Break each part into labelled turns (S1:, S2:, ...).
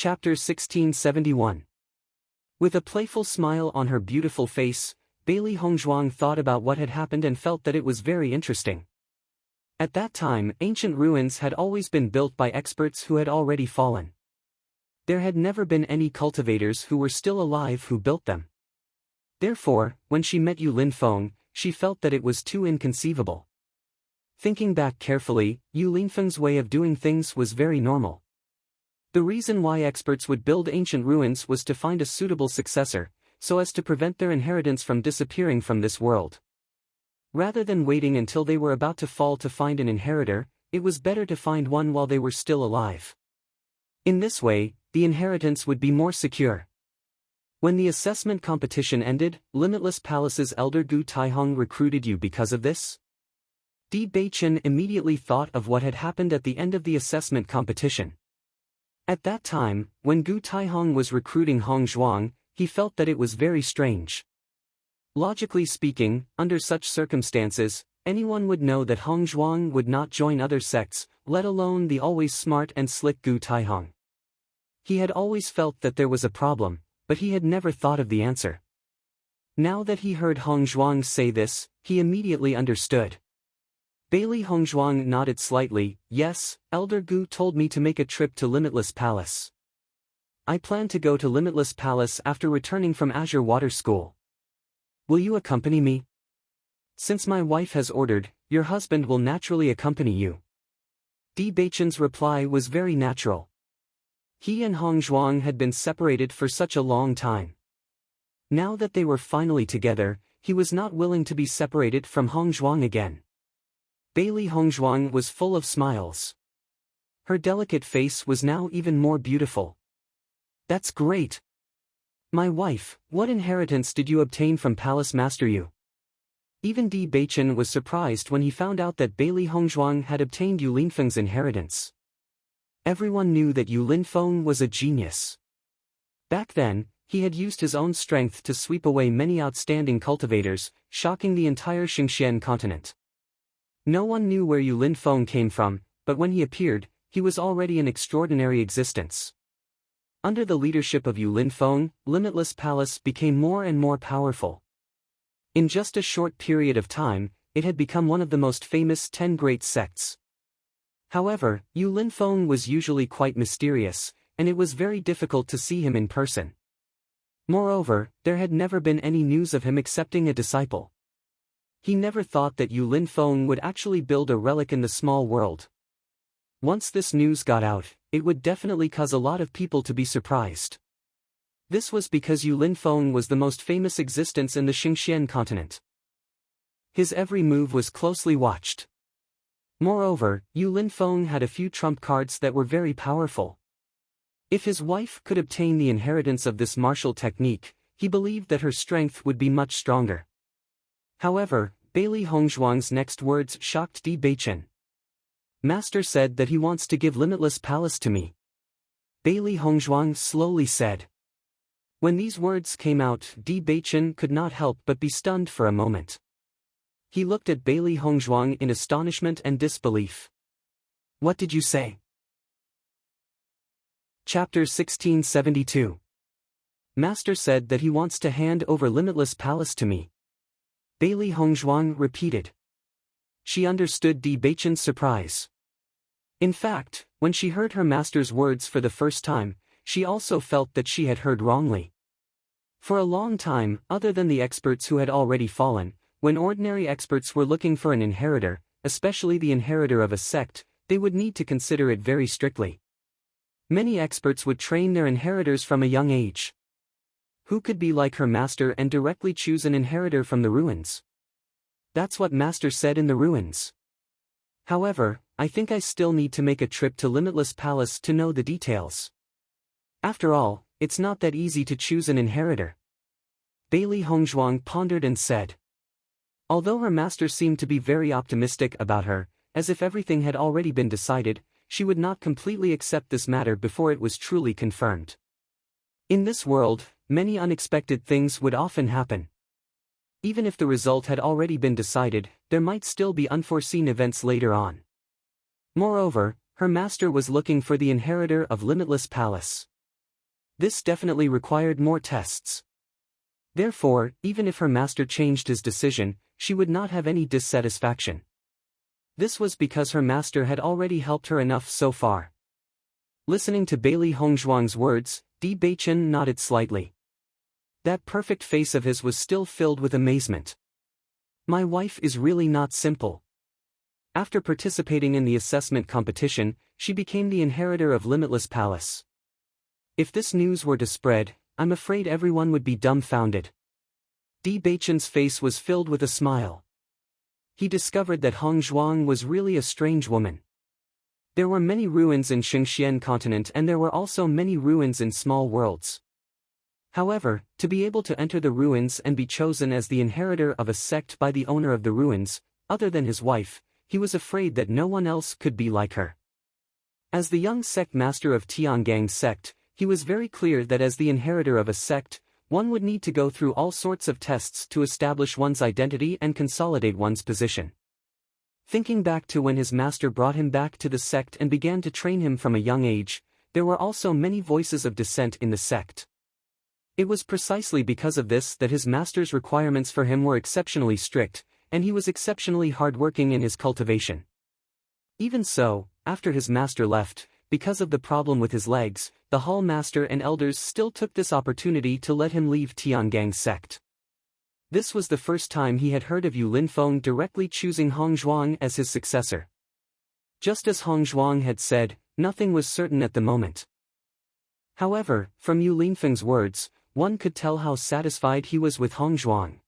S1: Chapter 1671. With a playful smile on her beautiful face, Bailey Hongzhuang thought about what had happened and felt that it was very interesting. At that time, ancient ruins had always been built by experts who had already fallen. There had never been any cultivators who were still alive who built them. Therefore, when she met Yu Linfeng, she felt that it was too inconceivable. Thinking back carefully, Yu Linfeng's way of doing things was very normal. The reason why experts would build ancient ruins was to find a suitable successor, so as to prevent their inheritance from disappearing from this world. Rather than waiting until they were about to fall to find an inheritor, it was better to find one while they were still alive. In this way, the inheritance would be more secure. When the assessment competition ended, Limitless Palace's elder Gu Taihong recruited you because of this? Di Beichen immediately thought of what had happened at the end of the assessment competition. At that time, when Gu Taihong was recruiting Hongzhuang, he felt that it was very strange. Logically speaking, under such circumstances, anyone would know that Hongzhuang would not join other sects, let alone the always smart and slick Gu Taihong. He had always felt that there was a problem, but he had never thought of the answer. Now that he heard Hongzhuang say this, he immediately understood. Bailey Hongzhuang nodded slightly. Yes, Elder Gu told me to make a trip to Limitless Palace. I plan to go to Limitless Palace after returning from Azure Water School. Will you accompany me? Since my wife has ordered, your husband will naturally accompany you. Di Beichen's reply was very natural. He and Hongzhuang had been separated for such a long time. Now that they were finally together, he was not willing to be separated from Hongzhuang again. Bailey Hongzhuang was full of smiles. Her delicate face was now even more beautiful. That's great. My wife, what inheritance did you obtain from Palace Master Yu? Even Di Beichen was surprised when he found out that Bailey Hongzhuang had obtained Yu Linfeng's inheritance. Everyone knew that Yu Linfeng was a genius. Back then, he had used his own strength to sweep away many outstanding cultivators, shocking the entire Xingxian continent. No one knew where Yu Linfeng came from, but when he appeared, he was already an extraordinary existence. Under the leadership of Yu Linfeng, Limitless Palace became more and more powerful. In just a short period of time, it had become one of the most famous 10 great sects. However, Yu Linfeng was usually quite mysterious, and it was very difficult to see him in person. Moreover, there had never been any news of him accepting a disciple. He never thought that Yu Linfeng would actually build a relic in the small world. Once this news got out, it would definitely cause a lot of people to be surprised. This was because Yu Linfeng was the most famous existence in the Xingxian continent. His every move was closely watched. Moreover, Yu Linfeng had a few trump cards that were very powerful. If his wife could obtain the inheritance of this martial technique, he believed that her strength would be much stronger. However, Bailey Hongzhuang's next words shocked Di Beichen. Master said that he wants to give Limitless Palace to me. Bailey Hongzhuang slowly said. When these words came out, Di Beichen could not help but be stunned for a moment. He looked at Bailey Hongzhuang in astonishment and disbelief. What did you say? Chapter 1672. Master said that he wants to hand over Limitless Palace to me. Bailey Hongzhuang repeated. She understood Di Beichen's surprise. In fact, when she heard her master's words for the first time, she also felt that she had heard wrongly. For a long time, other than the experts who had already fallen, when ordinary experts were looking for an inheritor, especially the inheritor of a sect, they would need to consider it very strictly. Many experts would train their inheritors from a young age. Who could be like her master and directly choose an inheritor from the ruins? That's what Master said in the ruins. However, I think I still need to make a trip to Limitless Palace to know the details. After all, it's not that easy to choose an inheritor. Bailey Hongzhuang pondered and said. Although her master seemed to be very optimistic about her, as if everything had already been decided, she would not completely accept this matter before it was truly confirmed. In this world, many unexpected things would often happen. Even if the result had already been decided, there might still be unforeseen events later on. Moreover, her master was looking for the inheritor of Limitless Palace. This definitely required more tests. Therefore, even if her master changed his decision, she would not have any dissatisfaction. This was because her master had already helped her enough so far. Listening to Bailey Hongzhuang's words, Di Beichen nodded slightly. That perfect face of his was still filled with amazement. My wife is really not simple. After participating in the assessment competition, she became the inheritor of Limitless Palace. If this news were to spread, I'm afraid everyone would be dumbfounded. Di Beichen's face was filled with a smile. He discovered that Hongzhuang was really a strange woman. There were many ruins in Xingxian continent and there were also many ruins in small worlds. However, to be able to enter the ruins and be chosen as the inheritor of a sect by the owner of the ruins, other than his wife, he was afraid that no one else could be like her. As the young sect master of Tiangang's sect, he was very clear that as the inheritor of a sect, one would need to go through all sorts of tests to establish one's identity and consolidate one's position. Thinking back to when his master brought him back to the sect and began to train him from a young age, there were also many voices of dissent in the sect. It was precisely because of this that his master's requirements for him were exceptionally strict, and he was exceptionally hardworking in his cultivation. Even so, after his master left, because of the problem with his legs, the hall master and elders still took this opportunity to let him leave Tiangang's sect. This was the first time he had heard of Yu Linfeng directly choosing Hongzhuang as his successor. Just as Hongzhuang had said, nothing was certain at the moment. However, from Yu Linfeng's words, one could tell how satisfied he was with Hongzhuang.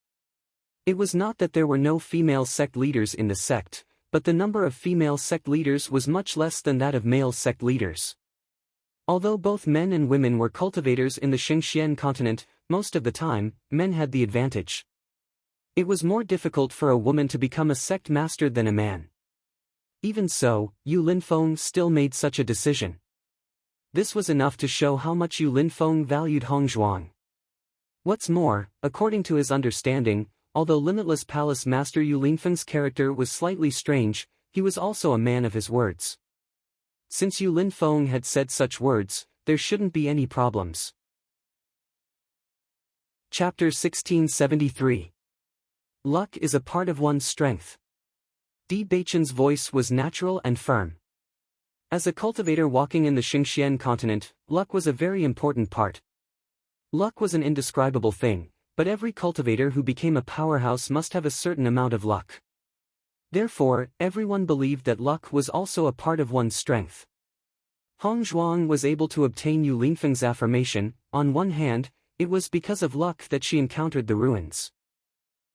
S1: It was not that there were no female sect leaders in the sect, but the number of female sect leaders was much less than that of male sect leaders. Although both men and women were cultivators in the Xingxian continent, most of the time, men had the advantage. It was more difficult for a woman to become a sect master than a man. Even so, Yu Linfeng still made such a decision. This was enough to show how much Yu Linfeng valued Hongzhuang. What's more, according to his understanding, although Limitless Palace Master Yu Linfeng's character was slightly strange, he was also a man of his words. Since Yu Linfeng had said such words, there shouldn't be any problems. Chapter 1673. Luck is a part of one's strength. Di Beichen's voice was natural and firm. As a cultivator walking in the Xingxian continent, luck was a very important part. Luck was an indescribable thing, but every cultivator who became a powerhouse must have a certain amount of luck. Therefore, everyone believed that luck was also a part of one's strength. Hongzhuang was able to obtain Yu Linfeng's affirmation. On one hand, it was because of luck that she encountered the ruins.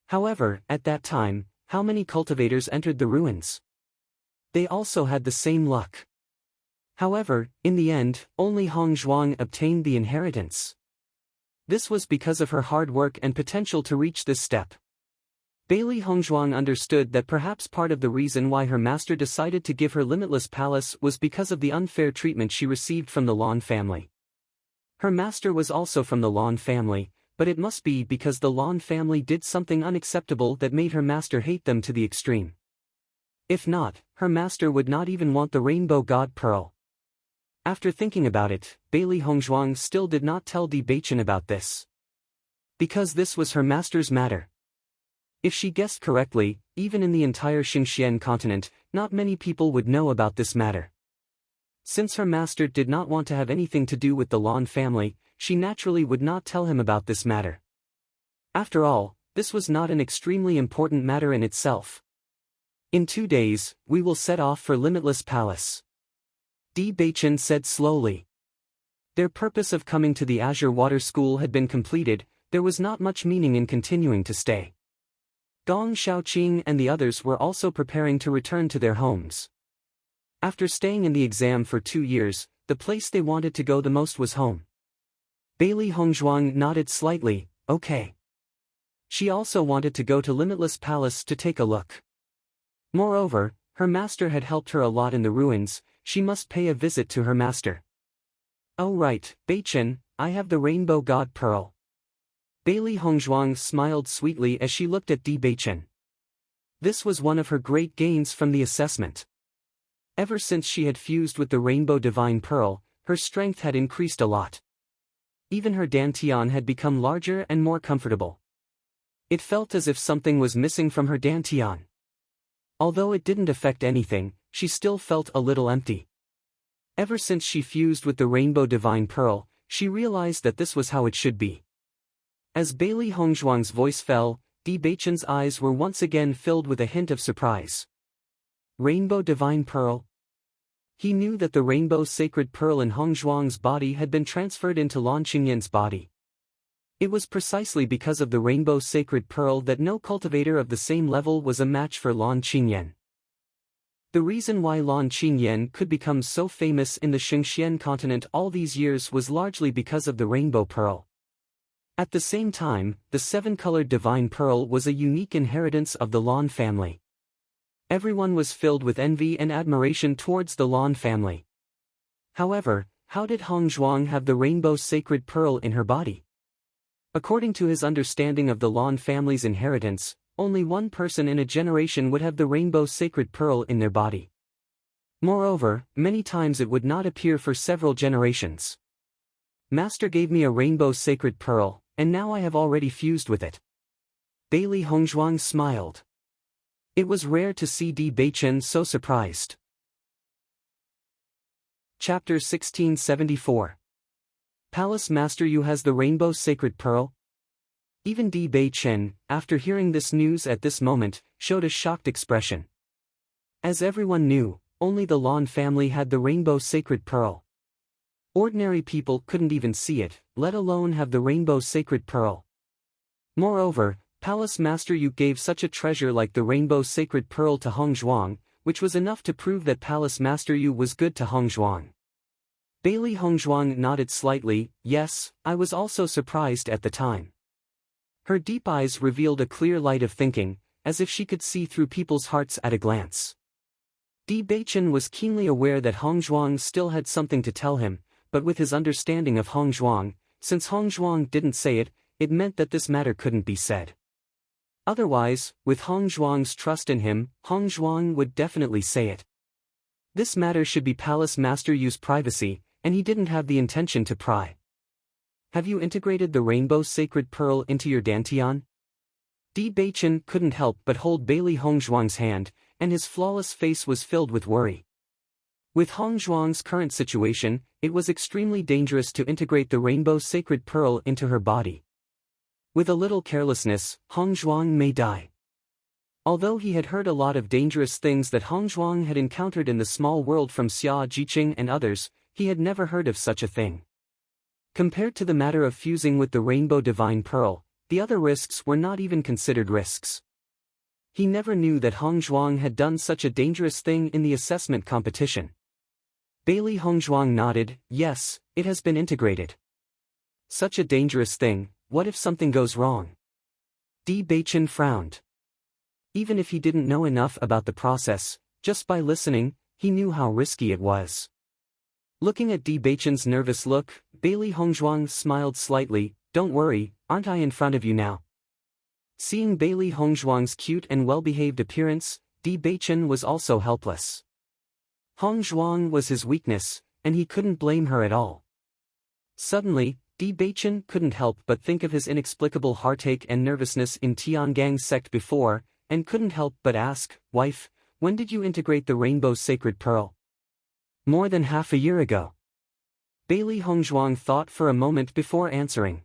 S1: However, at that time, how many cultivators entered the ruins? They also had the same luck. However, in the end, only Hongzhuang obtained the inheritance. This was because of her hard work and potential to reach this step. Bailey Hongzhuang understood that perhaps part of the reason why her master decided to give her Limitless Palace was because of the unfair treatment she received from the Lan family. Her master was also from the Lan family, but it must be because the Lan family did something unacceptable that made her master hate them to the extreme. If not, her master would not even want the Rainbow God Pearl. After thinking about it, Bailey Hongzhuang still did not tell Di Beichen about this. Because this was her master's matter. If she guessed correctly, even in the entire Xingxian continent, not many people would know about this matter. Since her master did not want to have anything to do with the Lan family, she naturally would not tell him about this matter. After all, this was not an extremely important matter in itself. In 2 days, we will set off for Limitless Palace. Di Beichen said slowly. Their purpose of coming to the Azure Water School had been completed, there was not much meaning in continuing to stay. Gong Shaoqing and the others were also preparing to return to their homes. After staying in the exam for 2 years, the place they wanted to go the most was home. Bailey Hongzhuang nodded slightly, okay. She also wanted to go to Limitless Palace to take a look. Moreover, her master had helped her a lot in the ruins, she must pay a visit to her master. Oh right, Beichen, I have the Rainbow God Pearl. Bailey Hongzhuang smiled sweetly as she looked at Di Beichen. This was one of her great gains from the assessment. Ever since she had fused with the Rainbow Divine Pearl, her strength had increased a lot. Even her dantian had become larger and more comfortable. It felt as if something was missing from her dantian. Although it didn't affect anything, she still felt a little empty. Ever since she fused with the Rainbow Divine Pearl, she realized that this was how it should be. As Bailey Hongzhuang's voice fell, Di Beichen's eyes were once again filled with a hint of surprise. Rainbow Divine Pearl? He knew that the Rainbow Sacred Pearl in Hongzhuang's body had been transferred into Lan Qingyan's body. It was precisely because of the Rainbow Sacred Pearl that no cultivator of the same level was a match for Lan Qingyan. The reason why Lan Qingyan could become so famous in the Xingxian continent all these years was largely because of the Rainbow Pearl. At the same time, the seven-colored Divine Pearl was a unique inheritance of the Lan family. Everyone was filled with envy and admiration towards the Lan family. However, how did Hongzhuang have the Rainbow Sacred Pearl in her body? According to his understanding of the Lan family's inheritance, only one person in a generation would have the Rainbow Sacred Pearl in their body. Moreover, many times it would not appear for several generations. Master gave me a Rainbow Sacred Pearl, and now I have already fused with it. Bailey Hongzhuang smiled. It was rare to see Di Beichen so surprised. Chapter 1674. Palace Master Yu has the Rainbow Sacred Pearl? Even Di Beichen, after hearing this news at this moment, showed a shocked expression. As everyone knew, only the Lan family had the Rainbow Sacred Pearl. Ordinary people couldn't even see it, let alone have the Rainbow Sacred Pearl. Moreover, Palace Master Yu gave such a treasure like the Rainbow Sacred Pearl to Hongzhuang, which was enough to prove that Palace Master Yu was good to Hongzhuang. Bailey Hongzhuang nodded slightly. Yes, I was also surprised at the time. Her deep eyes revealed a clear light of thinking, as if she could see through people's hearts at a glance. Di Beichen was keenly aware that Hongzhuang still had something to tell him, but with his understanding of Hongzhuang, since Hongzhuang didn't say it, it meant that this matter couldn't be said. Otherwise, with Hongzhuang's trust in him, Hongzhuang would definitely say it. This matter should be Palace Master Yu's privacy, and he didn't have the intention to pry. Have you integrated the Rainbow Sacred Pearl into your dantian? Di Beichen couldn't help but hold Bailey Hongzhuang's hand, and his flawless face was filled with worry. With Hongzhuang's current situation, it was extremely dangerous to integrate the Rainbow Sacred Pearl into her body. With a little carelessness, Hongzhuang may die. Although he had heard a lot of dangerous things that Hongzhuang had encountered in the small world from Xia Jiqing and others, he had never heard of such a thing. Compared to the matter of fusing with the Rainbow Divine Pearl, the other risks were not even considered risks. He never knew that Hongzhuang had done such a dangerous thing in the assessment competition. Bailey Hongzhuang nodded. Yes, it has been integrated. Such a dangerous thing, what if something goes wrong? Di Beichen frowned. Even if he didn't know enough about the process, just by listening, he knew how risky it was. Looking at Di Beichen's nervous look, Bailey Hongzhuang smiled slightly. Don't worry, aren't I in front of you now? Seeing Bailey Hongzhuang's cute and well-behaved appearance, Di Beichen was also helpless. Hongzhuang was his weakness, and he couldn't blame her at all. Suddenly, Di Beichen couldn't help but think of his inexplicable heartache and nervousness in Tiangang's sect before, and couldn't help but ask, Wife, when did you integrate the Rainbow Sacred Pearl? More than half a year ago. Bailey Hongzhuang thought for a moment before answering.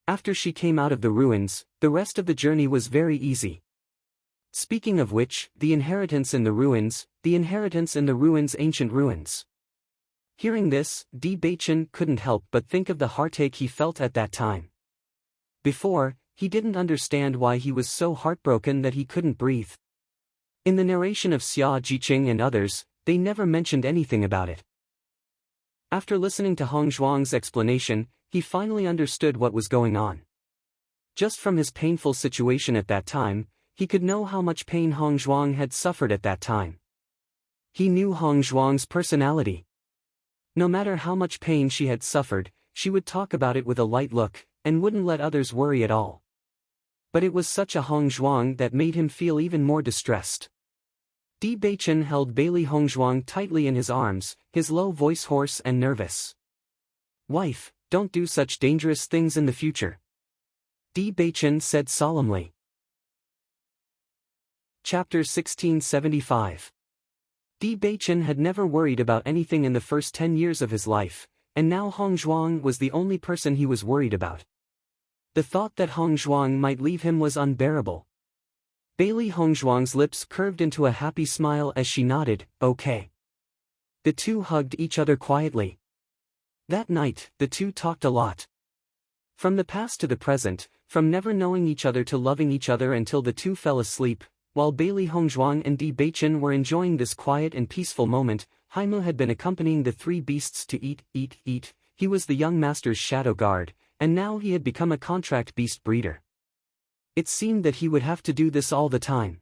S1: After she came out of the ruins, the rest of the journey was very easy. Speaking of which, the inheritance in the ruins, ancient ruins. Hearing this, Di Beichen couldn't help but think of the heartache he felt at that time. Before, he didn't understand why he was so heartbroken that he couldn't breathe. In the narration of Xia Jiqing and others, they never mentioned anything about it. After listening to Hongzhuang's explanation, he finally understood what was going on. Just from his painful situation at that time, he could know how much pain Hongzhuang had suffered at that time. He knew Hongzhuang's personality. No matter how much pain she had suffered, she would talk about it with a light look, and wouldn't let others worry at all. But it was such a Hongzhuang that made him feel even more distressed. Di Beichen held Bailey Hongzhuang tightly in his arms, his low voice hoarse and nervous. Wife, don't do such dangerous things in the future," Bewitching said solemnly. Chapter 1675. Bewitching had never worried about anything in the first 10 years of his life, and now Hong Zhuang was the only person he was worried about. The thought that Hong Zhuang might leave him was unbearable. Bailey Hong Zhuang's lips curved into a happy smile as she nodded, "Okay." The two hugged each other quietly. That night, the two talked a lot. From the past to the present, from never knowing each other to loving each other until the two fell asleep. While Bailey Hong Zhuang and Bewitching were enjoying this quiet and peaceful moment, Haimu had been accompanying the three beasts to eat. He was the young master's shadow guard, and now he had become a contract beast breeder. It seemed that he would have to do this all the time.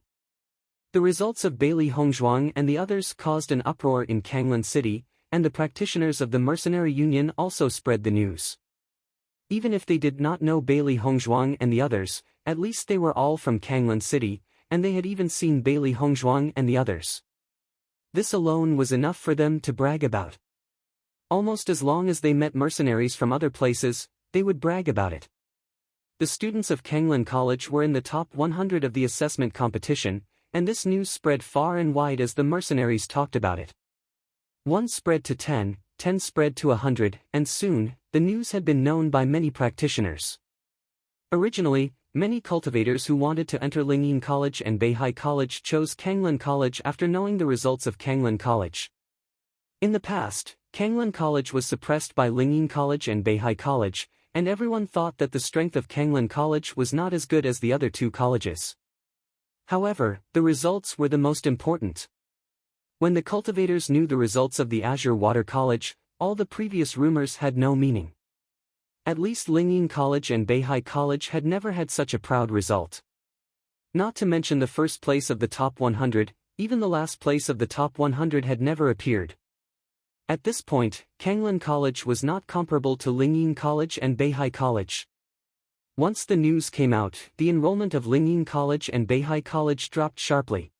S1: The results of Bailey Hong Zhuang and the others caused an uproar in Kanglan City, and the practitioners of the Mercenary Union also spread the news. Even if they did not know Bailey Hong Zhuang and the others, at least they were all from Kanglan City, and they had even seen Bailey Hong Zhuang and the others. This alone was enough for them to brag about. Almost as long as they met mercenaries from other places, they would brag about it. The students of Kanglan College were in the top 100 of the assessment competition, and this news spread far and wide as the mercenaries talked about it. 1 spread to 10, 10 spread to 100, and soon, the news had been known by many practitioners. Originally, many cultivators who wanted to enter Lingyin College and Beihai College chose Kanglan College after knowing the results of Kanglan College. In the past, Kanglan College was suppressed by Lingyin College and Beihai College, and everyone thought that the strength of Kanglan College was not as good as the other two colleges. However, the results were the most important. When the cultivators knew the results of the Azure Water College, all the previous rumors had no meaning. At least Lingyin College and Beihai College had never had such a proud result. Not to mention the first place of the top 100, even the last place of the top 100 had never appeared. At this point, Kanglan College was not comparable to Lingyin College and Beihai College. Once the news came out, the enrollment of Lingyin College and Beihai College dropped sharply.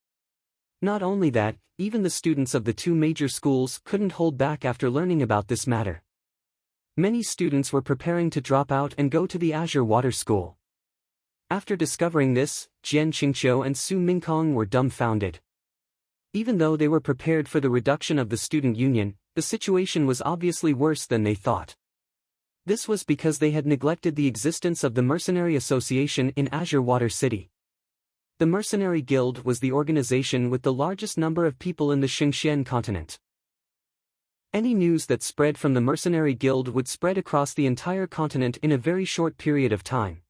S1: Not only that, even the students of the two major schools couldn't hold back after learning about this matter. Many students were preparing to drop out and go to the Azure Water School. After discovering this, Jian Qingqiu and Su Mingkong were dumbfounded. Even though they were prepared for the reduction of the student union, the situation was obviously worse than they thought. This was because they had neglected the existence of the Mercenary Association in Azure Water City. The Mercenary Guild was the organization with the largest number of people in the Xingxian continent. Any news that spread from the Mercenary Guild would spread across the entire continent in a very short period of time.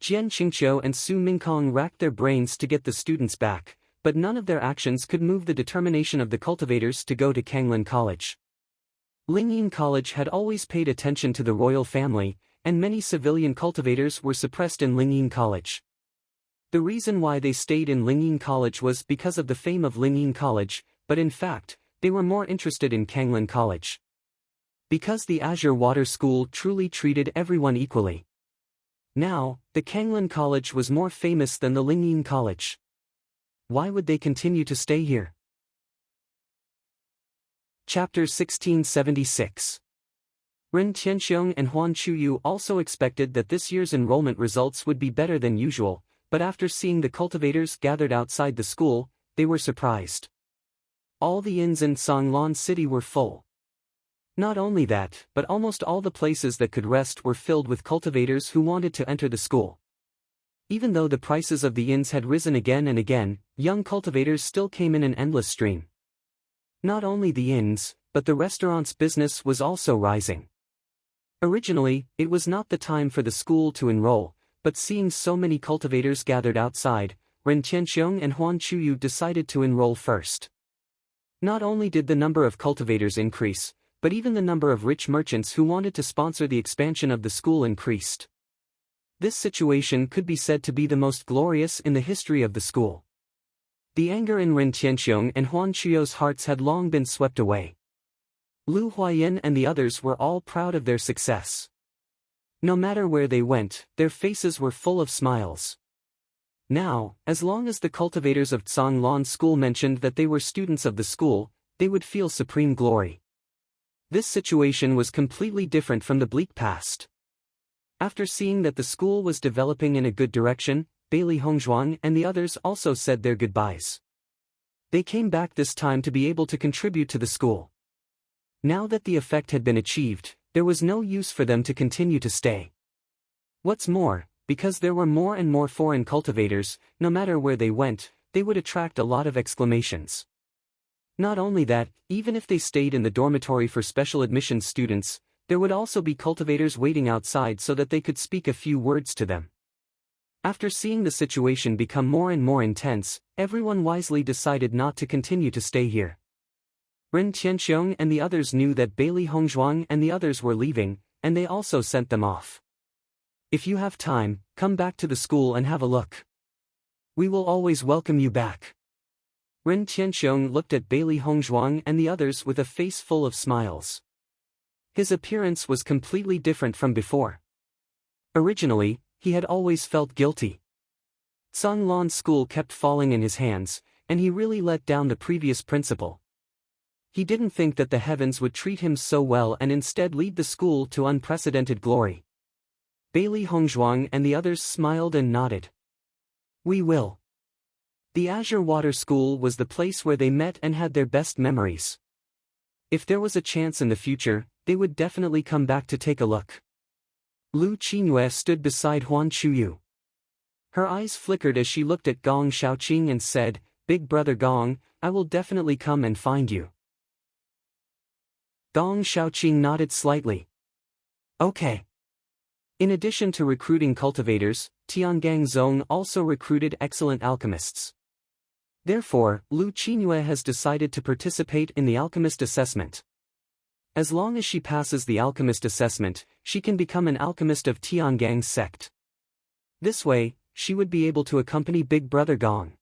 S1: Jian Qingqiu and Su Mingkong racked their brains to get the students back, but none of their actions could move the determination of the cultivators to go to Kanglan College. Lingyin College had always paid attention to the royal family, and many civilian cultivators were suppressed in Lingyin College. The reason why they stayed in Lingyin College was because of the fame of Lingyin College, but in fact, they were more interested in Kanglan College. Because the Azure Water School truly treated everyone equally. Now, the Kanglan College was more famous than the Lingyin College. Why would they continue to stay here? Chapter 1676. Ren Tianxiong and Huan Chuyu also expected that this year's enrollment results would be better than usual, but after seeing the cultivators gathered outside the school, they were surprised. All the inns in Songlan City were full. Not only that, but almost all the places that could rest were filled with cultivators who wanted to enter the school. Even though the prices of the inns had risen again and again, young cultivators still came in an endless stream. Not only the inns, but the restaurant's business was also rising. Originally, it was not the time for the school to enroll, but seeing so many cultivators gathered outside, Ren Tianxiong and Huan Chuyu decided to enroll first. Not only did the number of cultivators increase, but even the number of rich merchants who wanted to sponsor the expansion of the school increased. This situation could be said to be the most glorious in the history of the school. The anger in Ren Tianxiong and Huan Chuyu's hearts had long been swept away. Lu Huayan and the others were all proud of their success. No matter where they went, their faces were full of smiles. Now, as long as the cultivators of Songlan School mentioned that they were students of the school, they would feel supreme glory. This situation was completely different from the bleak past. After seeing that the school was developing in a good direction, Bailey Hongzhuang and the others also said their goodbyes. They came back this time to be able to contribute to the school. Now that the effect had been achieved, there was no use for them to continue to stay. What's more, because there were more and more foreign cultivators, no matter where they went, they would attract a lot of exclamations. Not only that, even if they stayed in the dormitory for special admissions students, there would also be cultivators waiting outside so that they could speak a few words to them. After seeing the situation become more and more intense, everyone wisely decided not to continue to stay here. Ren Tianxiong and the others knew that Bailey Hongzhuang and the others were leaving, and they also sent them off. If you have time, come back to the school and have a look. We will always welcome you back. Ren Tianxiong looked at Bailey Hongzhuang and the others with a face full of smiles. His appearance was completely different from before. Originally, he had always felt guilty. Song Lan's school kept falling in his hands, and he really let down the previous principal. He didn't think that the heavens would treat him so well and instead lead the school to unprecedented glory. Bailey Hongzhuang and the others smiled and nodded. We will. The Azure Water School was the place where they met and had their best memories. If there was a chance in the future, they would definitely come back to take a look. Lu Qingyue stood beside Huan Chuyu. Her eyes flickered as she looked at Gong Shaoqing and said, Big brother Gong, I will definitely come and find you. Gong Shaoqing nodded slightly. Okay. In addition to recruiting cultivators, Tiangang Zone also recruited excellent alchemists. Therefore, Lu Qingyue has decided to participate in the alchemist assessment. As long as she passes the alchemist assessment, she can become an alchemist of Tiangang's sect. This way, she would be able to accompany Big Brother Gong.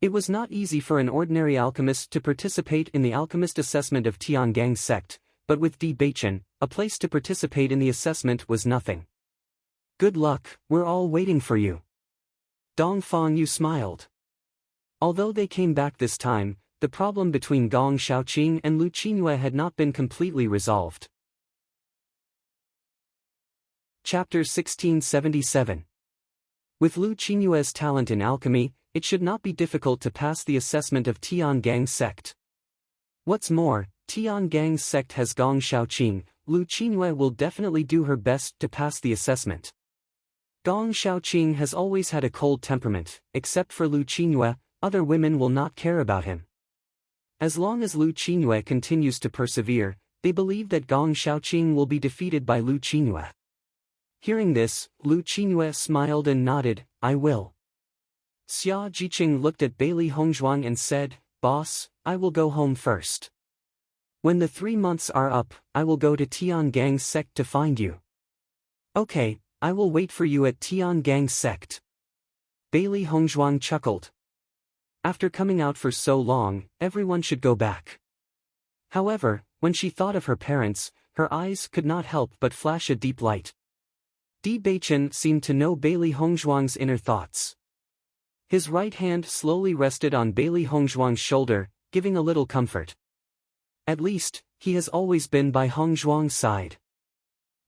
S1: It was not easy for an ordinary alchemist to participate in the alchemist assessment of Tiangang's sect, but with Bewitching, a place to participate in the assessment was nothing. Good luck, we're all waiting for you. Dong Fangyu smiled. Although they came back this time, the problem between Gong Shaoqing and Lu Qingyue had not been completely resolved. Chapter 1677. With Lu Qingyue's talent in alchemy, it should not be difficult to pass the assessment of Tiangang's sect. What's more, Tiangang's sect has Gong Shaoqing, Lu Qingyue will definitely do her best to pass the assessment. Gong Shaoqing has always had a cold temperament, except for Lu Qingyue, other women will not care about him. As long as Lu Qingyue continues to persevere, they believe that Gong Shaoqing will be defeated by Lu Qingyue. Hearing this, Lu Qingyue smiled and nodded, I will. Xia Jiqing looked at Bailey Hongzhuang and said, Boss, I will go home first. When the 3 months are up, I will go to Tiangang's sect to find you. Okay, I will wait for you at Tiangang's sect. Bailey Hongzhuang chuckled. After coming out for so long, everyone should go back. However, when she thought of her parents, her eyes could not help but flash a deep light. Di Beichen seemed to know Bailey Hongzhuang's inner thoughts. His right hand slowly rested on Bailey Hongzhuang's shoulder, giving a little comfort. At least, he has always been by Hongzhuang's side.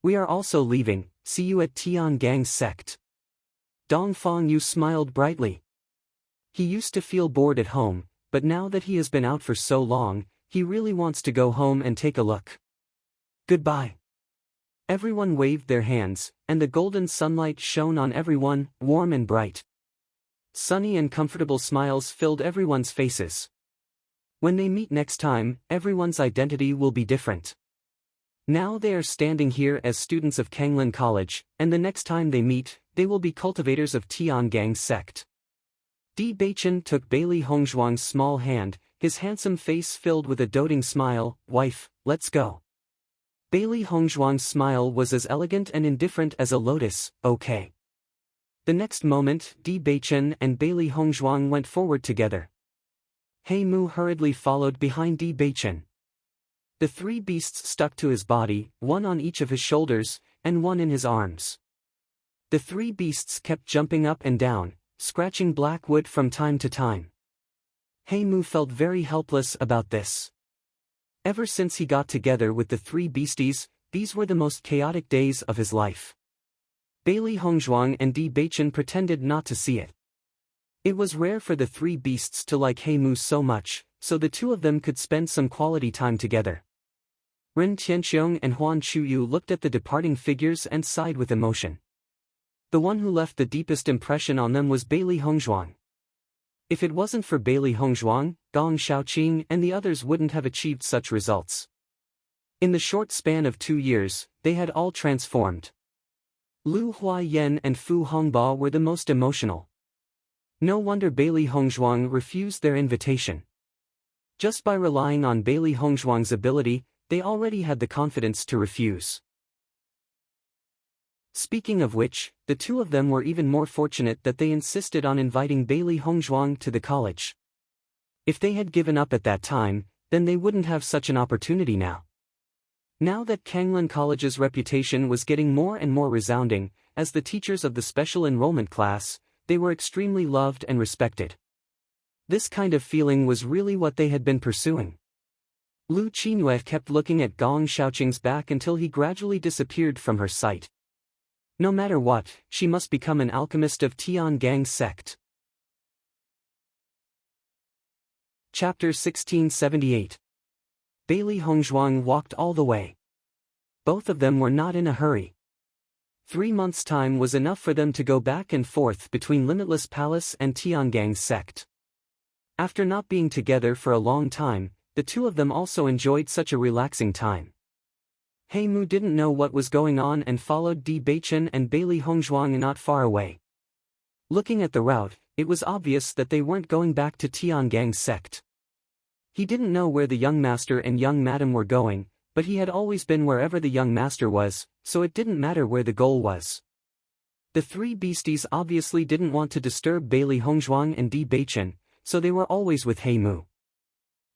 S1: We are also leaving, see you at Tiangang's sect. Dong Fangyu smiled brightly. He used to feel bored at home, but now that he has been out for so long, he really wants to go home and take a look. Goodbye. Everyone waved their hands, and the golden sunlight shone on everyone, warm and bright. Sunny and comfortable smiles filled everyone's faces. When they meet next time, everyone's identity will be different. Now they are standing here as students of Kanglin College, and the next time they meet, they will be cultivators of Tiangang's sect. Di Beichen took Bailey Hongzhuang's small hand, his handsome face filled with a doting smile, Wife, let's go. Bailey Hongzhuang's smile was as elegant and indifferent as a lotus, okay. The next moment, Di Beichen and Bailey Hongzhuang went forward together. He Mu hurriedly followed behind Di Beichen. The 3 beasts stuck to his body, one on each of his shoulders, and one in his arms. The 3 beasts kept jumping up and down, scratching black wood from time to time. He Mu felt very helpless about this. Ever since he got together with the three beasties, these were the most chaotic days of his life. Bailey Hongzhuang and Di Beichen pretended not to see it. It was rare for the three beasts to like He Mu so much, so the two of them could spend some quality time together. Ren Tianxiong and Huan Chuyu looked at the departing figures and sighed with emotion. The one who left the deepest impression on them was Bailey Hongzhuang. If it wasn't for Bailey Hongzhuang, Gong Shaoqing and the others wouldn't have achieved such results. In the short span of 2 years, they had all transformed. Lu Huayan and Fu Hongba were the most emotional. No wonder Bailey Hongzhuang refused their invitation. Just by relying on Bailey Hongzhuang's ability, they already had the confidence to refuse. Speaking of which, the two of them were even more fortunate that they insisted on inviting Bailey Hongzhuang to the college. If they had given up at that time, then they wouldn't have such an opportunity now. Now that Kanglan College's reputation was getting more and more resounding, as the teachers of the special enrollment class, they were extremely loved and respected. This kind of feeling was really what they had been pursuing. Lu Qinyue kept looking at Gong Shaoqing's back until he gradually disappeared from her sight. No matter what, she must become an alchemist of Tiangang's sect. Chapter 1678. Bailey Hongzhuang walked all the way. Both of them were not in a hurry. 3 months' time was enough for them to go back and forth between Limitless Palace and Tiangang's sect. After not being together for a long time, the two of them also enjoyed such a relaxing time. He Mu didn't know what was going on and followed Di Beichen and Bailey Hongzhuang not far away. Looking at the route, it was obvious that they weren't going back to Tiangang's sect. He didn't know where the young master and young madam were going, but he had always been wherever the young master was, so it didn't matter where the goal was. The three beasties obviously didn't want to disturb Bailey Hongzhuang and Di Beichen, so they were always with He Mu.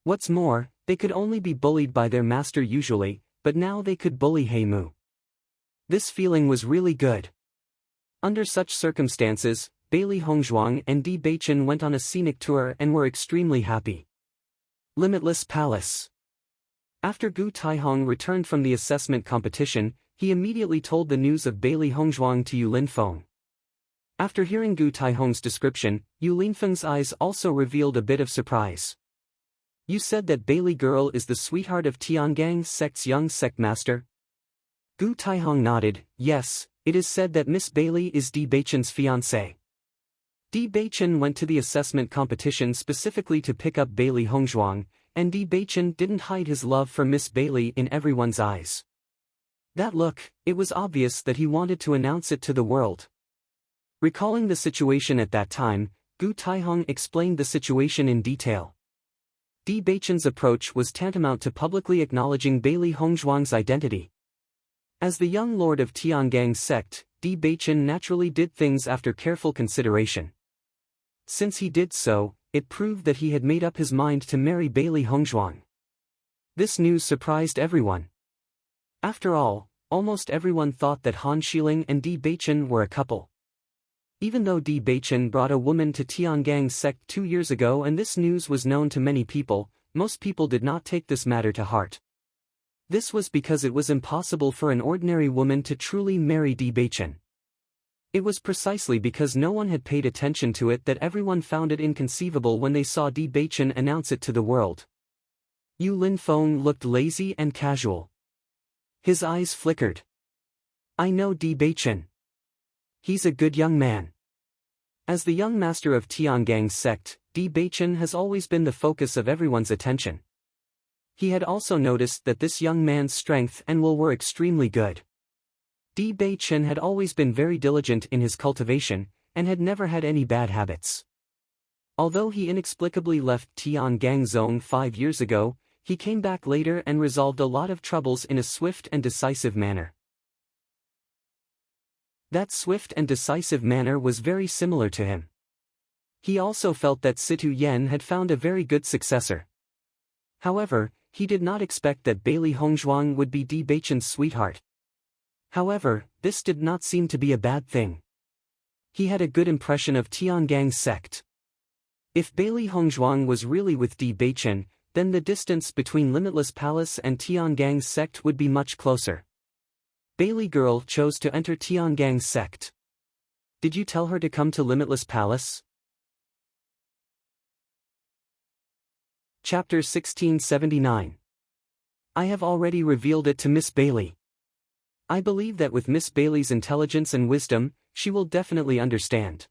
S1: What's more, they could only be bullied by their master usually, but now they could bully He Mu. This feeling was really good. Under such circumstances, Bailey Hongzhuang and Di Beichen went on a scenic tour and were extremely happy. Limitless Palace. After Gu Taihong returned from the assessment competition, he immediately told the news of Bailey Hongzhuang to Yu Linfeng. After hearing Gu Taihong's description, Yu Linfeng's eyes also revealed a bit of surprise. You said that Bailey girl is the sweetheart of Tiangang's sect's young sect master? Gu Taihong nodded. Yes, it is said that Miss Bailey is Di Beichen's fiancée. Di Beichen went to the assessment competition specifically to pick up Bailey Hongzhuang, and Di Beichen didn't hide his love for Miss Bailey in everyone's eyes. That look, it was obvious that he wanted to announce it to the world. Recalling the situation at that time, Gu Taihong explained the situation in detail. Di Beichen's approach was tantamount to publicly acknowledging Bailey Hongzhuang's identity. As the young lord of Tiangang's sect, Di Beichen naturally did things after careful consideration. Since he did so, it proved that he had made up his mind to marry Bailey Hongzhuang. This news surprised everyone. After all, almost everyone thought that Han Xiling and Di Beichen were a couple. Even though Di Beichen brought a woman to Tiangang's sect 2 years ago and this news was known to many people, most people did not take this matter to heart. This was because it was impossible for an ordinary woman to truly marry Di Beichen. It was precisely because no one had paid attention to it that everyone found it inconceivable when they saw Di Beichen announce it to the world. Yu Linfeng looked lazy and casual. His eyes flickered. I know Di Beichen. He's a good young man. As the young master of Tiangang's sect, Di Beichen has always been the focus of everyone's attention. He had also noticed that this young man's strength and will were extremely good. Di Beichen had always been very diligent in his cultivation, and had never had any bad habits. Although he inexplicably left Tiangang Zone 5 years ago, he came back later and resolved a lot of troubles in a swift and decisive manner. That swift and decisive manner was very similar to him. He also felt that Situ Yen had found a very good successor. However, he did not expect that Bailey Hongzhuang would be Di Beichen's sweetheart. However, this did not seem to be a bad thing. He had a good impression of Tiangang's sect. If Bailey Hongzhuang was really with Di Beichen, then the distance between Limitless Palace and Tiangang's sect would be much closer. Bailey Girl chose to enter Tiangang's sect. Did you tell her to come to Limitless Palace? Chapter 1679. I have already revealed it to Miss Bailey. I believe that with Miss Bailey's intelligence and wisdom, she will definitely understand.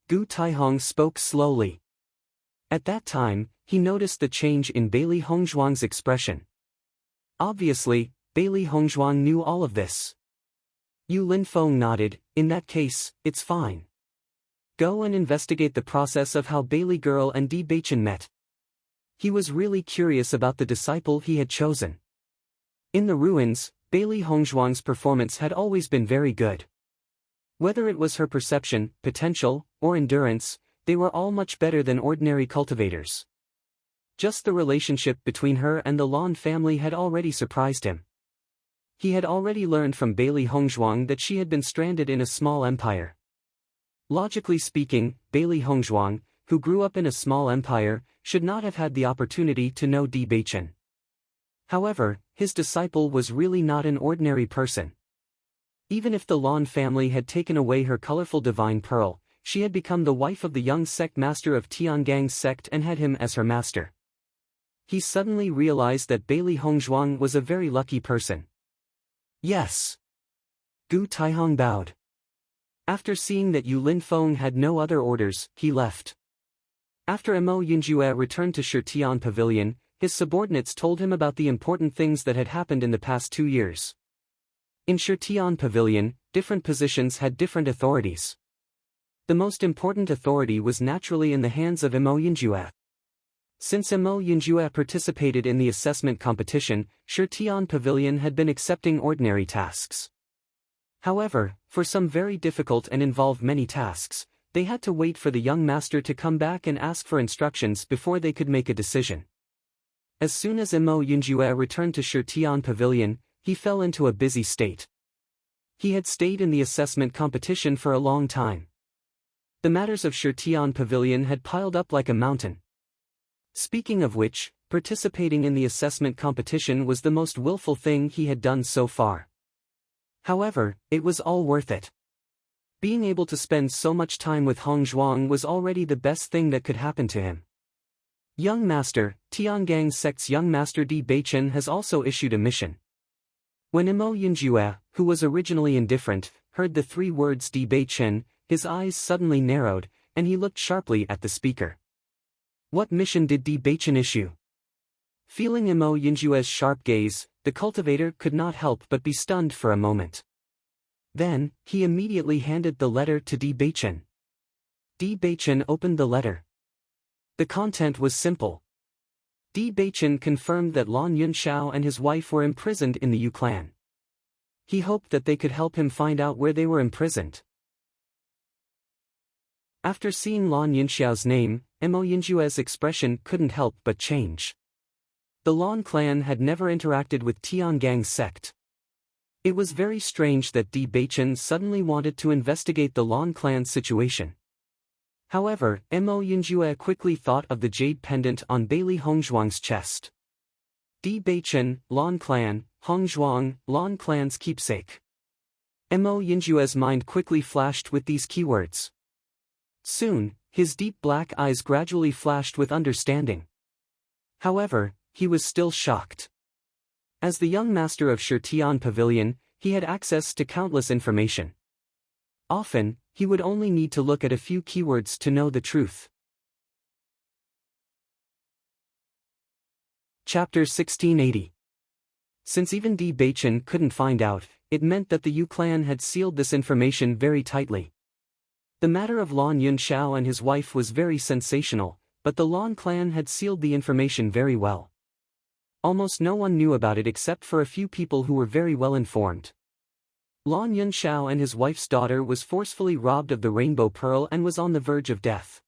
S1: Gu Taihong spoke slowly. At that time, he noticed the change in Bailey Hongzhuang's expression. Obviously, Bailey Hongzhuang knew all of this. Yu Linfeng nodded. In that case, it's fine. Go and investigate the process of how Bailey Girl and Di Beichen met. He was really curious about the disciple he had chosen. In the ruins, Bailey Hongzhuang's performance had always been very good. Whether it was her perception, potential, or endurance, they were all much better than ordinary cultivators. Just the relationship between her and the Lan family had already surprised him. He had already learned from Bailey Hongzhuang that she had been stranded in a small empire. Logically speaking, Bailey Hongzhuang, who grew up in a small empire, should not have had the opportunity to know Di Beichen. However, his disciple was really not an ordinary person. Even if the Lan family had taken away her colorful divine pearl, she had become the wife of the young sect master of Tiangang's sect and had him as her master. He suddenly realized that Bailey Hongzhuang was a very lucky person. Yes. Gu Taihong bowed. After seeing that Yu Linfeng had no other orders, he left. After Mo Yinjue returned to Shitian Pavilion, his subordinates told him about the important things that had happened in the past 2 years. In Shitian Pavilion, different positions had different authorities. The most important authority was naturally in the hands of Mo Yinjue. Since Mo Yinjue participated in the assessment competition, Shitian Pavilion had been accepting ordinary tasks. However, for some very difficult and involved many tasks, they had to wait for the young master to come back and ask for instructions before they could make a decision. As soon as Mo Yinjue returned to Shitian Pavilion, he fell into a busy state. He had stayed in the assessment competition for a long time. The matters of Shitian Pavilion had piled up like a mountain. Speaking of which, participating in the assessment competition was the most willful thing he had done so far. However, it was all worth it. Being able to spend so much time with Hongzhuang was already the best thing that could happen to him. Young Master, Tiangang Sect's young master Di Beichen has also issued a mission. When Mo Yinjue, who was originally indifferent, heard the 3 words Di Beichen, his eyes suddenly narrowed, and he looked sharply at the speaker. What mission did Di Beichen issue? Feeling Mo Yinjue's sharp gaze, the cultivator could not help but be stunned for a moment. Then, he immediately handed the letter to Di Beichen. Di Beichen opened the letter. The content was simple. Di Beichen confirmed that Lan Yunxiao and his wife were imprisoned in the Yu clan. He hoped that they could help him find out where they were imprisoned. After seeing Lan Yunxiao's name, Mo Yinjue's expression couldn't help but change. The Lan clan had never interacted with Tiangang's sect. It was very strange that Di Beichen suddenly wanted to investigate the Lan clan's situation. However, Mo Yinjue quickly thought of the jade pendant on Bailey Hongzhuang's chest. Di Beichen, Lan clan, Hongzhuang, Lan clan's keepsake. Mo Yinjue's mind quickly flashed with these keywords. Soon, his deep black eyes gradually flashed with understanding. However, he was still shocked. As the young master of Shitian Pavilion, he had access to countless information. Often, he would only need to look at a few keywords to know the truth. Chapter 1680. Since even Di Beichen couldn't find out, it meant that the Yu clan had sealed this information very tightly. The matter of Lan Yunxiao and his wife was very sensational, but the Lan clan had sealed the information very well. Almost no one knew about it except for a few people who were very well informed. Lan Yunxiao and his wife's daughter was forcefully robbed of the rainbow pearl and was on the verge of death.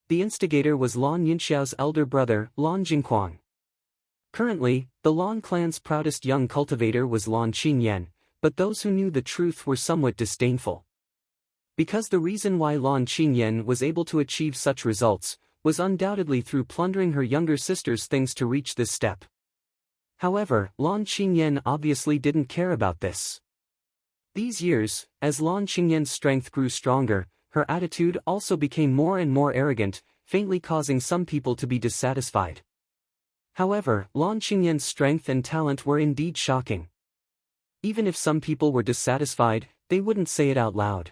S1: The instigator was Lan Yunxiao's elder brother, Lan Jingquang. Currently, the Lan clan's proudest young cultivator was Lan Qinyan, but those who knew the truth were somewhat disdainful. Because the reason why Lan Qinyan was able to achieve such results was undoubtedly through plundering her younger sister's things to reach this step. However, Lan Qingyan obviously didn't care about this. These years, as Lan Qingyan's strength grew stronger, her attitude also became more and more arrogant, faintly causing some people to be dissatisfied. However, Lan Qingyan's strength and talent were indeed shocking. Even if some people were dissatisfied, they wouldn't say it out loud.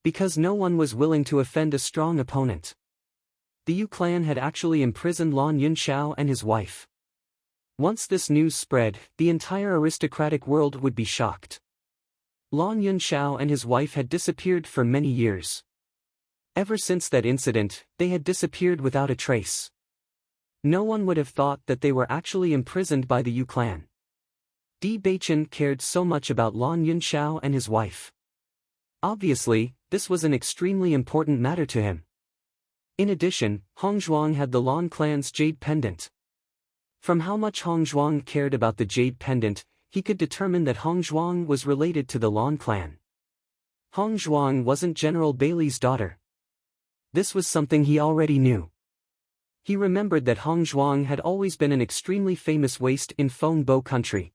S1: Because no one was willing to offend a strong opponent. The Yu clan had actually imprisoned Lan Yunxiao and his wife. Once this news spread, the entire aristocratic world would be shocked. Lan Yunxiao and his wife had disappeared for many years. Ever since that incident, they had disappeared without a trace. No one would have thought that they were actually imprisoned by the Yu clan. Di Beichen cared so much about Lan Yunxiao and his wife. Obviously, this was an extremely important matter to him. In addition, Hong Zhuang had the Lan clan's jade pendant. From how much Hong Zhuang cared about the jade pendant, he could determine that Hong Zhuang was related to the Lan clan. Hong Zhuang wasn't General Bailey's daughter. This was something he already knew. He remembered that Hong Zhuang had always been an extremely famous waste in Feng Bo country.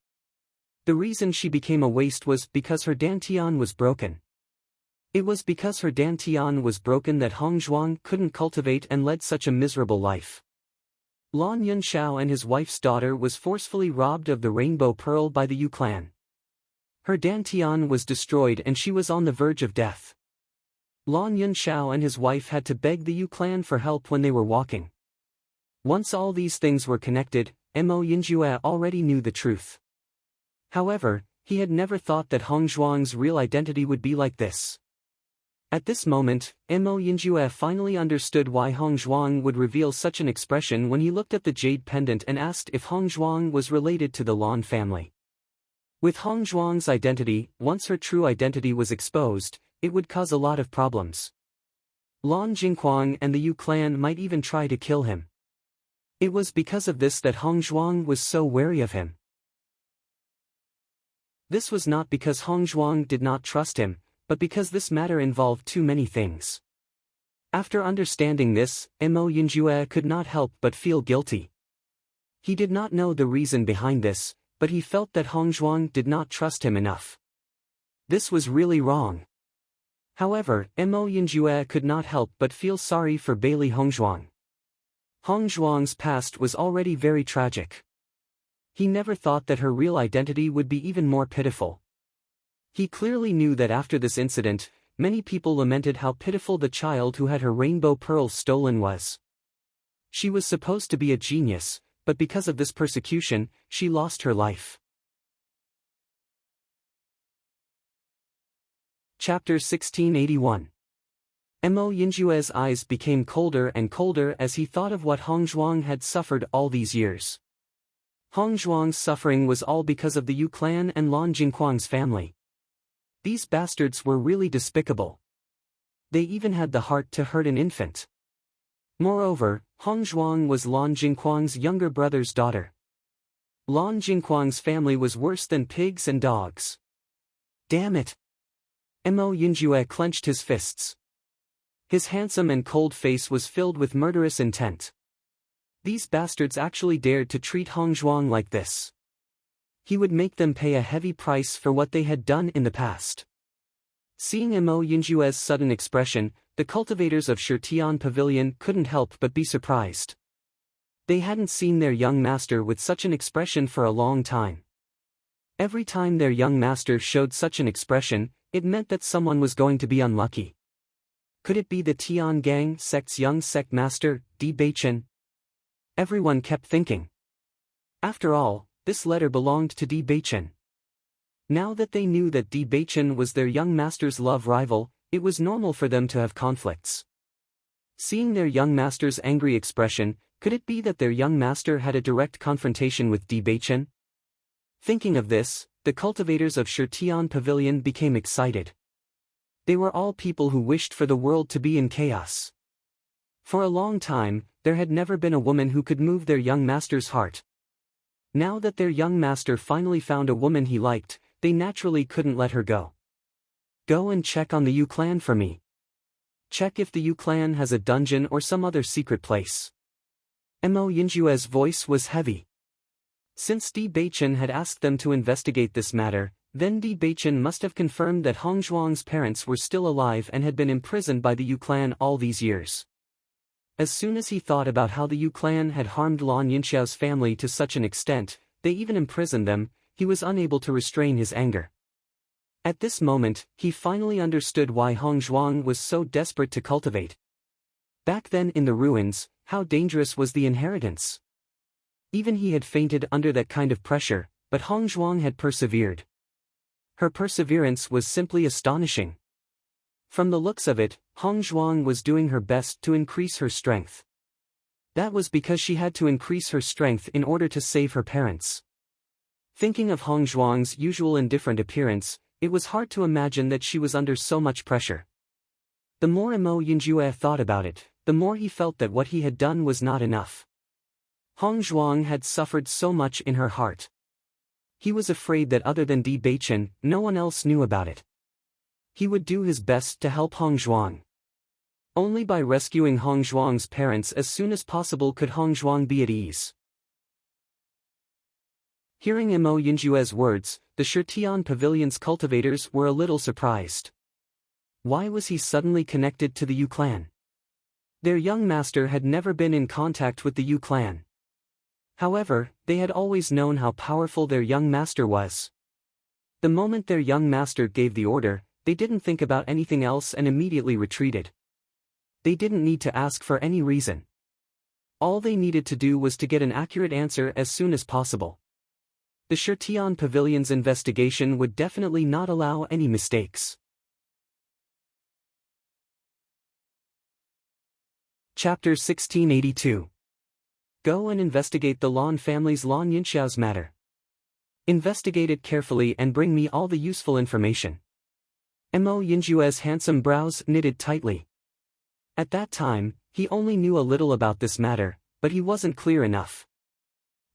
S1: The reason she became a waste was because her dantian was broken. It was because her dantian was broken that Hong Zhuang couldn't cultivate and led such a miserable life. Lan Yunxiao and his wife's daughter was forcefully robbed of the rainbow pearl by the Yu clan. Her dantian was destroyed and she was on the verge of death. Lan Yunxiao and his wife had to beg the Yu clan for help when they were walking. Once all these things were connected, Mo Yinjue already knew the truth. However, he had never thought that Hong Zhuang's real identity would be like this. At this moment, Mo Yinjue finally understood why Hong Zhuang would reveal such an expression when he looked at the jade pendant and asked if Hong Zhuang was related to the Lan family. With Hong Zhuang's identity, once her true identity was exposed, it would cause a lot of problems. Lan Jingquang and the Yu clan might even try to kill him. It was because of this that Hong Zhuang was so wary of him. This was not because Hong Zhuang did not trust him, but because this matter involved too many things. After understanding this, Mo Yinjue could not help but feel guilty. He did not know the reason behind this, but he felt that Hong Zhuang did not trust him enough. This was really wrong. However, Mo Yinjue could not help but feel sorry for Bailey Hong Zhuang. Hong Zhuang's past was already very tragic. He never thought that her real identity would be even more pitiful. He clearly knew that after this incident, many people lamented how pitiful the child who had her rainbow pearls stolen was. She was supposed to be a genius, but because of this persecution, she lost her life. Chapter 1681. Mo Yinjue's eyes became colder and colder as he thought of what Hong Zhuang had suffered all these years. Hong Zhuang's suffering was all because of the Yu clan and Lan Jingquang's family. These bastards were really despicable. They even had the heart to hurt an infant. Moreover, Hong Zhuang was Lan Jingquang's younger brother's daughter. Lan Jingquang's family was worse than pigs and dogs. Damn it! Mo Yinjue clenched his fists. His handsome and cold face was filled with murderous intent. These bastards actually dared to treat Hong Zhuang like this. He would make them pay a heavy price for what they had done in the past. Seeing Mo Yinjue's sudden expression, the cultivators of Shitian Pavilion couldn't help but be surprised. They hadn't seen their young master with such an expression for a long time. Every time their young master showed such an expression, it meant that someone was going to be unlucky. Could it be the Tian Gang sect's young sect master, Di Beichen? Everyone kept thinking. After all, this letter belonged to Di Beichen. Now that they knew that Di Beichen was their young master's love rival, it was normal for them to have conflicts. Seeing their young master's angry expression, could it be that their young master had a direct confrontation with Di Beichen? Thinking of this, the cultivators of Shitian Pavilion became excited. They were all people who wished for the world to be in chaos. For a long time, there had never been a woman who could move their young master's heart. Now that their young master finally found a woman he liked, they naturally couldn't let her go. Go and check on the Yu clan for me. Check if the Yu clan has a dungeon or some other secret place. Mo Yinjue's voice was heavy. Since Di Beichen had asked them to investigate this matter, then Di Beichen must have confirmed that Hong Zhuang's parents were still alive and had been imprisoned by the Yu clan all these years. As soon as he thought about how the Yu clan had harmed Lan Yinxiao's family to such an extent, they even imprisoned them, he was unable to restrain his anger. At this moment, he finally understood why Hong Zhuang was so desperate to cultivate. Back then in the ruins, how dangerous was the inheritance? Even he had fainted under that kind of pressure, but Hong Zhuang had persevered. Her perseverance was simply astonishing. From the looks of it, Hong Zhuang was doing her best to increase her strength. That was because she had to increase her strength in order to save her parents. Thinking of Hong Zhuang's usual indifferent appearance, it was hard to imagine that she was under so much pressure. The more Mo Yinjue thought about it, the more he felt that what he had done was not enough. Hong Zhuang had suffered so much in her heart. He was afraid that other than Di Beichen, no one else knew about it. He would do his best to help Hong Zhuang. Only by rescuing Hong Zhuang's parents as soon as possible could Hong Zhuang be at ease. Hearing Mo Yinjue's words, the Shitian Pavilion's cultivators were a little surprised. Why was he suddenly connected to the Yu clan? Their young master had never been in contact with the Yu clan. However, they had always known how powerful their young master was. The moment their young master gave the order, they didn't think about anything else and immediately retreated. They didn't need to ask for any reason. All they needed to do was to get an accurate answer as soon as possible. The Shitian Pavilion's investigation would definitely not allow any mistakes. Chapter 1682. Go and investigate the Lan family's Lan Yinxiao's matter. Investigate it carefully and bring me all the useful information. Mo Yinjue's handsome brows knitted tightly. At that time, he only knew a little about this matter, but he wasn't clear enough.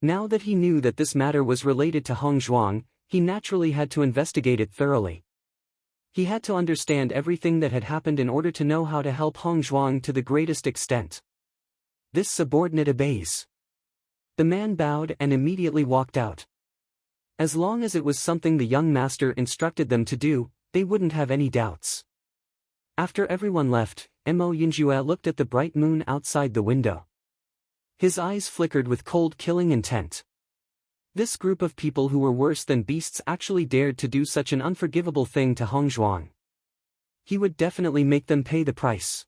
S1: Now that he knew that this matter was related to Hong Zhuang, he naturally had to investigate it thoroughly. He had to understand everything that had happened in order to know how to help Hong Zhuang to the greatest extent. This subordinate obeys. The man bowed and immediately walked out. As long as it was something the young master instructed them to do, they wouldn't have any doubts. After everyone left, Mo Yinjue looked at the bright moon outside the window. His eyes flickered with cold-killing intent. This group of people who were worse than beasts actually dared to do such an unforgivable thing to Hong Zhuang. He would definitely make them pay the price.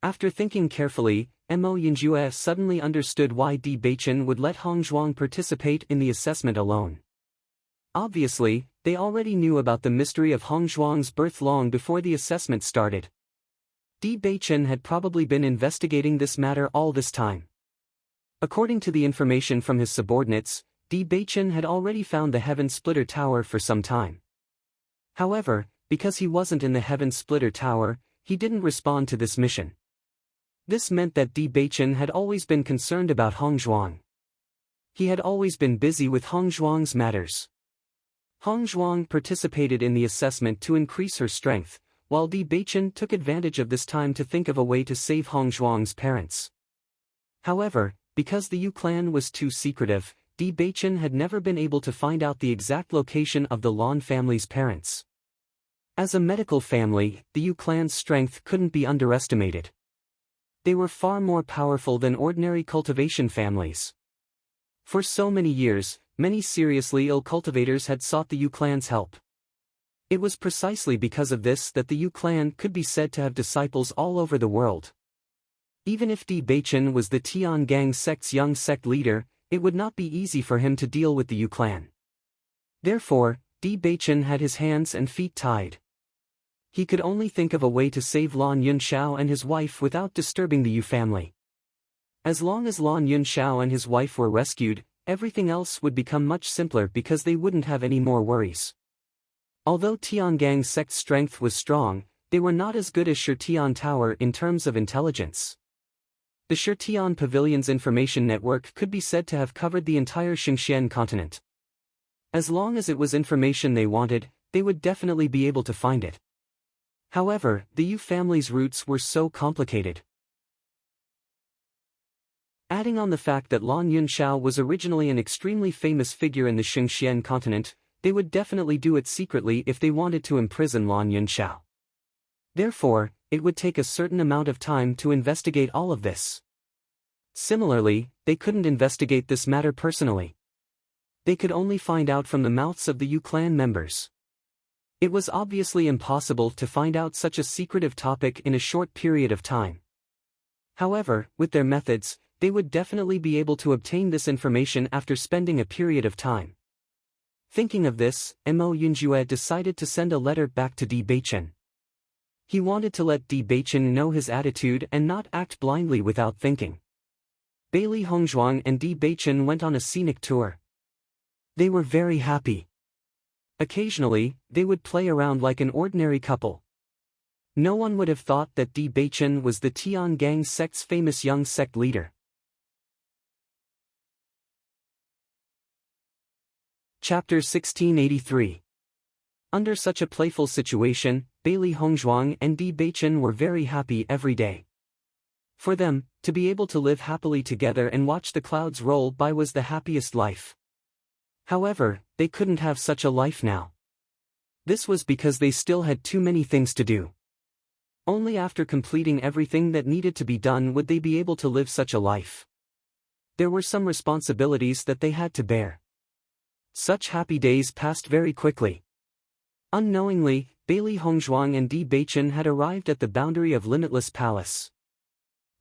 S1: After thinking carefully, Mo Yinjue suddenly understood why Di Beichen would let Hong Zhuang participate in the assessment alone. Obviously, they already knew about the mystery of Hong Zhuang's birth long before the assessment started. Di Beichen had probably been investigating this matter all this time. According to the information from his subordinates, Di Beichen had already found the Heaven Splitter Tower for some time. However, because he wasn't in the Heaven Splitter Tower, he didn't respond to this mission. This meant that Di Beichen had always been concerned about Hong Zhuang. He had always been busy with Hong Zhuang's matters. Hong Zhuang participated in the assessment to increase her strength, while Di Beichen took advantage of this time to think of a way to save Hong Zhuang's parents. However, because the Yu clan was too secretive, Di Beichen had never been able to find out the exact location of the Lan family's parents. As a medical family, the Yu clan's strength couldn't be underestimated. They were far more powerful than ordinary cultivation families. For so many years, many seriously ill cultivators had sought the Yu clan's help. It was precisely because of this that the Yu clan could be said to have disciples all over the world. Even if Di Beichen was the Tiangang sect's young sect leader, it would not be easy for him to deal with the Yu clan. Therefore, Di Beichen had his hands and feet tied. He could only think of a way to save Lan Yunxiao and his wife without disturbing the Yu family. As long as Lan Yunxiao and his wife were rescued, everything else would become much simpler because they wouldn't have any more worries. Although Tiangang's sect's strength was strong, they were not as good as Shitian Tower in terms of intelligence. The Shitian Pavilion's information network could be said to have covered the entire Xingxian continent. As long as it was information they wanted, they would definitely be able to find it. However, the Yu family's roots were so complicated. Adding on the fact that Lan Yunxiao was originally an extremely famous figure in the Xingxian continent, they would definitely do it secretly if they wanted to imprison Lan Yunxiao. Therefore, it would take a certain amount of time to investigate all of this. Similarly, they couldn't investigate this matter personally. They could only find out from the mouths of the Yu clan members. It was obviously impossible to find out such a secretive topic in a short period of time. However, with their methods, they would definitely be able to obtain this information after spending a period of time. Thinking of this, Mo Yunjue decided to send a letter back to Di Beichen. He wanted to let Di Beichen know his attitude and not act blindly without thinking. Bailey Hongzhuang and Di Beichen went on a scenic tour. They were very happy. Occasionally, they would play around like an ordinary couple. No one would have thought that Di Beichen was the Tian Gang sect's famous young sect leader. Chapter 1683. Under such a playful situation, Bailey Hongzhuang and Di Beichen were very happy every day. For them, to be able to live happily together and watch the clouds roll by was the happiest life. However, they couldn't have such a life now. This was because they still had too many things to do. Only after completing everything that needed to be done would they be able to live such a life. There were some responsibilities that they had to bear. Such happy days passed very quickly. Unknowingly, Bailey Hongzhuang and Di Beichen had arrived at the boundary of Limitless Palace.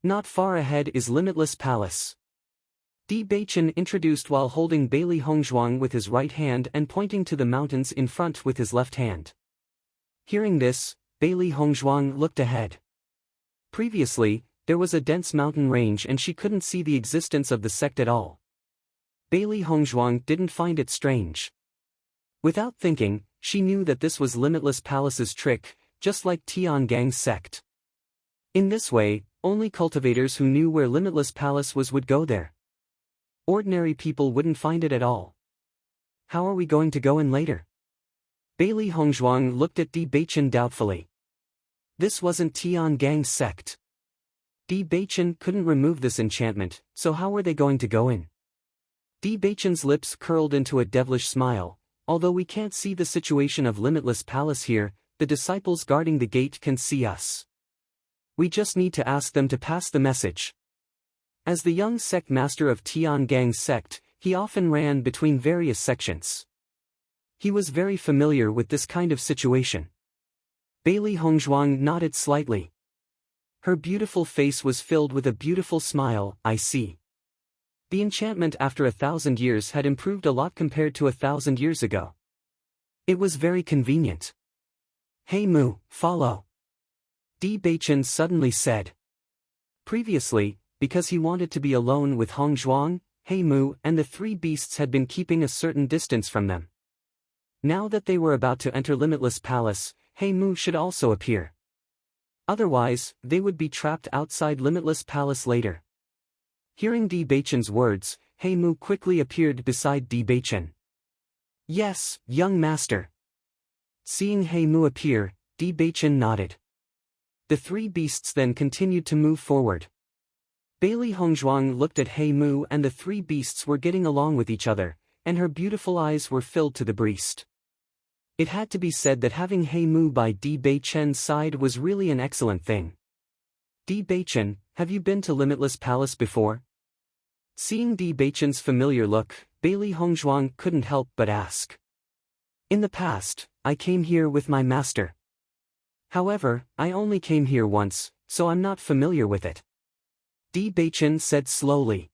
S1: Not far ahead is Limitless Palace. Di Beichen introduced while holding Bailey Hongzhuang with his right hand and pointing to the mountains in front with his left hand. Hearing this, Bailey Hongzhuang looked ahead. Previously, there was a dense mountain range and she couldn't see the existence of the sect at all. Bailey Hongzhuang didn't find it strange. Without thinking, she knew that this was Limitless Palace's trick, just like Tian Gang's sect. In this way, only cultivators who knew where Limitless Palace was would go there. Ordinary people wouldn't find it at all. How are we going to go in later? Bailey Hongzhuang looked at Di Beichen doubtfully. This wasn't Tian Gang's sect. Di Beichen couldn't remove this enchantment, so how were they going to go in? Di Beichen's lips curled into a devilish smile. Although we can't see the situation of Limitless Palace here, the disciples guarding the gate can see us. We just need to ask them to pass the message. As the young sect master of Tian Gang's sect, he often ran between various sections. He was very familiar with this kind of situation. Bailey Hongzhuang nodded slightly. Her beautiful face was filled with a beautiful smile. I see. The enchantment after 1,000 years had improved a lot compared to 1,000 years ago. It was very convenient. Hey Mu, follow. Di Beichen suddenly said. Previously, because he wanted to be alone with Hongzhuang, Hey Mu and the three beasts had been keeping a certain distance from them. Now that they were about to enter Limitless Palace, Hey Mu should also appear. Otherwise, they would be trapped outside Limitless Palace later. Hearing Di Beichen's words, Hey Mu quickly appeared beside Di Beichen. Yes, young master. Seeing Hey Mu appear, Di Beichen nodded. The three beasts then continued to move forward. Bailey Hongzhuang looked at Hey Mu and the three beasts were getting along with each other, and her beautiful eyes were filled to the breast. It had to be said that having Hey Mu by Di Beichen's side was really an excellent thing. Di Beichen, have you been to Limitless Palace before? Seeing Di Beichen's familiar look, Bailey Hongzhuang couldn't help but ask. In the past, I came here with my master. However, I only came here once, so I'm not familiar with it. Di Beichen said slowly.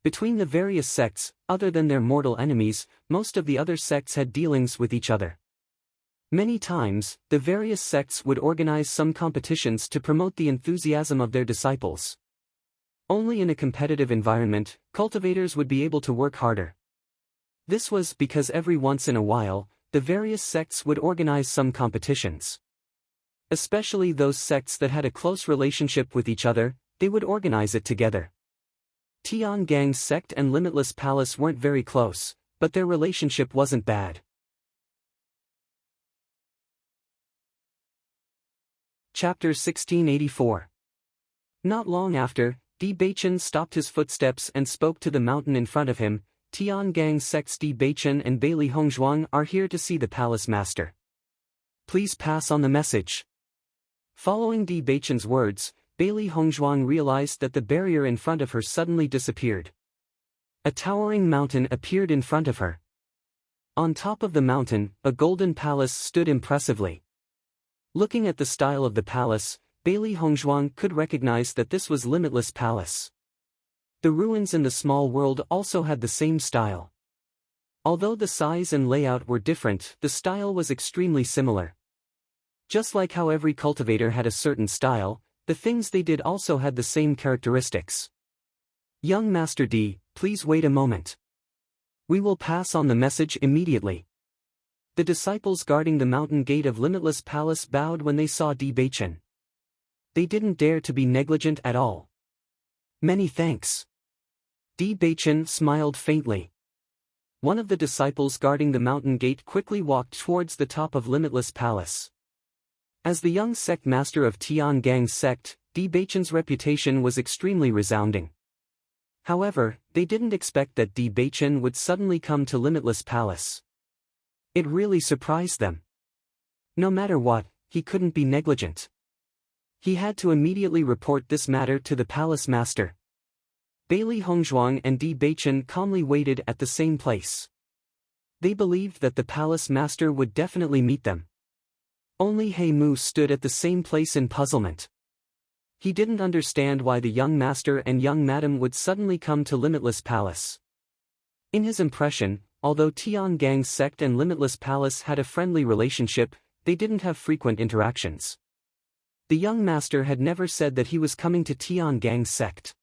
S1: Between the various sects, other than their mortal enemies, most of the other sects had dealings with each other. Many times, the various sects would organize some competitions to promote the enthusiasm of their disciples. Only in a competitive environment, cultivators would be able to work harder. This was because every once in a while, the various sects would organize some competitions. Especially those sects that had a close relationship with each other, they would organize it together. Tian Gang's sect and Limitless Palace weren't very close, but their relationship wasn't bad. Chapter 1684. Not long after, Bewitching stopped his footsteps and spoke to the mountain in front of him. Tiangang sect's Bewitching and Bailey Hongzhuang are here to see the palace master. Please pass on the message. Following Bewitching's words, Bailey Hongzhuang realized that the barrier in front of her suddenly disappeared. A towering mountain appeared in front of her. On top of the mountain, a golden palace stood impressively. Looking at the style of the palace, Bailey Hongzhuang could recognize that this was Limitless Palace. The ruins in the small world also had the same style. Although the size and layout were different, the style was extremely similar. Just like how every cultivator had a certain style, the things they did also had the same characteristics. Young Master D, please wait a moment. We will pass on the message immediately. The disciples guarding the mountain gate of Limitless Palace bowed when they saw Bewitching. They didn't dare to be negligent at all. Many thanks. Bewitching smiled faintly. One of the disciples guarding the mountain gate quickly walked towards the top of Limitless Palace. As the young sect master of Tiangang's sect, Bewitching's reputation was extremely resounding. However, they didn't expect that Bewitching would suddenly come to Limitless Palace. It really surprised them. No matter what, he couldn't be negligent. He had to immediately report this matter to the palace master. Bailey Hongzhuang and Bewitching calmly waited at the same place. They believed that the palace master would definitely meet them. Only He Mu stood at the same place in puzzlement. He didn't understand why the young master and young madam would suddenly come to Limitless Palace. In his impression, although Tiangang's sect and Limitless Palace had a friendly relationship, they didn't have frequent interactions. The young master had never said that he was coming to Tiangang's sect.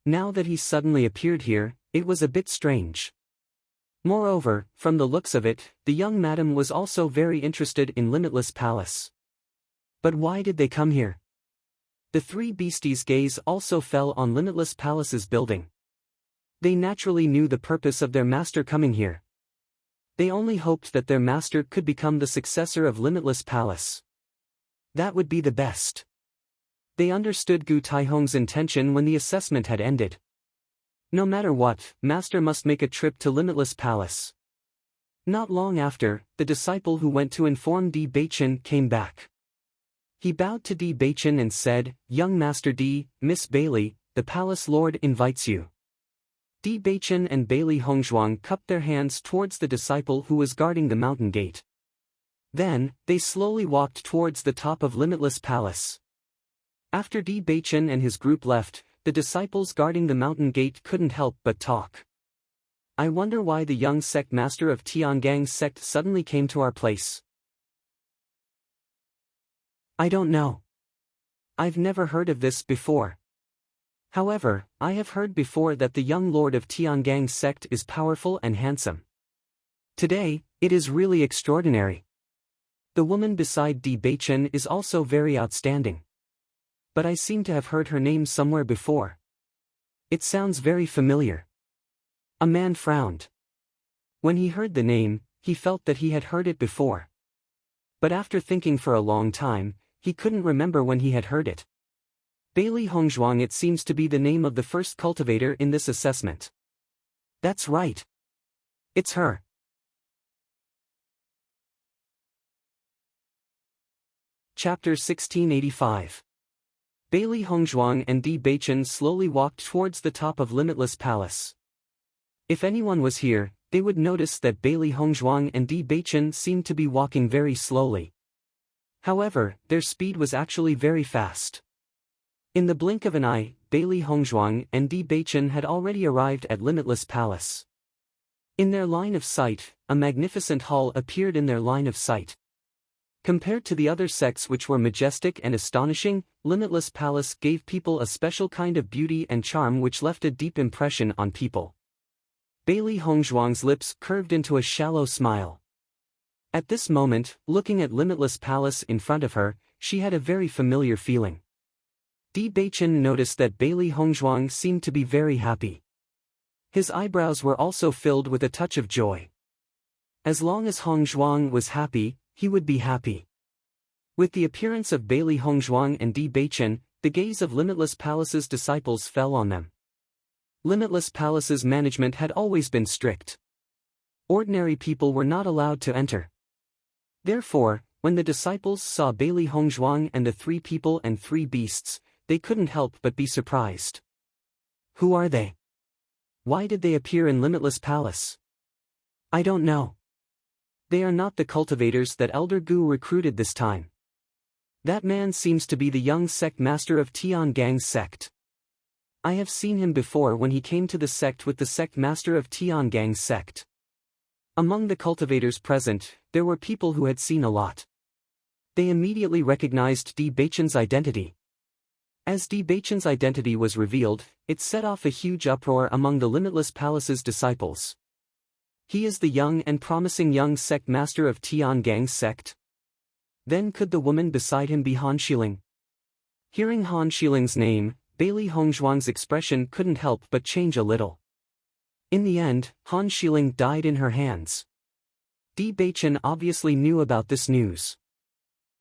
S1: Now that he suddenly appeared here, it was a bit strange. Moreover, from the looks of it, the young madam was also very interested in Limitless Palace. But why did they come here? The three beasties' gaze also fell on Limitless Palace's building. They naturally knew the purpose of their master coming here. They only hoped that their master could become the successor of Limitless Palace. That would be the best. They understood Gu Taihong's intention when the assessment had ended. No matter what, master must make a trip to Limitless Palace. Not long after, the disciple who went to inform Bewitching came back. He bowed to Bewitching and said, "Young Master D, Miss Bailey, the palace lord invites you." Bewitching and Bailey Hongzhuang cupped their hands towards the disciple who was guarding the mountain gate. Then, they slowly walked towards the top of Limitless Palace. After Bewitching and his group left, the disciples guarding the mountain gate couldn't help but talk. I wonder why the young sect master of Tiangang's sect suddenly came to our place. I don't know. I've never heard of this before. However, I have heard before that the young lord of Tiangang's sect is powerful and handsome. Today, it is really extraordinary. The woman beside Bewitching is also very outstanding. But I seem to have heard her name somewhere before. It sounds very familiar. A man frowned. When he heard the name, he felt that he had heard it before. But after thinking for a long time, he couldn't remember when he had heard it. Bailey Hongzhuang, it seems to be the name of the first cultivator in this assessment. That's right. It's her. Chapter 1685. Bailey Hongzhuang and Bewitching slowly walked towards the top of Limitless Palace. If anyone was here, they would notice that Bailey Hongzhuang and Bewitching seemed to be walking very slowly. However, their speed was actually very fast. In the blink of an eye, Bailey Hongzhuang and Bewitching had already arrived at Limitless Palace. In their line of sight, a magnificent hall appeared in their line of sight. Compared to the other sects which were majestic and astonishing, Limitless Palace gave people a special kind of beauty and charm which left a deep impression on people. Bailey Hongzhuang's lips curved into a shallow smile. At this moment, looking at Limitless Palace in front of her, she had a very familiar feeling. Bewitching noticed that Bailey Hongzhuang seemed to be very happy. His eyebrows were also filled with a touch of joy. As long as Hongzhuang was happy, he would be happy. With the appearance of Bailey Hongzhuang and Di Beichen, the gaze of Limitless Palace's disciples fell on them. Limitless Palace's management had always been strict. Ordinary people were not allowed to enter. Therefore, when the disciples saw Bailey Hongzhuang and the 3 people and 3 beasts, they couldn't help but be surprised. Who are they? Why did they appear in Limitless Palace? I don't know. They are not the cultivators that Elder Gu recruited this time. That man seems to be the young sect master of Tian Gang's sect. I have seen him before when he came to the sect with the sect master of Tian Gang's sect. Among the cultivators present, there were people who had seen a lot. They immediately recognized Di Beichen's identity. As Di Beichen's identity was revealed, it set off a huge uproar among the Limitless Palace's disciples. He is the young and promising young sect master of Tian Gang's sect? Then could the woman beside him be Han Xiling? Hearing Han Xiling's name, Bailey Hongzhuang's expression couldn't help but change a little. In the end, Han Xiling died in her hands. Di Beichen obviously knew about this news.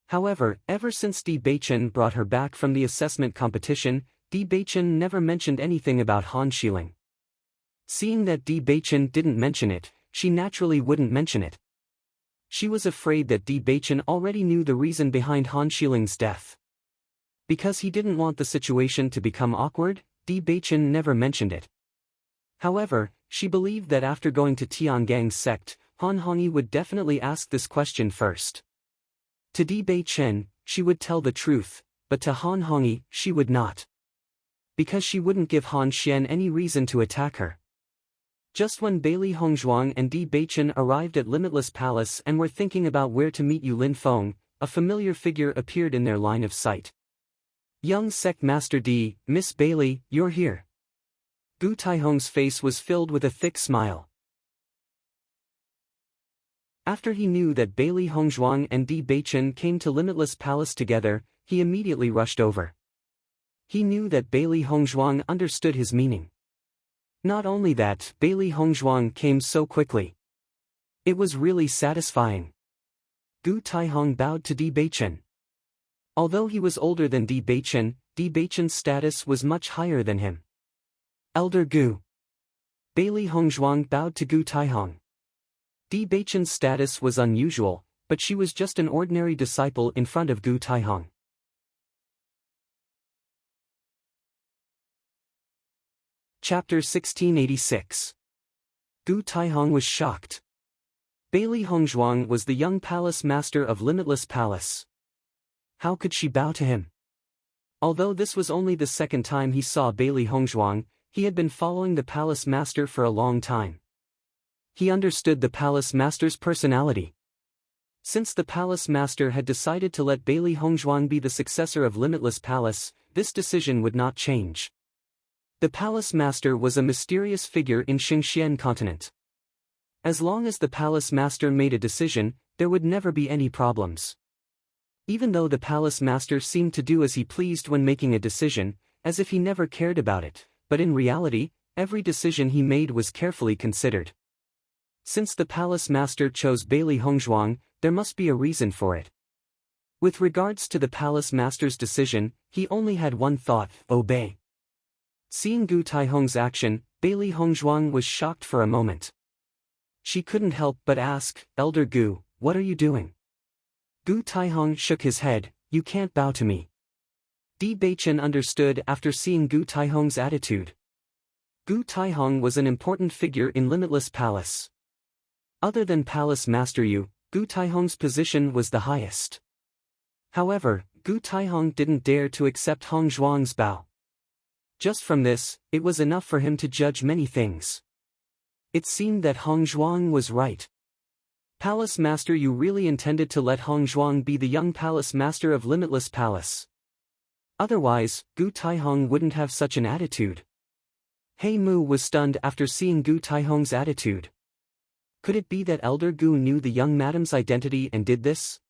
S1: However, ever since Di Beichen brought her back from the assessment competition, Di Beichen never mentioned anything about Han Xiling. Seeing that Di Beichen didn't mention it, she naturally wouldn't mention it. She was afraid that Di Beichen already knew the reason behind Han Xiling's death. Because he didn't want the situation to become awkward, Di Beichen never mentioned it. However, she believed that after going to Tiangang's sect, Han Hongyi would definitely ask this question first. To Di Beichen, she would tell the truth, but to Han Hongyi, she would not. Because she wouldn't give Han Xian any reason to attack her. Just when Bailey Hongzhuang and Di Beichen arrived at Limitless Palace and were thinking about where to meet Yulin Feng, a familiar figure appeared in their line of sight. Young Sect Master Di, Miss Bailey, you're here. Gu Taihong's face was filled with a thick smile. After he knew that Bailey Hongzhuang and Di Beichen came to Limitless Palace together, he immediately rushed over. He knew that Bailey Hongzhuang understood his meaning. Not only that, Bailey Hongzhuang came so quickly. It was really satisfying. Gu Taihong bowed to Di Beichen. Although he was older than Di Beichen's status was much higher than him. Elder Gu. Bailey Hongzhuang bowed to Gu Taihong. Di Beichen's status was unusual, but she was just an ordinary disciple in front of Gu Taihong. Chapter 1686. Gu Taihong was shocked. Bailey Hongzhuang was the young palace master of Limitless Palace. How could she bow to him? Although this was only the second time he saw Bailey Hongzhuang, he had been following the palace master for a long time. He understood the palace master's personality. Since the palace master had decided to let Bailey Hongzhuang be the successor of Limitless Palace, this decision would not change. The palace master was a mysterious figure in Xingxian continent. As long as the palace master made a decision, there would never be any problems. Even though the palace master seemed to do as he pleased when making a decision, as if he never cared about it, but in reality, every decision he made was carefully considered. Since the palace master chose Bailey Hongzhuang, there must be a reason for it. With regards to the palace master's decision, he only had one thought: obey. Seeing Gu Taihong's action, Bailey Hongzhuang was shocked for a moment. She couldn't help but ask, Elder Gu, what are you doing? Gu Taihong shook his head, you can't bow to me. Di Beichen understood after seeing Gu Taihong's attitude. Gu Taihong was an important figure in Limitless Palace. Other than Palace Master Yu, Gu Taihong's position was the highest. However, Gu Taihong didn't dare to accept Hongzhuang's bow. Just from this, it was enough for him to judge many things. It seemed that Hongzhuang was right. Palace Master Yu really intended to let Hongzhuang be the young Palace Master of Limitless Palace. Otherwise, Gu Taihong wouldn't have such an attitude. He Mu was stunned after seeing Gu Taihong's attitude. Could it be that Elder Gu knew the young madam's identity and did this?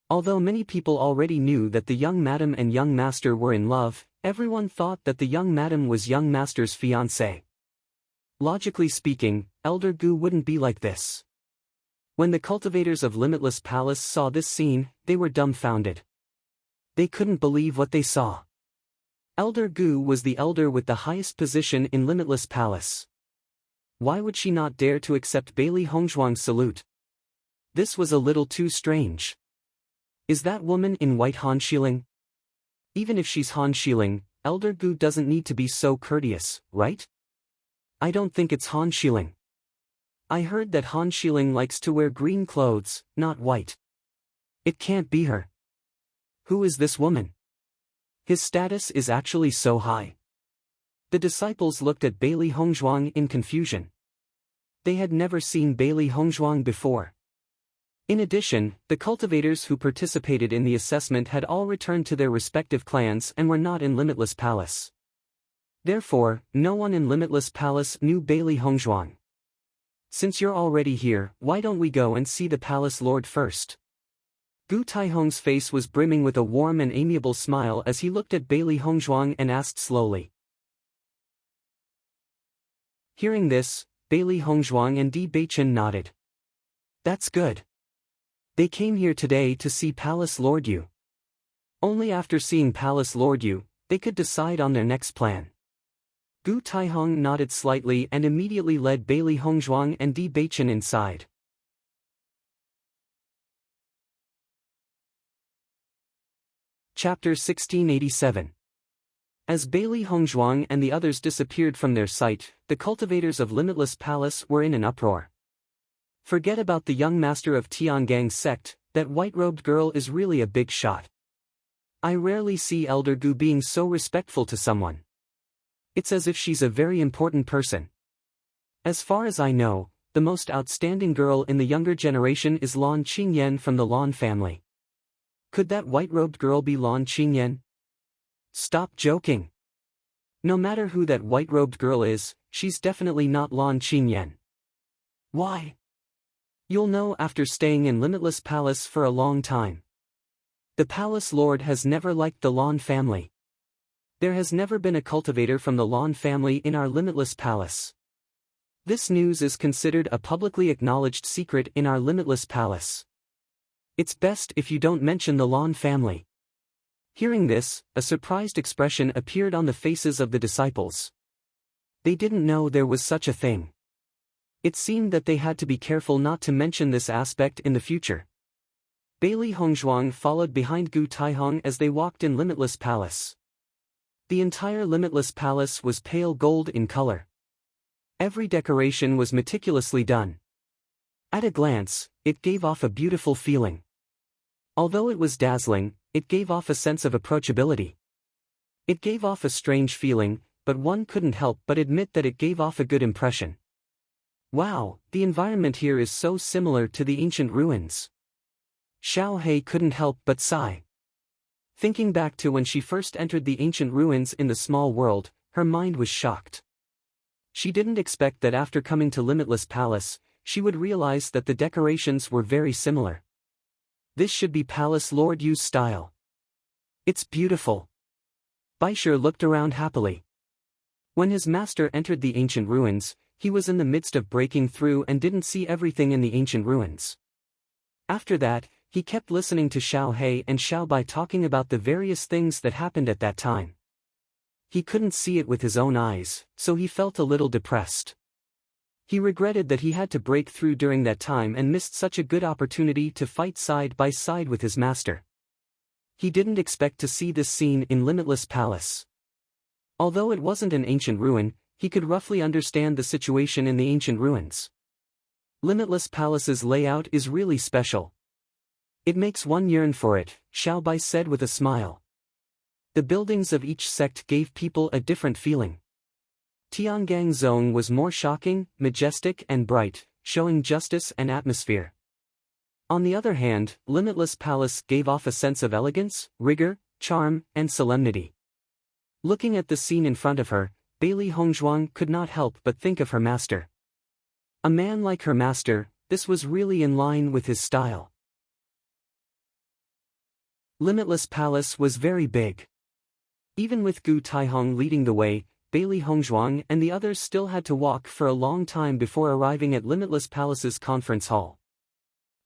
S1: Although many people already knew that the young madam and young master were in love, everyone thought that the young madam was young master's fiancée. Logically speaking, Elder Gu wouldn't be like this. When the cultivators of Limitless Palace saw this scene, they were dumbfounded. They couldn't believe what they saw. Elder Gu was the elder with the highest position in Limitless Palace. Why would she not dare to accept Bailey Hongzhuang's salute? This was a little too strange. Is that woman in white Han Xiling? Even if she's Han Xiling, Elder Gu doesn't need to be so courteous, right? I don't think it's Han Xiling. I heard that Han Xiling likes to wear green clothes, not white. It can't be her. Who is this woman? His status is actually so high. The disciples looked at Bailey Hongzhuang in confusion. They had never seen Bailey Hongzhuang before. In addition, the cultivators who participated in the assessment had all returned to their respective clans and were not in Limitless Palace. Therefore, no one in Limitless Palace knew Bailey Hongzhuang. Since you're already here, why don't we go and see the Palace Lord first? Gu Taihong's face was brimming with a warm and amiable smile as he looked at Bailey Hongzhuang and asked slowly. Hearing this, Bailey Hongzhuang and Bewitching nodded. That's good. They came here today to see Palace Lord Yu. Only after seeing Palace Lord Yu, they could decide on their next plan. Gu Taihong nodded slightly and immediately led Bailey Hongzhuang and Bewitching inside. Chapter 1687. As Bailey Hongzhuang and the others disappeared from their sight, the cultivators of Limitless Palace were in an uproar. Forget about the young master of Tiangang's sect, that white-robed girl is really a big shot. I rarely see Elder Gu being so respectful to someone. It's as if she's a very important person. As far as I know, the most outstanding girl in the younger generation is Lan Qingyan from the Lan family. Could that white-robed girl be Lan Qingyan? Stop joking. No matter who that white-robed girl is, she's definitely not Lan Qingyan. Why? You'll know after staying in Limitless Palace for a long time. The Palace Lord has never liked the Lan family. There has never been a cultivator from the Lan family in our Limitless Palace. This news is considered a publicly acknowledged secret in our Limitless Palace. It's best if you don't mention the Lan family. Hearing this, a surprised expression appeared on the faces of the disciples. They didn't know there was such a thing. It seemed that they had to be careful not to mention this aspect in the future. Bailey Hongzhuang followed behind Gu Taihong as they walked in Limitless Palace. The entire Limitless Palace was pale gold in color. Every decoration was meticulously done. At a glance, it gave off a beautiful feeling. Although it was dazzling, it gave off a sense of approachability. It gave off a strange feeling, but one couldn't help but admit that it gave off a good impression. Wow, the environment here is so similar to the ancient ruins. Xiao Hei couldn't help but sigh. Thinking back to when she first entered the ancient ruins in the small world, her mind was shocked. She didn't expect that after coming to Limitless Palace, she would realize that the decorations were very similar. This should be Palace Lord Yu's style. It's beautiful. Baisher looked around happily. When his master entered the ancient ruins, he was in the midst of breaking through and didn't see everything in the ancient ruins. After that, he kept listening to Xiao Hei and Xiao Bai talking about the various things that happened at that time. He couldn't see it with his own eyes, so he felt a little depressed. He regretted that he had to break through during that time and missed such a good opportunity to fight side by side with his master. He didn't expect to see this scene in Limitless Palace. Although it wasn't an ancient ruin, he could roughly understand the situation in the ancient ruins. Limitless Palace's layout is really special. It makes one yearn for it, Xiao Bai said with a smile. The buildings of each sect gave people a different feeling. Tiangang Zone was more shocking, majestic and bright, showing justice and atmosphere. On the other hand, Limitless Palace gave off a sense of elegance, rigor, charm, and solemnity. Looking at the scene in front of her, Bailey Hongzhuang could not help but think of her master. A man like her master, this was really in line with his style. Limitless Palace was very big. Even with Gu Taihong leading the way, Bailey Hongzhuang and the others still had to walk for a long time before arriving at Limitless Palace's conference hall.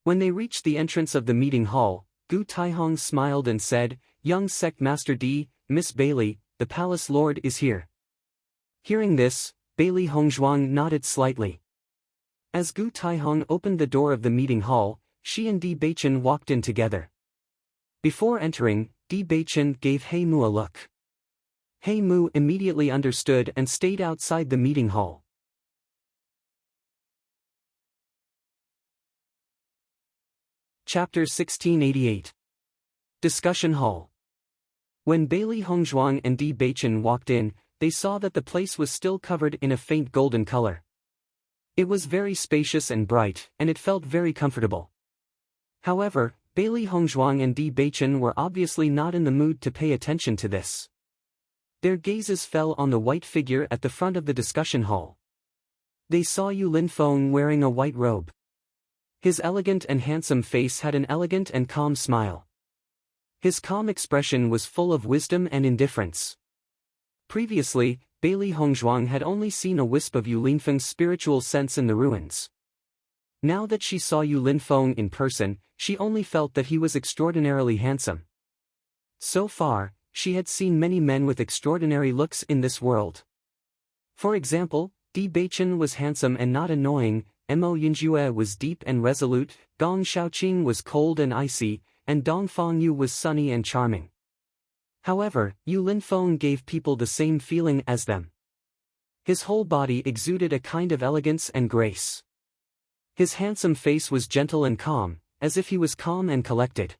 S1: When they reached the entrance of the meeting hall, Gu Taihong smiled and said, "Young Sect Master D, Miss Bailey, the Palace Lord is here." Hearing this, Bailey Hongzhuang nodded slightly. As Gu Taihong opened the door of the meeting hall, she and Di Beichen walked in together. Before entering, Di Beichen gave He Mu a look. He Mu immediately understood and stayed outside the meeting hall. Chapter 1688. Discussion Hall. When Bailey Hongzhuang and Di Beichen walked in, they saw that the place was still covered in a faint golden color. It was very spacious and bright, and it felt very comfortable. However, Bailey Hongzhuang and Di Beichen were obviously not in the mood to pay attention to this. Their gazes fell on the white figure at the front of the discussion hall. They saw Yu Linfeng wearing a white robe. His elegant and handsome face had an elegant and calm smile. His calm expression was full of wisdom and indifference. Previously, Bailey Hongzhuang had only seen a wisp of Yu Linfeng's spiritual sense in the ruins. Now that she saw Yu Linfeng in person, she only felt that he was extraordinarily handsome. So far, she had seen many men with extraordinary looks in this world. For example, Di Beichen was handsome and not annoying, Mo Yinjue was deep and resolute, Gong Shaoqing was cold and icy, and Dong Fangyu was sunny and charming. However, Yu Linfeng gave people the same feeling as them. His whole body exuded a kind of elegance and grace. His handsome face was gentle and calm, as if he was calm and collected.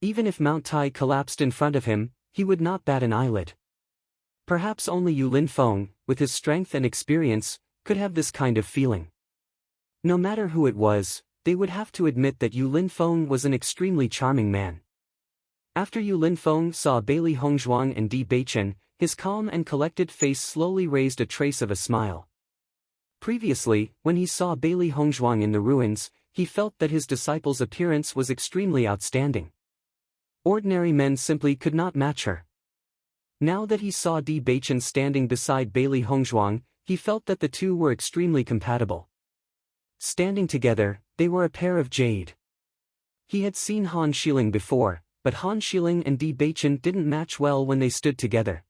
S1: Even if Mount Tai collapsed in front of him, he would not bat an eyelid. Perhaps only Yu Linfeng, with his strength and experience, could have this kind of feeling. No matter who it was, they would have to admit that Yu Linfeng was an extremely charming man. After Yu Linfeng saw Bailey Hongzhuang and Di Beichen, his calm and collected face slowly raised a trace of a smile. Previously, when he saw Bailey Hongzhuang in the ruins, he felt that his disciple's appearance was extremely outstanding. Ordinary men simply could not match her. Now that he saw Di Beichen standing beside Bailey Hongzhuang, he felt that the two were extremely compatible. Standing together, they were a pair of jade. He had seen Han Xiling before, but Han Xiling and Di Beichen didn't match well when they stood together.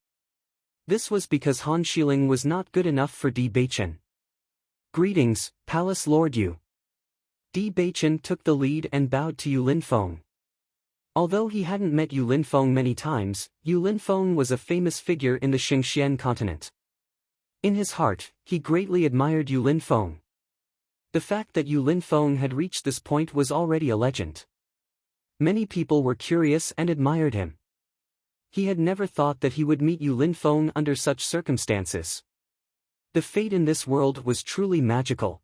S1: This was because Han Xiling was not good enough for Di Beichen. "Greetings, Palace Lord Yu." Di Beichen took the lead and bowed to Yu Linfeng. Although he hadn't met Yu Linfeng many times, Yu Linfeng was a famous figure in the Xingxian continent. In his heart, he greatly admired Yu Linfeng. The fact that Yu Linfeng had reached this point was already a legend. Many people were curious and admired him. He had never thought that he would meet Yu Linfeng under such circumstances. The fate in this world was truly magical.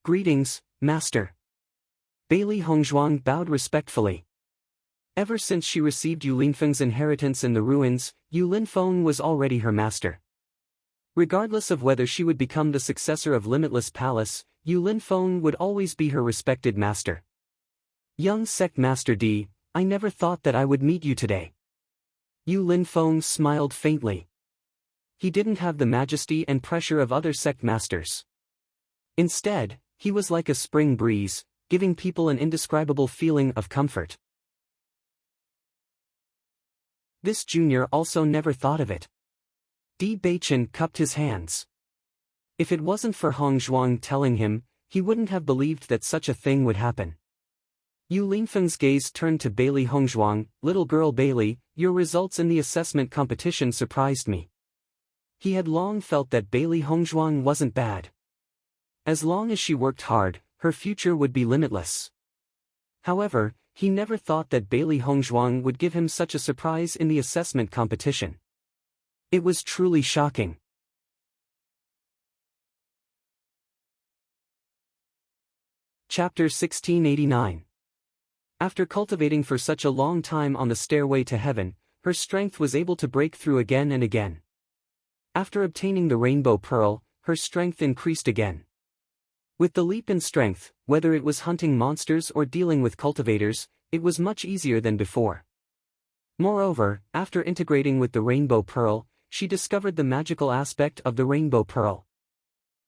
S1: "Greetings, Master." Bailey Hongzhuang bowed respectfully. Ever since she received Yu Linfeng's inheritance in the ruins, Yu Linfeng was already her master. Regardless of whether she would become the successor of Limitless Palace, Yu Linfeng would always be her respected master. "Young Sect Master D, I never thought that I would meet you today." Yu Linfeng smiled faintly. He didn't have the majesty and pressure of other sect masters. Instead, he was like a spring breeze, giving people an indescribable feeling of comfort. This junior also never thought of it. Di Beichen cupped his hands. If it wasn't for Hongzhuang telling him, he wouldn't have believed that such a thing would happen. Yu Linfeng's gaze turned to Bailey Hongzhuang. "Little girl Bailey, your results in the assessment competition surprised me." He had long felt that Bailey Hongzhuang wasn't bad. As long as she worked hard, her future would be limitless. However, he never thought that Bailey Hongzhuang would give him such a surprise in the assessment competition. It was truly shocking. Chapter 1689. After cultivating for such a long time on the stairway to heaven, her strength was able to break through again and again. After obtaining the rainbow pearl, her strength increased again. With the leap in strength, whether it was hunting monsters or dealing with cultivators, it was much easier than before. Moreover, after integrating with the rainbow pearl, she discovered the magical aspect of the rainbow pearl.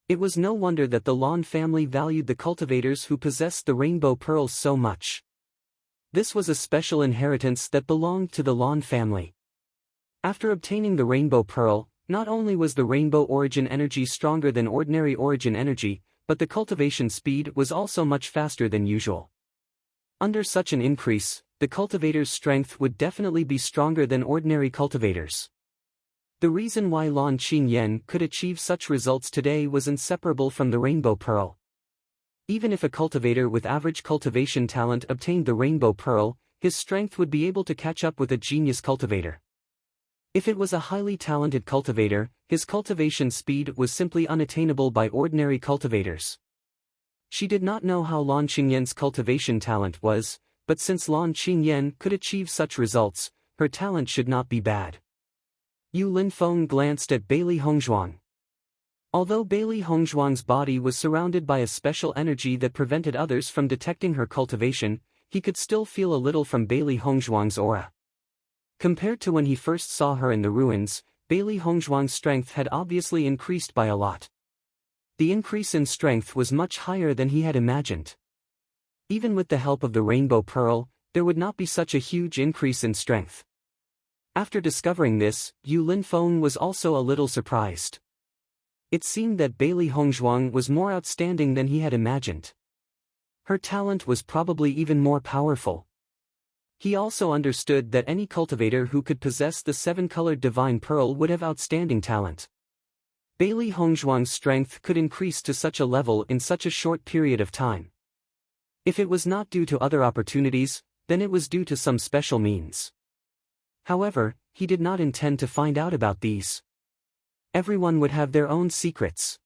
S1: It was no wonder that the Lan family valued the cultivators who possessed the rainbow pearls so much. This was a special inheritance that belonged to the Lan family. After obtaining the rainbow pearl, not only was the rainbow origin energy stronger than ordinary origin energy, but the cultivation speed was also much faster than usual. Under such an increase, the cultivator's strength would definitely be stronger than ordinary cultivators. The reason why Lan Qingyan could achieve such results today was inseparable from the rainbow pearl. Even if a cultivator with average cultivation talent obtained the rainbow pearl, his strength would be able to catch up with a genius cultivator. If it was a highly talented cultivator, his cultivation speed was simply unattainable by ordinary cultivators. She did not know how Lan Qingyan's cultivation talent was, but since Lan Qingyan could achieve such results, her talent should not be bad. Yu Linfeng glanced at Bailey Hongzhuang. Although Bailey Hongzhuang's body was surrounded by a special energy that prevented others from detecting her cultivation, he could still feel a little from Bailey Hongzhuang's aura. Compared to when he first saw her in the ruins, Bailey Hongzhuang's strength had obviously increased by a lot. The increase in strength was much higher than he had imagined. Even with the help of the rainbow pearl, there would not be such a huge increase in strength. After discovering this, Yu Linfeng was also a little surprised. It seemed that Bailey Hongzhuang was more outstanding than he had imagined. Her talent was probably even more powerful. He also understood that any cultivator who could possess the seven-colored divine pearl would have outstanding talent. Bailey Hongzhuang's strength could increase to such a level in such a short period of time. If it was not due to other opportunities, then it was due to some special means. However, he did not intend to find out about these. Everyone would have their own secrets.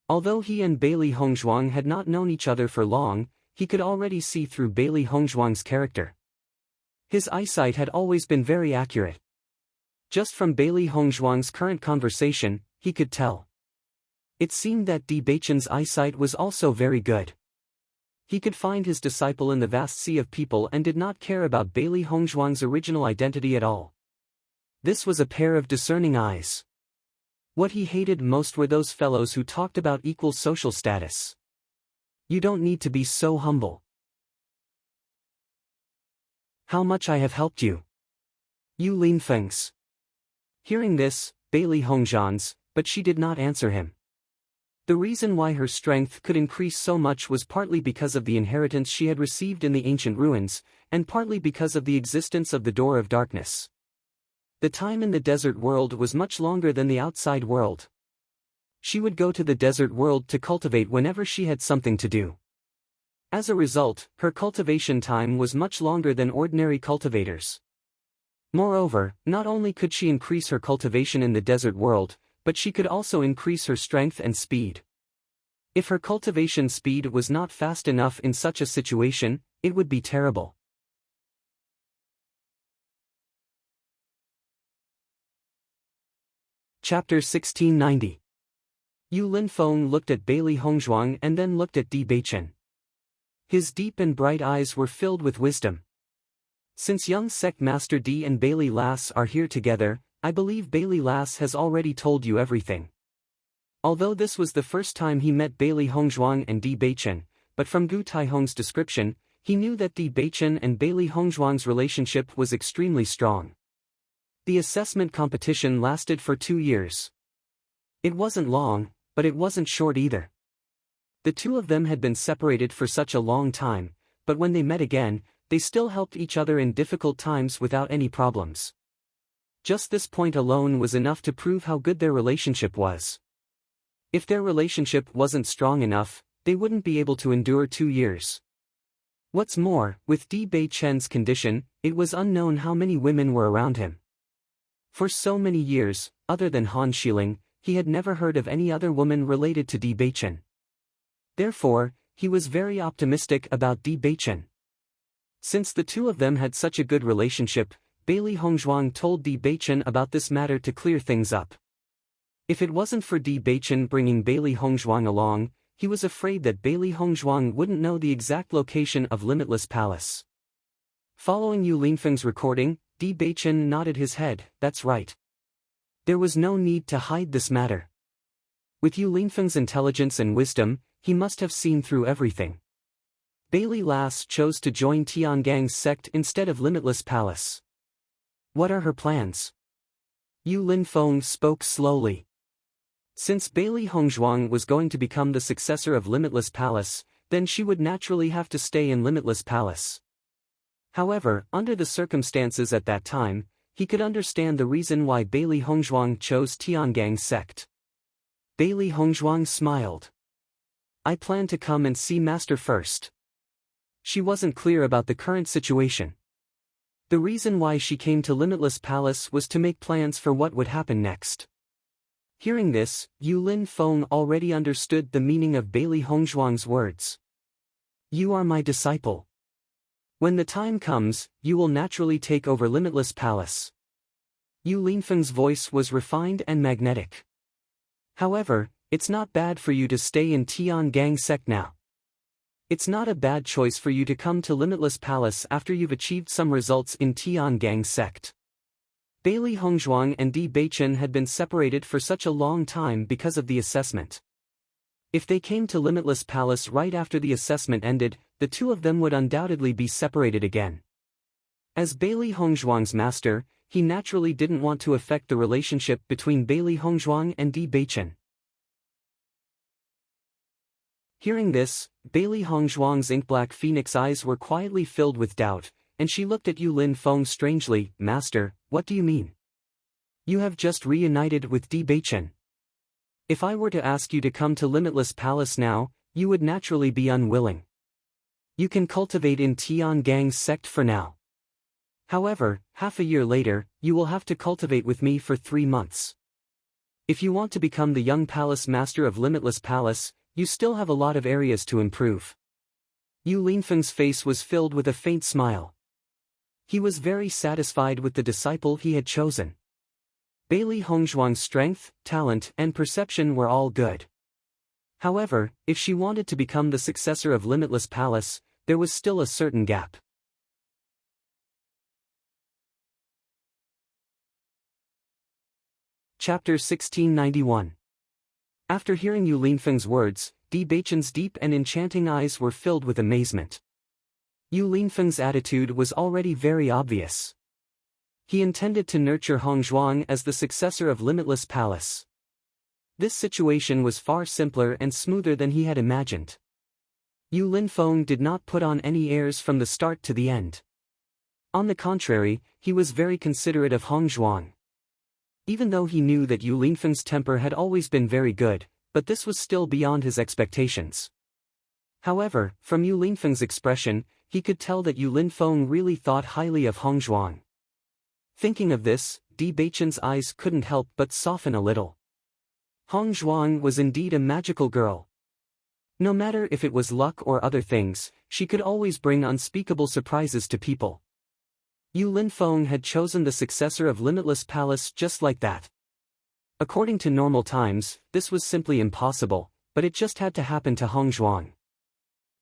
S1: Although he and Bailey Hongzhuang had not known each other for long, he could already see through Bailey Hongzhuang's character. His eyesight had always been very accurate. Just from Bailey Hongzhuang's current conversation, he could tell. It seemed that Di Beichen's eyesight was also very good. He could find his disciple in the vast sea of people and did not care about Bailey Hongzhuang's original identity at all. This was a pair of discerning eyes. What he hated most were those fellows who talked about equal social status. You don't need to be so humble. How much I have helped you. Yu Linfeng's. Hearing this, Bailey Hongzhuang's, but she did not answer him. The reason why her strength could increase so much was partly because of the inheritance she had received in the ancient ruins, and partly because of the existence of the Door of Darkness. The time in the desert world was much longer than the outside world. She would go to the desert world to cultivate whenever she had something to do. As a result, her cultivation time was much longer than ordinary cultivators. Moreover, not only could she increase her cultivation in the desert world, but she could also increase her strength and speed. If her cultivation speed was not fast enough in such a situation, it would be terrible. Chapter 1690. Yu Linfeng looked at Bailey Hongzhuang and then looked at Di Beichen. His deep and bright eyes were filled with wisdom. Since young sect master Di and Bailey Lass are here together, I believe Bailey Lass has already told you everything. Although this was the first time he met Bailey Hongzhuang and Di Beichen, but from Gu Taihong's description, he knew that Di Beichen and Bailey Hongzhuang's relationship was extremely strong. The assessment competition lasted for 2 years. It wasn't long, but it wasn't short either. The two of them had been separated for such a long time, but when they met again, they still helped each other in difficult times without any problems. Just this point alone was enough to prove how good their relationship was. If their relationship wasn't strong enough, they wouldn't be able to endure 2 years. What's more, with Di Beichen's condition, it was unknown how many women were around him. For so many years, other than Han Xiling, he had never heard of any other woman related to Di Beichen. Therefore, he was very optimistic about Di Beichen. Since the two of them had such a good relationship, Bailey Hongzhuang told Di Beichen about this matter to clear things up. If it wasn't for Di Beichen bringing Bailey Hongzhuang along, he was afraid that Bailey Hongzhuang wouldn't know the exact location of Limitless Palace. Following Yu Linfeng's recording, Di Beichen nodded his head. That's right. There was no need to hide this matter. With Yu Linfeng's intelligence and wisdom, he must have seen through everything. Bailey Lass chose to join Tiangang's sect instead of Limitless Palace. What are her plans? Yu Linfeng spoke slowly. Since Bailey Hongzhuang was going to become the successor of Limitless Palace, then she would naturally have to stay in Limitless Palace. However, under the circumstances at that time, he could understand the reason why Bailey Hongzhuang chose Tiangang's sect. Bailey Hongzhuang smiled. I plan to come and see Master first. She wasn't clear about the current situation. The reason why she came to Limitless Palace was to make plans for what would happen next. Hearing this, Yu Linfeng already understood the meaning of Bailey Hongzhuang's words. You are my disciple. When the time comes, you will naturally take over Limitless Palace. Yu Linfeng's voice was refined and magnetic. However, it's not bad for you to stay in Tiangang sect now. It's not a bad choice for you to come to Limitless Palace after you've achieved some results in Tiangang sect. Bailey Hongzhuang and Di Beichen had been separated for such a long time because of the assessment. If they came to Limitless Palace right after the assessment ended, the two of them would undoubtedly be separated again. As Bailey Hongzhuang's master, he naturally didn't want to affect the relationship between Bailey Hongzhuang and Di Beichen. Hearing this, Bailey Hongzhuang's ink-black phoenix eyes were quietly filled with doubt, and she looked at Yu Linfeng strangely. Master, what do you mean? You have just reunited with Di Beichen. If I were to ask you to come to Limitless Palace now, you would naturally be unwilling. You can cultivate in Tiangang's sect for now. However, half a year later, you will have to cultivate with me for 3 months. If you want to become the young palace master of Limitless Palace, you still have a lot of areas to improve. Yu Linfeng's face was filled with a faint smile. He was very satisfied with the disciple he had chosen. Bailey Hongzhuang's strength, talent, and perception were all good. However, if she wanted to become the successor of Limitless Palace, there was still a certain gap. Chapter 1691. After hearing Yu Linfeng's words, Di Beichen's deep and enchanting eyes were filled with amazement. Yu Linfeng's attitude was already very obvious. He intended to nurture Hongzhuang as the successor of Limitless Palace. This situation was far simpler and smoother than he had imagined. Yu Linfeng did not put on any airs from the start to the end. On the contrary, he was very considerate of Hongzhuang. Even though he knew that Yu Linfeng's temper had always been very good, but this was still beyond his expectations. However, from Yu Linfeng's expression, he could tell that Yu Linfeng really thought highly of Hongzhuang. Thinking of this, Di Beichen's eyes couldn't help but soften a little. Hongzhuang was indeed a magical girl. No matter if it was luck or other things, she could always bring unspeakable surprises to people. Yu Linfeng had chosen the successor of Limitless Palace just like that. According to normal times, this was simply impossible, but it just had to happen to Hongzhuang.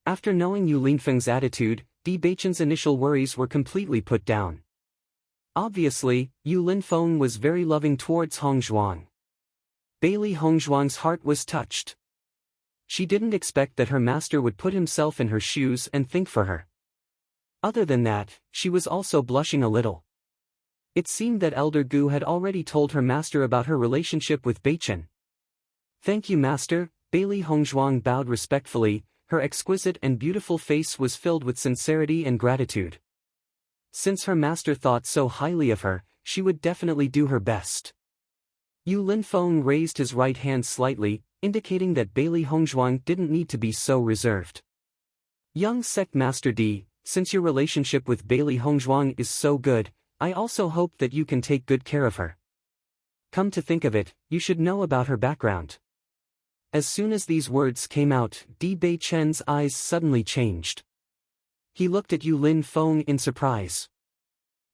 S1: After knowing Yu Linfeng's attitude, Di Beichen's initial worries were completely put down. Obviously, Yu Linfeng was very loving towards Hongzhuang. Bailey Hongzhuang's heart was touched. She didn't expect that her master would put himself in her shoes and think for her. Other than that, she was also blushing a little. It seemed that Elder Gu had already told her master about her relationship with Beichen. Thank you, master. Bailey Hongzhuang bowed respectfully, her exquisite and beautiful face was filled with sincerity and gratitude. Since her master thought so highly of her, she would definitely do her best. Yu Linfeng raised his right hand slightly, indicating that Bailey Hongzhuang didn't need to be so reserved. Young sect master Di, since your relationship with Bailey Hongzhuang is so good, I also hope that you can take good care of her. Come to think of it, you should know about her background. As soon as these words came out, Di Beichen's eyes suddenly changed. He looked at Yu Linfeng in surprise.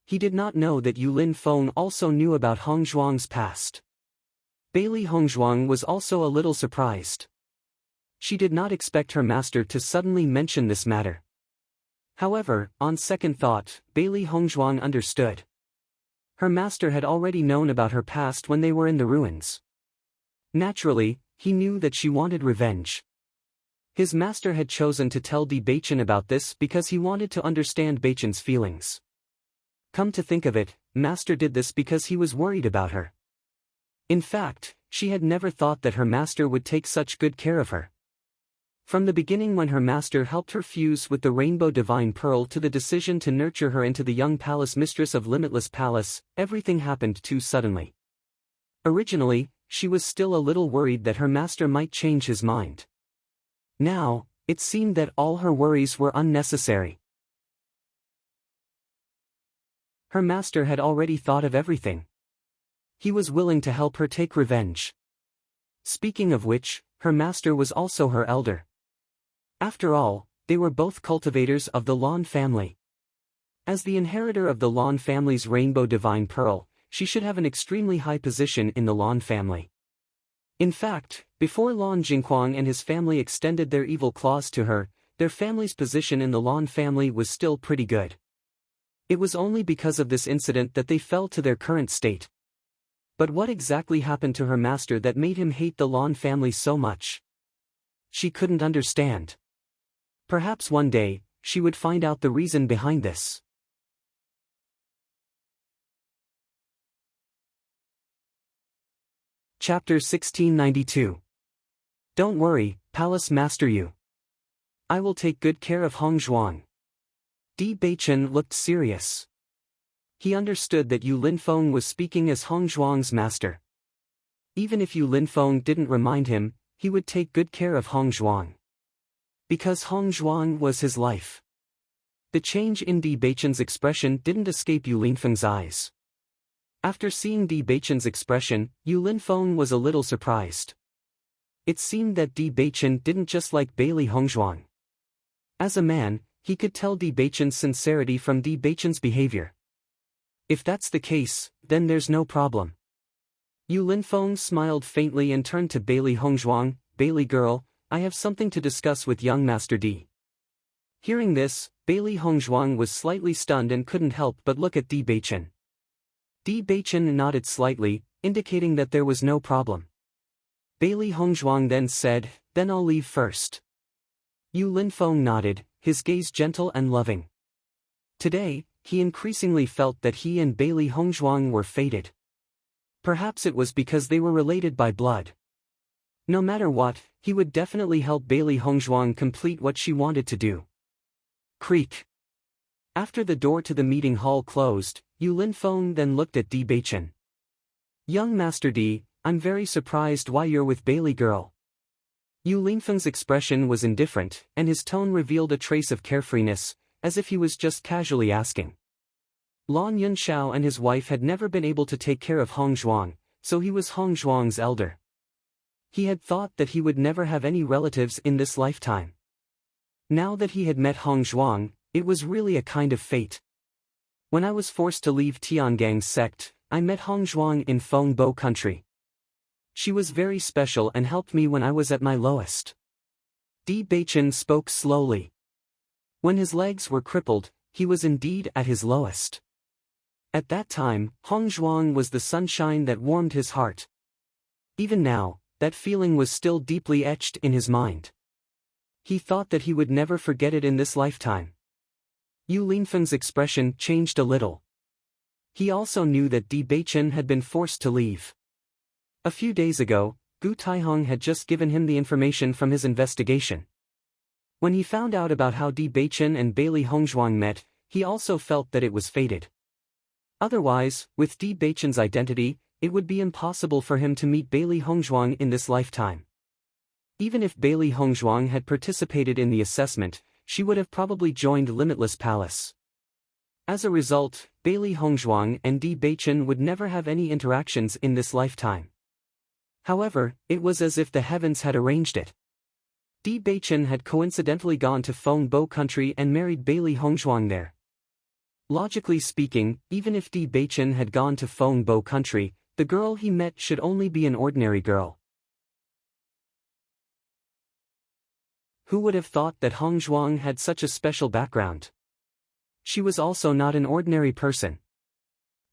S1: He did not know that Yu Linfeng also knew about Hongzhuang's past. Bailey Hongzhuang was also a little surprised. She did not expect her master to suddenly mention this matter. However, on second thought, Bailey Hongzhuang understood. Her master had already known about her past when they were in the ruins. Naturally, he knew that she wanted revenge. His master had chosen to tell Bewitching about this because he wanted to understand Bewitching's feelings. Come to think of it, master did this because he was worried about her. In fact, she had never thought that her master would take such good care of her. From the beginning, when her master helped her fuse with the rainbow divine pearl to the decision to nurture her into the young palace mistress of Limitless Palace, everything happened too suddenly. Originally, she was still a little worried that her master might change his mind. Now, it seemed that all her worries were unnecessary. Her master had already thought of everything. He was willing to help her take revenge. Speaking of which, her master was also her elder. After all, they were both cultivators of the Lan family. As the inheritor of the Lan family's rainbow divine pearl, she should have an extremely high position in the Lan family. In fact, before Lan Jingquang and his family extended their evil claws to her, their family's position in the Lan family was still pretty good. It was only because of this incident that they fell to their current state. But what exactly happened to her master that made him hate the Lan family so much? She couldn't understand. Perhaps one day, she would find out the reason behind this. Chapter 1692. Don't worry, Palace Master Yu. I will take good care of Hong Zhuang. Bewitching looked serious. He understood that Yu Linfeng was speaking as Hong Zhuang's master. Even if Yu Linfeng didn't remind him, he would take good care of Hong Zhuang. Because Hong Zhuang was his life. The change in Bewitching's expression didn't escape Yu Linfeng's eyes. After seeing Bewitching's expression, Yu Linfeng was a little surprised. It seemed that Bewitching didn't just like Bailey Hongzhuang. As a man, he could tell Bewitching's sincerity from Bewitching's behavior. If that's the case, then there's no problem. Yu Linfeng smiled faintly and turned to Bailey Hongzhuang. Bailey girl, I have something to discuss with young Master D. Hearing this, Bailey Hongzhuang was slightly stunned and couldn't help but look at Bewitching. Bewitching nodded slightly, indicating that there was no problem. Bailey Hongzhuang then said, then I'll leave first. Yu Linfeng nodded, his gaze gentle and loving. Today, he increasingly felt that he and Bailey Hongzhuang were fated. Perhaps it was because they were related by blood. No matter what, he would definitely help Bailey Hongzhuang complete what she wanted to do. Creak. After the door to the meeting hall closed, Yu Linfeng then looked at Bewitching. Young Master D, I'm very surprised why you're with Bailey girl. Yu Linfeng's expression was indifferent, and his tone revealed a trace of carefreeness, as if he was just casually asking. Lan Yunxiao and his wife had never been able to take care of Hong Zhuang, so he was Hong Zhuang's elder. He had thought that he would never have any relatives in this lifetime. Now that he had met Hong Zhuang, it was really a kind of fate. When I was forced to leave Tiangang's sect, I met Hong Zhuang in Fengbo country. She was very special and helped me when I was at my lowest. Bewitching spoke slowly. When his legs were crippled, he was indeed at his lowest. At that time, Hong Zhuang was the sunshine that warmed his heart. Even now, that feeling was still deeply etched in his mind. He thought that he would never forget it in this lifetime. Yu Linfeng's expression changed a little. He also knew that Bewitching had been forced to leave. A few days ago, Gu Taihong had just given him the information from his investigation. When he found out about how Bewitching and Bailey Hongzhuang met, he also felt that it was fated. Otherwise, with Bewitching's identity, it would be impossible for him to meet Bailey Hongzhuang in this lifetime. Even if Bailey Hongzhuang had participated in the assessment, she would have probably joined Limitless Palace. As a result, Bailey Hongzhuang and Bewitching would never have any interactions in this lifetime. However, it was as if the heavens had arranged it. Bewitching had coincidentally gone to Fengbo country and married Bailey Hongzhuang there. Logically speaking, even if Bewitching had gone to Fengbo country, the girl he met should only be an ordinary girl. Who would have thought that Hong Zhuang had such a special background? She was also not an ordinary person.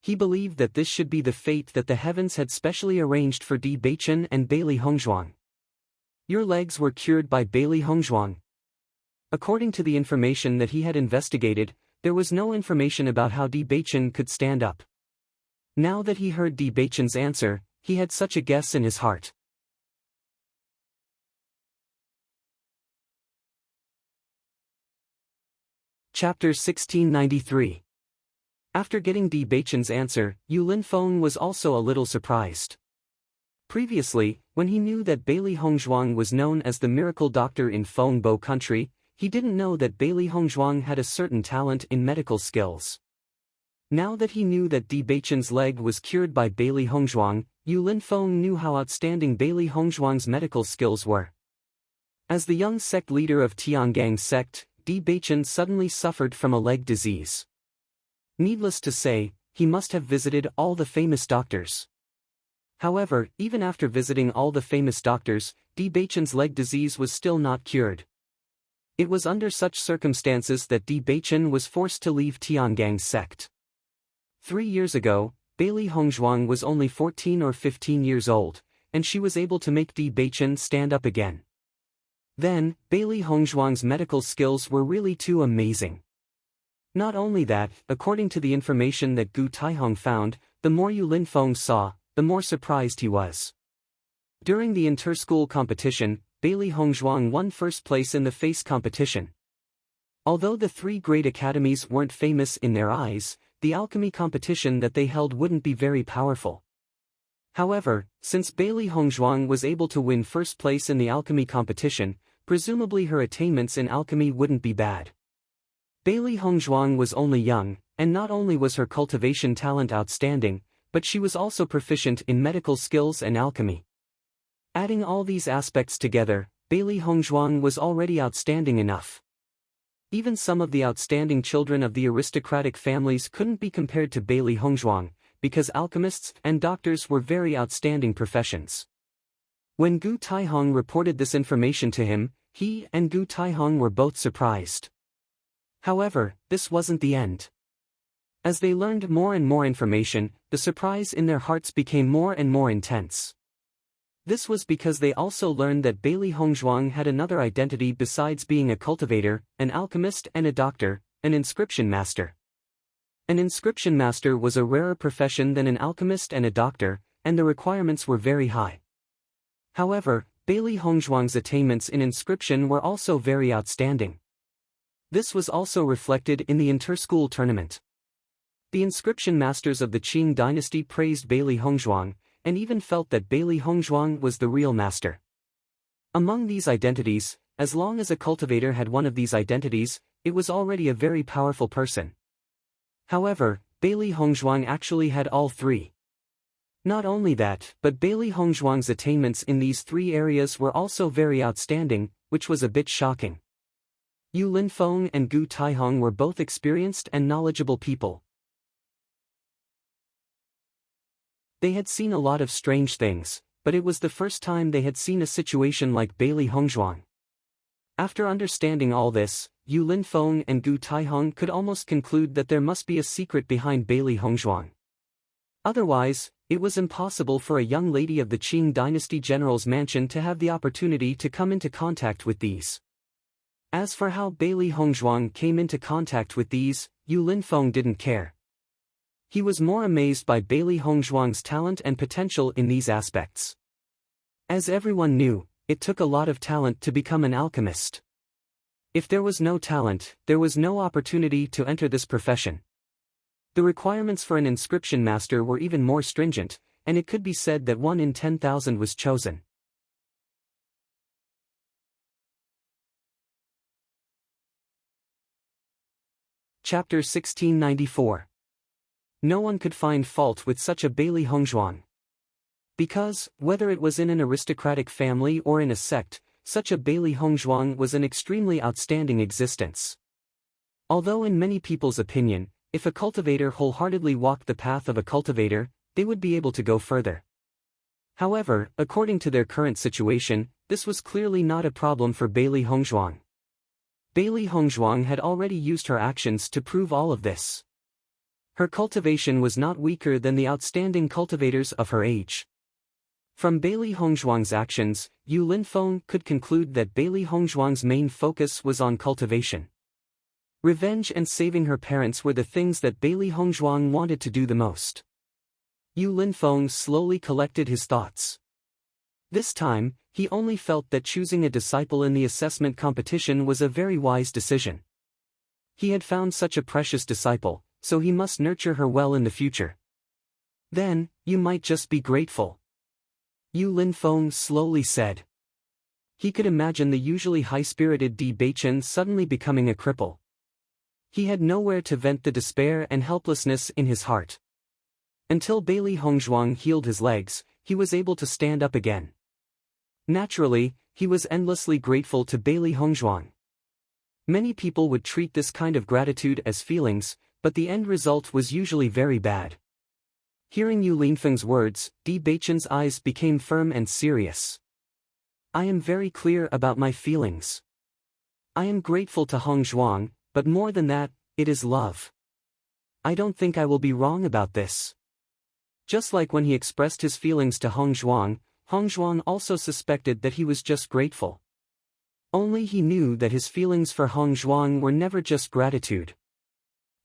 S1: He believed that this should be the fate that the heavens had specially arranged for Bewitching and Bailey Hongzhuang. Your legs were cured by Bailey Hongzhuang. According to the information that he had investigated, there was no information about how Bewitching could stand up. Now that he heard Bewitching's answer, he had such a guess in his heart. Chapter 1693. After getting Bewitching's answer, Yu Linfeng was also a little surprised. Previously, when he knew that Bailey Hongzhuang was known as the miracle doctor in Fengbo country, he didn't know that Bailey Hongzhuang had a certain talent in medical skills. Now that he knew that Bewitching's leg was cured by Bailey Hongzhuang, Yu Linfeng knew how outstanding Bailey Hongzhuang's medical skills were. As the young sect leader of Tiangang sect, Bewitching suddenly suffered from a leg disease. Needless to say, he must have visited all the famous doctors. However, even after visiting all the famous doctors, Bewitching's leg disease was still not cured. It was under such circumstances that Bewitching was forced to leave Tiangang sect. 3 years ago, Bailey Hongzhuang was only 14 or 15 years old, and she was able to make Bewitching stand up again. Then, Bailey Hongzhuang's medical skills were really too amazing. Not only that, according to the information that Gu Taihong found, the more Yu Linfeng saw, the more surprised he was. During the inter-school competition, Bailey Hongzhuang won first place in the face competition. Although the 3 great academies weren't famous in their eyes, the alchemy competition that they held wouldn't be very powerful. However, since Bailey Hongzhuang was able to win first place in the alchemy competition, presumably her attainments in alchemy wouldn't be bad. Bailey Hongzhuang was only young, and not only was her cultivation talent outstanding, but she was also proficient in medical skills and alchemy. Adding all these aspects together, Bailey Hongzhuang was already outstanding enough. Even some of the outstanding children of the aristocratic families couldn't be compared to Bailey Hongzhuang, because alchemists and doctors were very outstanding professions. When Gu Taihong reported this information to him, he and Gu Taihong were both surprised. However, this wasn't the end. As they learned more and more information, the surprise in their hearts became more and more intense. This was because they also learned that Bailey Hongzhuang had another identity besides being a cultivator, an alchemist and a doctor, an inscription master. An inscription master was a rarer profession than an alchemist and a doctor, and the requirements were very high. However, Bailey Hongzhuang's attainments in inscription were also very outstanding. This was also reflected in the inter-school tournament. The inscription masters of the Qing dynasty praised Bailey Hongzhuang, and even felt that Bailey Hongzhuang was the real master. Among these identities, as long as a cultivator had one of these identities, it was already a very powerful person. However, Bailey Hongzhuang actually had all 3. Not only that, but Bailey Hongzhuang's attainments in these 3 areas were also very outstanding, which was a bit shocking. Yu Linfeng and Gu Taihong were both experienced and knowledgeable people. They had seen a lot of strange things, but it was the first time they had seen a situation like Bailey Hongzhuang. After understanding all this, Yu Linfeng and Gu Taihong could almost conclude that there must be a secret behind Bailey Hongzhuang. Otherwise, it was impossible for a young lady of the Qing dynasty general's mansion to have the opportunity to come into contact with these. As for how Bailey Hongzhuang came into contact with these, Yu Linfeng didn't care. He was more amazed by Bailey Hongzhuang's talent and potential in these aspects. As everyone knew, it took a lot of talent to become an alchemist. If there was no talent, there was no opportunity to enter this profession. The requirements for an inscription master were even more stringent, and it could be said that 1 in 10,000 was chosen. Chapter 1694. No one could find fault with such a Bailey Hongzhuang. Because, whether it was in an aristocratic family or in a sect, such a Bailey Hongzhuang was an extremely outstanding existence. Although in many people's opinion, if a cultivator wholeheartedly walked the path of a cultivator, they would be able to go further. However, according to their current situation, this was clearly not a problem for Bailey Hongzhuang. Bailey Hongzhuang had already used her actions to prove all of this. Her cultivation was not weaker than the outstanding cultivators of her age. From Bailey Hongzhuang's actions, Yu Linfeng could conclude that Bailey Hongzhuang's main focus was on cultivation. Revenge and saving her parents were the things that Bailey Hongzhuang wanted to do the most. Yu Linfeng slowly collected his thoughts. This time, he only felt that choosing a disciple in the assessment competition was a very wise decision. He had found such a precious disciple, so he must nurture her well in the future. Then, you might just be grateful. Yu Linfeng slowly said. He could imagine the usually high-spirited Bewitching suddenly becoming a cripple. He had nowhere to vent the despair and helplessness in his heart. Until Bailey Hongzhuang healed his legs, he was able to stand up again. Naturally, he was endlessly grateful to Bailey Hongzhuang. Many people would treat this kind of gratitude as feelings, but the end result was usually very bad. Hearing Yu Linfeng's words, Bewitching's eyes became firm and serious. I am very clear about my feelings. I am grateful to Hongzhuang, but more than that, it is love. I don't think I will be wrong about this. Just like when he expressed his feelings to Hongzhuang, Hongzhuang also suspected that he was just grateful. Only he knew that his feelings for Hongzhuang were never just gratitude.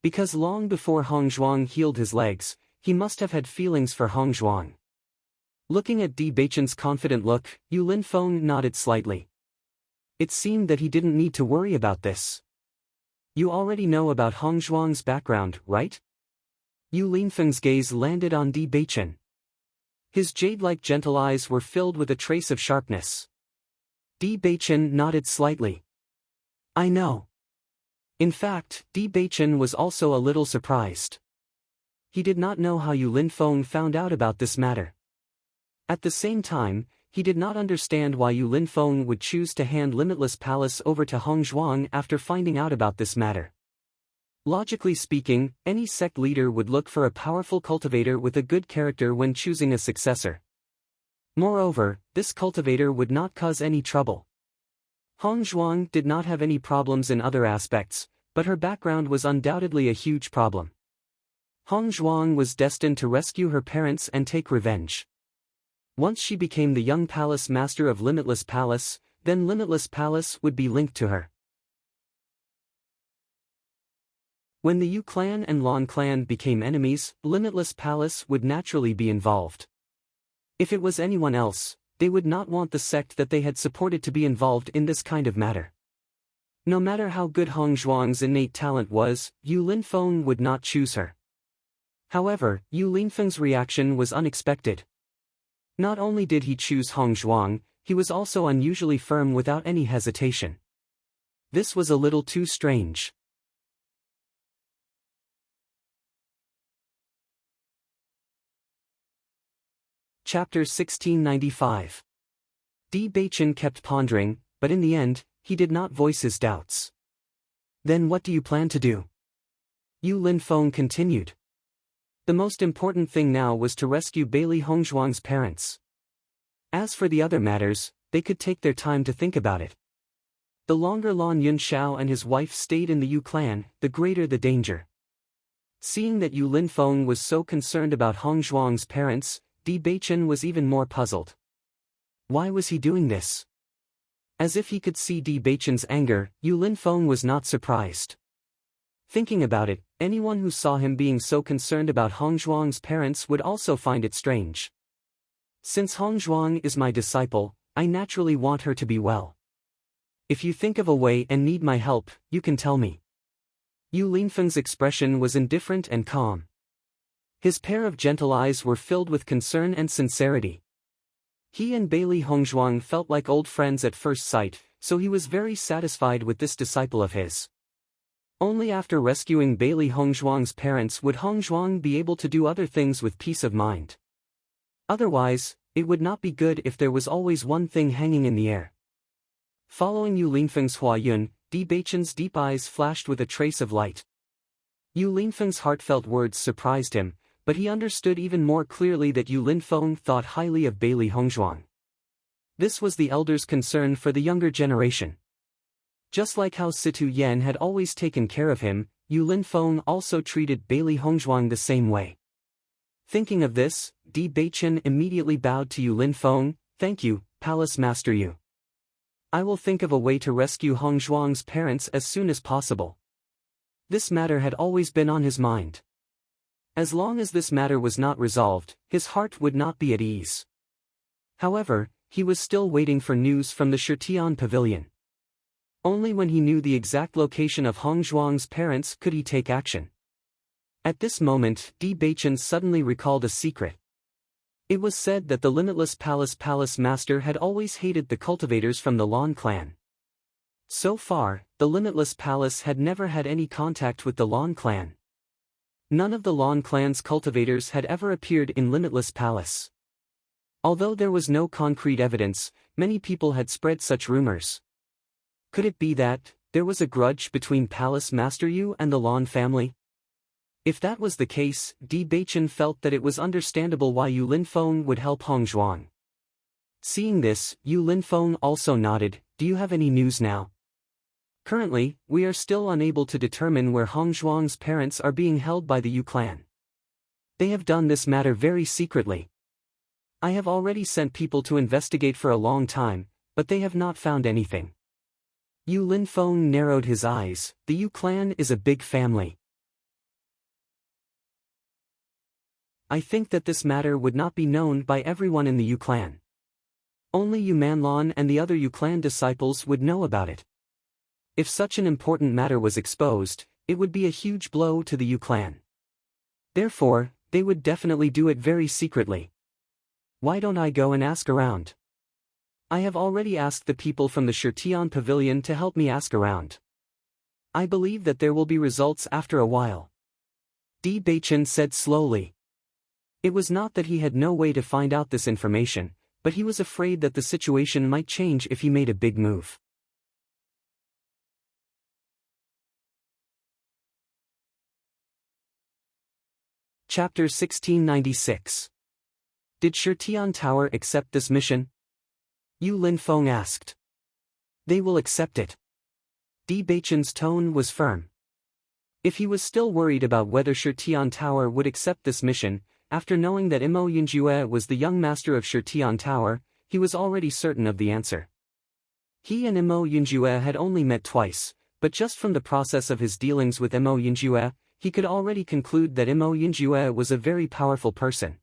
S1: Because long before Hongzhuang healed his legs, he must have had feelings for Hongzhuang. Looking at Bewitching's confident look, Yu Linfeng nodded slightly. It seemed that he didn't need to worry about this. You already know about Hongzhuang's background, right? Yu Linfeng's gaze landed on Bewitching. His jade-like gentle eyes were filled with a trace of sharpness. Bewitching nodded slightly. I know. In fact, Bewitching was also a little surprised. He did not know how Yu Linfeng found out about this matter. At the same time, he did not understand why Yu Linfeng would choose to hand Limitless Palace over to Hongzhuang after finding out about this matter. Logically speaking, any sect leader would look for a powerful cultivator with a good character when choosing a successor. Moreover, this cultivator would not cause any trouble. Hongzhuang did not have any problems in other aspects, but her background was undoubtedly a huge problem. Hongzhuang was destined to rescue her parents and take revenge. Once she became the young palace master of Limitless Palace, then Limitless Palace would be linked to her. When the Yu clan and Lan clan became enemies, Limitless Palace would naturally be involved. If it was anyone else, they would not want the sect that they had supported to be involved in this kind of matter. No matter how good Hongzhuang's innate talent was, Yu Linfeng would not choose her. However, Yu Linfeng's reaction was unexpected. Not only did he choose Hongzhuang, he was also unusually firm without any hesitation. This was a little too strange. Chapter 1695. Bewitching kept pondering, but in the end, he did not voice his doubts. Then what do you plan to do? Yu Linfeng continued. The most important thing now was to rescue Bailey Hongzhuang's parents. As for the other matters, they could take their time to think about it. The longer Lan Yunxiao and his wife stayed in the Yu clan, the greater the danger. Seeing that Yu Linfeng was so concerned about Hongzhuang's parents, Bewitching was even more puzzled. Why was he doing this? As if he could see Bewitching's anger, Yu Linfeng was not surprised. Thinking about it, anyone who saw him being so concerned about Hongzhuang's parents would also find it strange. Since Hongzhuang is my disciple, I naturally want her to be well. If you think of a way and need my help, you can tell me. Yu Linfeng's expression was indifferent and calm. His pair of gentle eyes were filled with concern and sincerity. He and Bailey Hongzhuang felt like old friends at first sight, so he was very satisfied with this disciple of his. Only after rescuing Bailey Hongzhuang's parents would Hongzhuang be able to do other things with peace of mind. Otherwise, it would not be good if there was always one thing hanging in the air. Following Yu Linfeng's Huayun, Bewitching's deep eyes flashed with a trace of light. Yu Linfeng's heartfelt words surprised him, but he understood even more clearly that Yu Linfeng thought highly of Bailey Hongzhuang. This was the elder's concern for the younger generation. Just like how Situ Yan had always taken care of him, Yu Linfeng also treated Bailey Hongzhuang the same way. Thinking of this, Di Beichen immediately bowed to Yu Linfeng. "Thank you, Palace Master Yu. I will think of a way to rescue Hong Zhuang's parents as soon as possible." This matter had always been on his mind. As long as this matter was not resolved, his heart would not be at ease. However, he was still waiting for news from the Shirtian Pavilion. Only when he knew the exact location of Hong Zhuang's parents could he take action. At this moment, Di Beichen suddenly recalled a secret. It was said that the Limitless Palace Master had always hated the cultivators from the Lan clan. So far, the Limitless Palace had never had any contact with the Lan clan. None of the Lan clan's cultivators had ever appeared in Limitless Palace. Although there was no concrete evidence, many people had spread such rumors. Could it be that there was a grudge between Palace Master Yu and the Lan family? If that was the case, Di Beichen felt that it was understandable why Yu Linfeng would help Hong Zhuang. Seeing this, Yu Linfeng also nodded. "Do you have any news now?" "Currently, we are still unable to determine where Hong Zhuang's parents are being held by the Yu clan. They have done this matter very secretly. I have already sent people to investigate for a long time, but they have not found anything." Yu Linfeng narrowed his eyes. The Yu clan is a big family. I think that this matter would not be known by everyone in the Yu clan. Only Yu Manlan and the other Yu clan disciples would know about it. If such an important matter was exposed, it would be a huge blow to the Yu clan. Therefore, they would definitely do it very secretly. Why don't I go and ask around? I have already asked the people from the Shirtian Pavilion to help me ask around. I believe that there will be results after a while. Di Beichen said slowly. It was not that he had no way to find out this information, but he was afraid that the situation might change if he made a big move. Chapter 1696. Did Shirtian Tower accept this mission? Yu Linfeng asked. They will accept it. Di Beichen's tone was firm. If he was still worried about whether Shirtian Tower would accept this mission, after knowing that Imo Yinjue was the young master of Shirtian Tower, he was already certain of the answer. He and Imo Yinjue had only met twice, but just from the process of his dealings with Imo Yinjue, he could already conclude that Imo Yinjue was a very powerful person.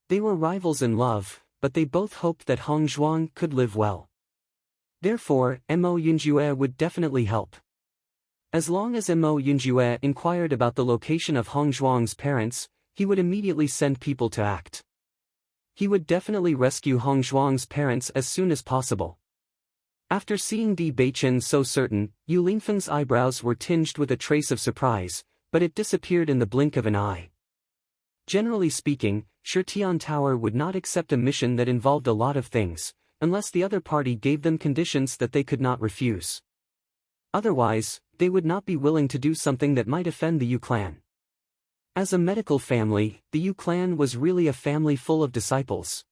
S1: They were rivals in love, but they both hoped that Hong Zhuang could live well. Therefore, Imo Yinjue would definitely help. As long as Imo Yinjue inquired about the location of Hong Zhuang's parents, he would immediately send people to act. He would definitely rescue Hong Zhuang's parents as soon as possible. After seeing Di Beichen so certain, Yu Linfeng's eyebrows were tinged with a trace of surprise, but it disappeared in the blink of an eye. Generally speaking, Shirtian Tower would not accept a mission that involved a lot of things, unless the other party gave them conditions that they could not refuse. Otherwise, they would not be willing to do something that might offend the Yu clan. As a medical family, the Yu clan was really a family full of disciples.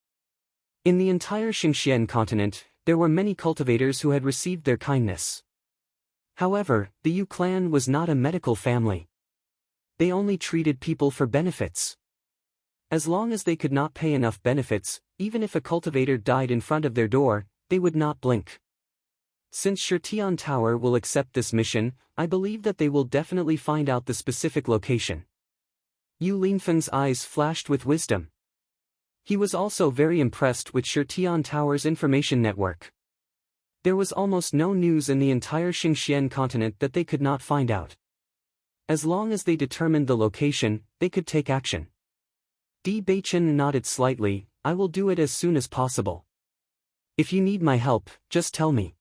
S1: In the entire Xingxian continent, there were many cultivators who had received their kindness. However, the Yu clan was not a medical family. They only treated people for benefits. As long as they could not pay enough benefits, even if a cultivator died in front of their door, they would not blink. Since Shirtian Tower will accept this mission, I believe that they will definitely find out the specific location. Yu Linfeng's eyes flashed with wisdom. He was also very impressed with Shirtian Tower's information network. There was almost no news in the entire Xingxian continent that they could not find out. As long as they determined the location, they could take action. Di Beichen nodded slightly. I will do it as soon as possible. If you need my help, just tell me.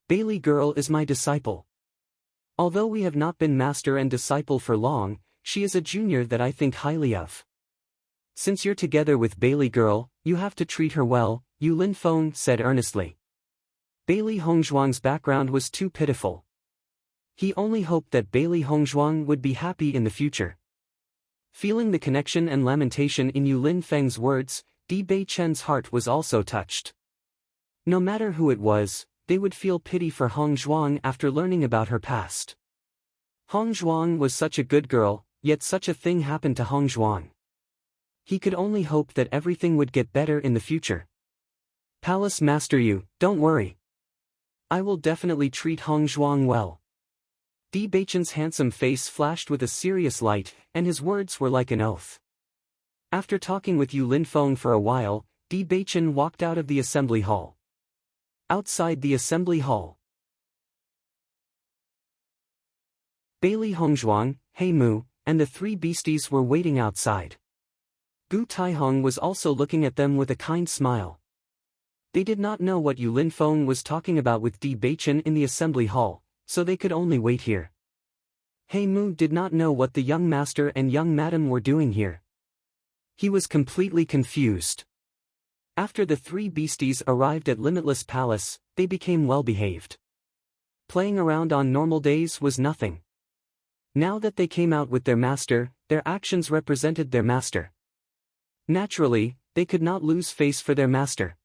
S1: Bailey Girl is my disciple. Although we have not been master and disciple for long, she is a junior that I think highly of. Since you're together with Bailey Girl, you have to treat her well, Yu Linfeng said earnestly. Bailey Hongzhuang's background was too pitiful. He only hoped that Bailey Hongzhuang would be happy in the future. Feeling the connection and lamentation in Yu Linfeng's words, Di Beichen's heart was also touched. No matter who it was, they would feel pity for Hong Zhuang after learning about her past. Hong Zhuang was such a good girl, yet such a thing happened to Hong Zhuang. He could only hope that everything would get better in the future. Palace Master Yu, don't worry. I will definitely treat Hong Zhuang well. Di Beichen's handsome face flashed with a serious light, and his words were like an oath. After talking with Yu Linfeng for a while, Di Beichen walked out of the assembly hall. Outside the assembly hall, Bailey Hongzhuang, He Mu, and the three beasties were waiting outside. Gu Taihong was also looking at them with a kind smile. They did not know what Yu Linfeng was talking about with Di Beichen in the assembly hall, so they could only wait here. He Mu did not know what the young master and young madam were doing here. He was completely confused. After the three beasties arrived at Limitless Palace, they became well-behaved. Playing around on normal days was nothing. Now that they came out with their master, their actions represented their master. Naturally, they could not lose face for their master.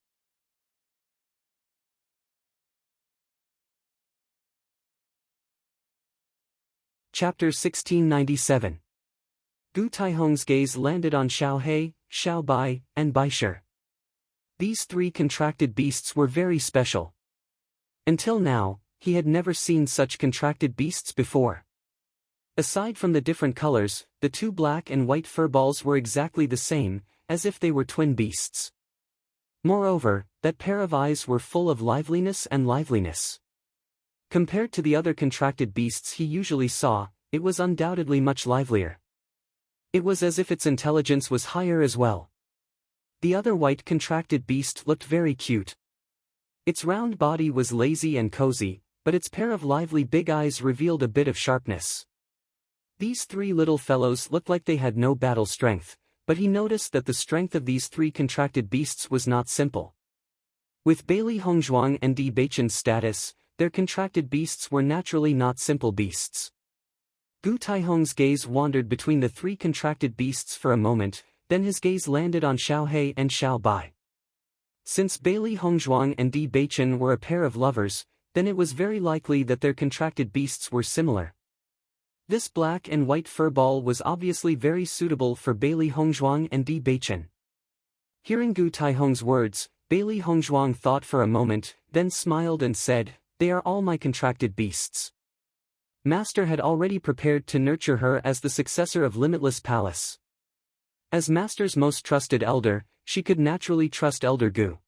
S1: Chapter 1697. Gu Taihong's gaze landed on Xiao He, Xiao Bai, and Bai Shi. These three contracted beasts were very special. Until now, he had never seen such contracted beasts before. Aside from the different colors, the two black and white furballs were exactly the same, as if they were twin beasts. Moreover, that pair of eyes were full of liveliness and liveliness. Compared to the other contracted beasts he usually saw, it was undoubtedly much livelier. It was as if its intelligence was higher as well. The other white contracted beast looked very cute. Its round body was lazy and cozy, but its pair of lively big eyes revealed a bit of sharpness. These three little fellows looked like they had no battle strength, but he noticed that the strength of these three contracted beasts was not simple. With Bailey Hongzhuang and Di Beichen's status, their contracted beasts were naturally not simple beasts. Gu Taihong's gaze wandered between the three contracted beasts for a moment, then his gaze landed on Xiao He and Xiao Bai. Since Bailey Hongzhuang and Di Beichen were a pair of lovers, then it was very likely that their contracted beasts were similar. This black and white furball was obviously very suitable for Bailey Hongzhuang and Di Beichen. Hearing Gu Taihong's words, Bailey Hongzhuang thought for a moment, then smiled and said, "They are all my contracted beasts." Master had already prepared to nurture her as the successor of Limitless Palace. As Master's most trusted elder, she could naturally trust Elder Gu.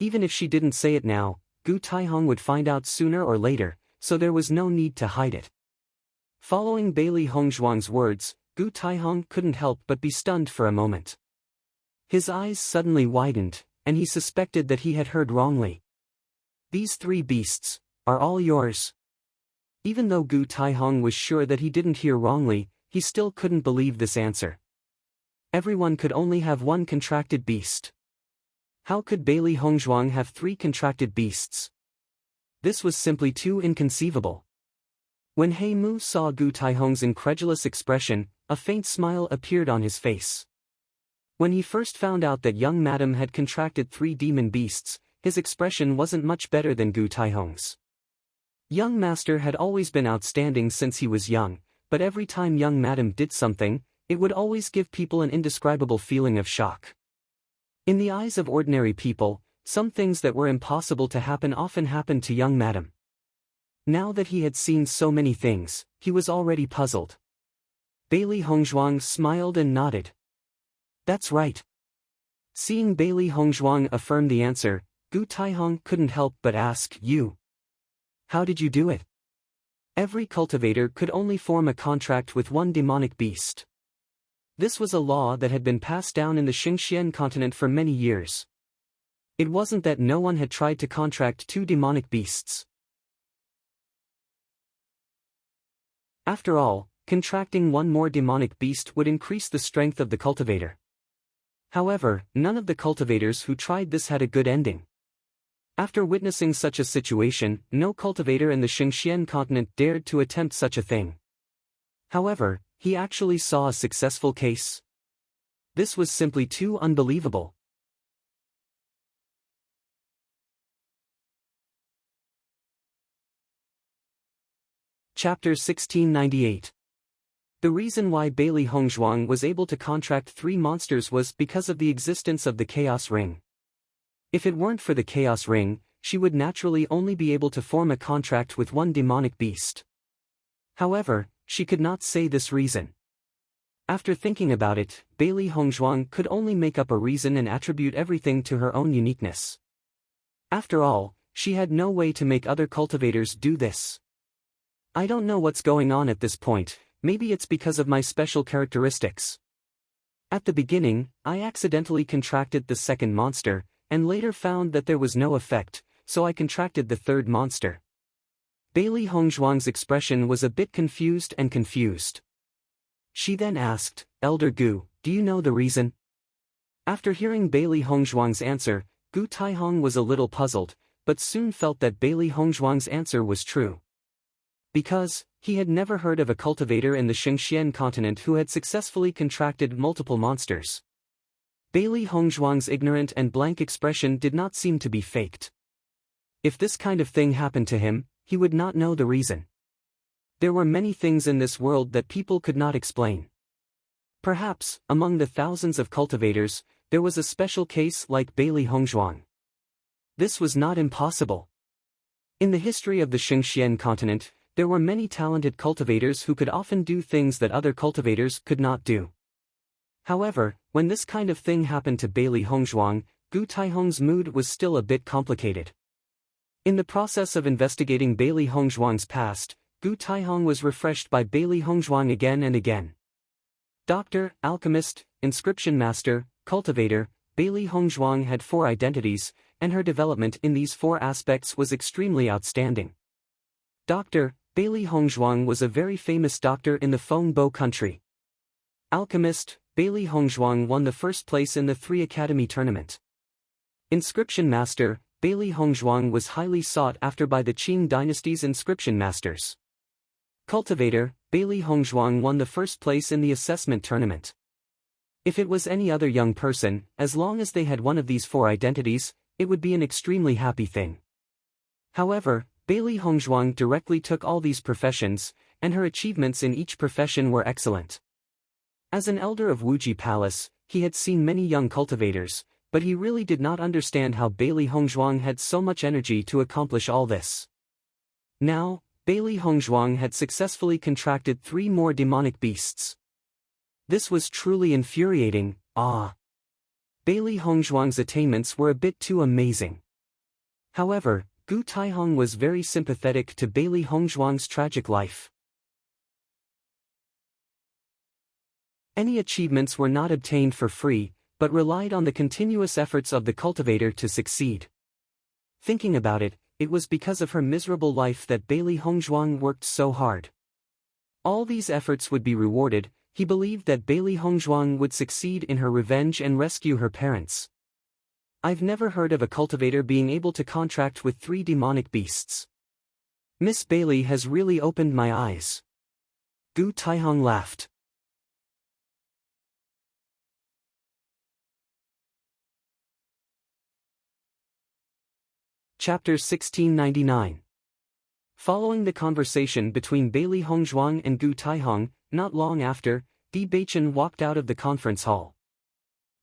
S1: Even if she didn't say it now, Gu Taihong would find out sooner or later, so there was no need to hide it. Following Bailey Hongzhuang's words, Gu Taihong couldn't help but be stunned for a moment. His eyes suddenly widened, and he suspected that he had heard wrongly. "These three beasts are all yours." Even though Gu Taihong was sure that he didn't hear wrongly, he still couldn't believe this answer. Everyone could only have one contracted beast. How could Bailey Hongzhuang have three contracted beasts? This was simply too inconceivable. When He Mu saw Gu Taihong's incredulous expression, a faint smile appeared on his face. When he first found out that young madam had contracted three demon beasts, his expression wasn't much better than Gu Taihong's. Young master had always been outstanding since he was young, but every time young madam did something, it would always give people an indescribable feeling of shock. In the eyes of ordinary people, some things that were impossible to happen often happened to young madam. Now that he had seen so many things, he was already puzzled. Bailey Hongzhuang smiled and nodded. "That's right." Seeing Bailey Hongzhuang affirm the answer, Gu Taihong couldn't help but ask, "You? How did you do it?" Every cultivator could only form a contract with one demonic beast. This was a law that had been passed down in the Xingxian continent for many years. It wasn't that no one had tried to contract two demonic beasts. After all, contracting one more demonic beast would increase the strength of the cultivator. However, none of the cultivators who tried this had a good ending. After witnessing such a situation, no cultivator in the Xingxian continent dared to attempt such a thing. However, he actually saw a successful case. This was simply too unbelievable. Chapter 1698. The reason why Bailey Hongzhuang was able to contract 3 monsters was because of the existence of the Chaos Ring. If it weren't for the Chaos Ring, she would naturally only be able to form a contract with 1 demonic beast. However, she could not say this reason. After thinking about it, Bailey Hongzhuang could only make up a reason and attribute everything to her own uniqueness. After all, she had no way to make other cultivators do this. I don't know what's going on at this point, maybe it's because of my special characteristics. At the beginning, I accidentally contracted the 2nd monster, and later found that there was no effect, so I contracted the 3rd monster. Bailey Hongzhuang's expression was a bit confused. She then asked, Elder Gu, do you know the reason? After hearing Bailey Hongzhuang's answer, Gu Taihong was a little puzzled, but soon felt that Bailey Hongzhuang's answer was true. Because, he had never heard of a cultivator in the Xingxian continent who had successfully contracted multiple monsters. Bailey Hongzhuang's ignorant and blank expression did not seem to be faked. If this kind of thing happened to him, he would not know the reason. There were many things in this world that people could not explain. Perhaps, among the thousands of cultivators, there was a special case like Bailey Hongzhuang. This was not impossible. In the history of the Xingxian continent, there were many talented cultivators who could often do things that other cultivators could not do. However, when this kind of thing happened to Bailey Hongzhuang, Gu Taihong's mood was still a bit complicated. In the process of investigating Bailey Hongzhuang's past, Gu Taihong was refreshed by Bailey Hongzhuang again and again. Doctor, alchemist, inscription master, cultivator, Bailey Hongzhuang had 4 identities, and her development in these 4 aspects was extremely outstanding. Doctor, Bailey Hongzhuang was a very famous doctor in the Fengbo country. Alchemist, Bailey Hongzhuang won the 1st place in the 3 Academy tournament. Inscription master, Bailey Hongzhuang was highly sought after by the Qing dynasty's inscription masters. Cultivator, Bailey Hongzhuang won the 1st place in the assessment tournament. If it was any other young person, as long as they had one of these 4 identities, it would be an extremely happy thing. However, Bailey Hongzhuang directly took all these professions, and her achievements in each profession were excellent. As an elder of Wuji Palace, he had seen many young cultivators, but he really did not understand how Bailey Hongzhuang had so much energy to accomplish all this. Now, Bailey Hongzhuang had successfully contracted 3 more demonic beasts. This was truly infuriating. Bailey Hongzhuang's attainments were a bit too amazing. However, Gu Taihong was very sympathetic to Bailey Hongzhuang's tragic life. Any achievements were not obtained for free, but relied on the continuous efforts of the cultivator to succeed. Thinking about it, it was because of her miserable life that Bailey Hongzhuang worked so hard. All these efforts would be rewarded. He believed that Bailey Hongzhuang would succeed in her revenge and rescue her parents. I've never heard of a cultivator being able to contract with 3 demonic beasts. Miss Bailey has really opened my eyes. Gu Taihong laughed. Chapter 1699. Following the conversation between Bailey Hongzhuang and Gu Taihong, not long after, Di Beichen walked out of the conference hall.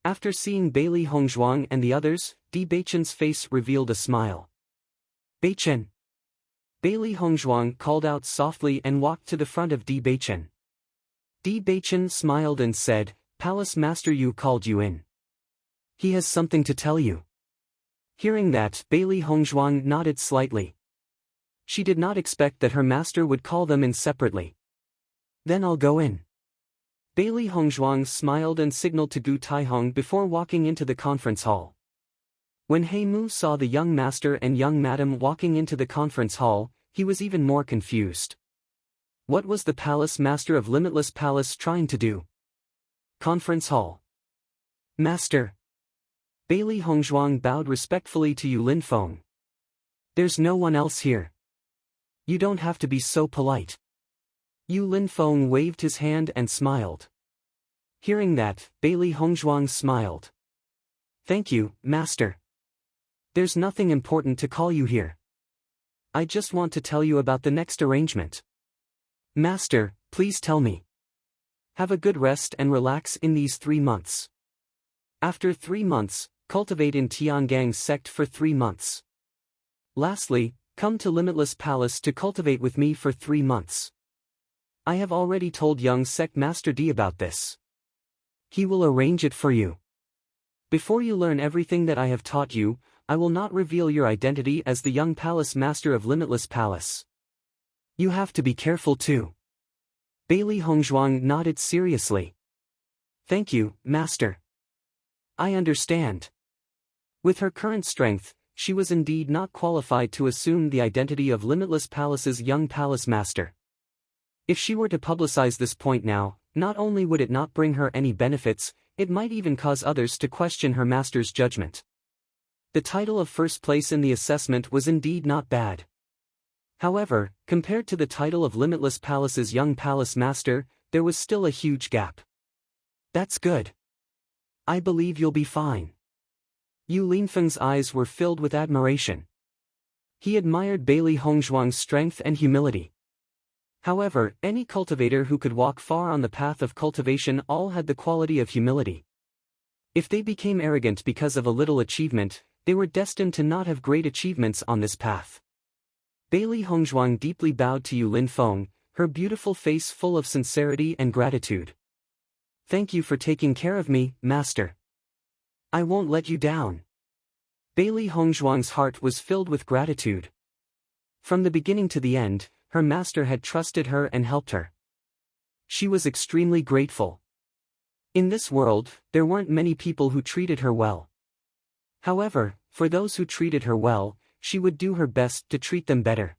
S1: After seeing Bailey Hongzhuang and the others, Di Beichen's face revealed a smile. Beichen. Bailey Hongzhuang called out softly and walked to the front of Di Beichen. Di Beichen smiled and said, Palace Master Yu called you in. He has something to tell you. Hearing that, Bailey Hongzhuang nodded slightly. She did not expect that her master would call them in separately. Then I'll go in. Bailey Hongzhuang smiled and signaled to Gu Taihong before walking into the conference hall. When He Mu saw the young master and young madam walking into the conference hall, he was even more confused. What was the palace master of Limitless Palace trying to do? Conference hall. Master. Bailey Hongzhuang bowed respectfully to Yu Linfeng. There's no one else here. You don't have to be so polite. Yu Linfeng waved his hand and smiled. Hearing that, Bailey Hongzhuang smiled. Thank you, Master. There's nothing important to call you here. I just want to tell you about the next arrangement. Master, please tell me. Have a good rest and relax in these 3 months. After 3 months, cultivate in Tiangang sect for 3 months. Lastly, come to Limitless Palace to cultivate with me for 3 months. I have already told young sect Master D about this. He will arrange it for you. Before you learn everything that I have taught you, I will not reveal your identity as the young palace master of Limitless Palace. You have to be careful too. Bailey Hongzhuang nodded seriously. Thank you, Master. I understand. With her current strength, she was indeed not qualified to assume the identity of Limitless Palace's young palace master. If she were to publicize this point now, not only would it not bring her any benefits, it might even cause others to question her master's judgment. The title of first place in the assessment was indeed not bad. However, compared to the title of Limitless Palace's young palace master, there was still a huge gap. That's good. I believe you'll be fine. Yu Linfeng's eyes were filled with admiration. He admired Bailey Hongzhuang's strength and humility. However, any cultivator who could walk far on the path of cultivation all had the quality of humility. If they became arrogant because of a little achievement, they were destined to not have great achievements on this path. Bailey Hongzhuang deeply bowed to Yu Linfeng, her beautiful face full of sincerity and gratitude. Thank you for taking care of me, Master. I won't let you down. Bailey Hongzhuang's heart was filled with gratitude. From the beginning to the end, her master had trusted her and helped her. She was extremely grateful. In this world, there weren't many people who treated her well. However, for those who treated her well, she would do her best to treat them better.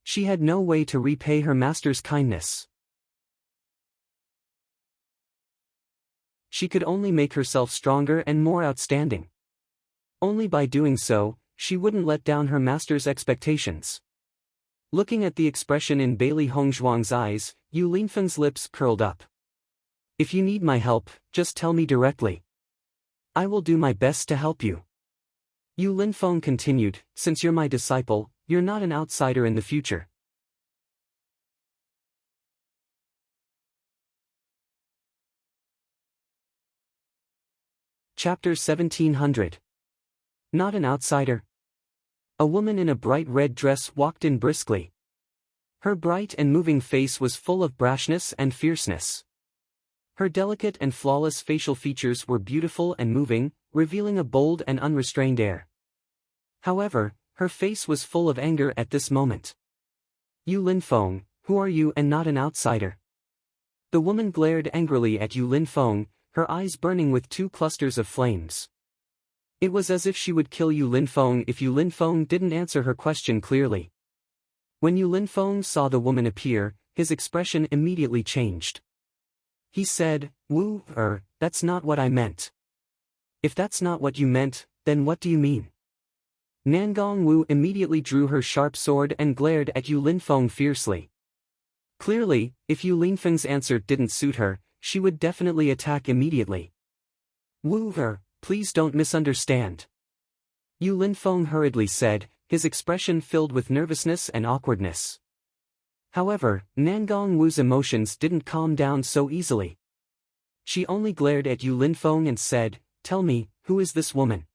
S1: She had no way to repay her master's kindness. She could only make herself stronger and more outstanding. Only by doing so, she wouldn't let down her master's expectations. Looking at the expression in Bailey Hongzhuang's eyes, Yu Linfeng's lips curled up. If you need my help, just tell me directly. I will do my best to help you. Yu Linfeng continued, since you're my disciple, you're not an outsider in the future. Chapter 1700. Not an outsider. A woman in a bright red dress walked in briskly. Her bright and moving face was full of brashness and fierceness. Her delicate and flawless facial features were beautiful and moving, revealing a bold and unrestrained air. However, her face was full of anger at this moment. Yu Linfeng, who are you and not an outsider? The woman glared angrily at Yu Linfeng, her eyes burning with 2 clusters of flames. It was as if she would kill Yu Linfeng if Yu Linfeng didn't answer her question clearly. When Yu Linfeng saw the woman appear, his expression immediately changed. He said, that's not what I meant. If that's not what you meant, then what do you mean? Nangong Wu immediately drew her sharp sword and glared at Yu Linfeng fiercely. Clearly, if Yu Linfeng's answer didn't suit her, she would definitely attack immediately. Please don't misunderstand. Yu Linfeng hurriedly said, his expression filled with nervousness and awkwardness. However, Nangong Wu's emotions didn't calm down so easily. She only glared at Yu Linfeng and said, tell me, who is this woman?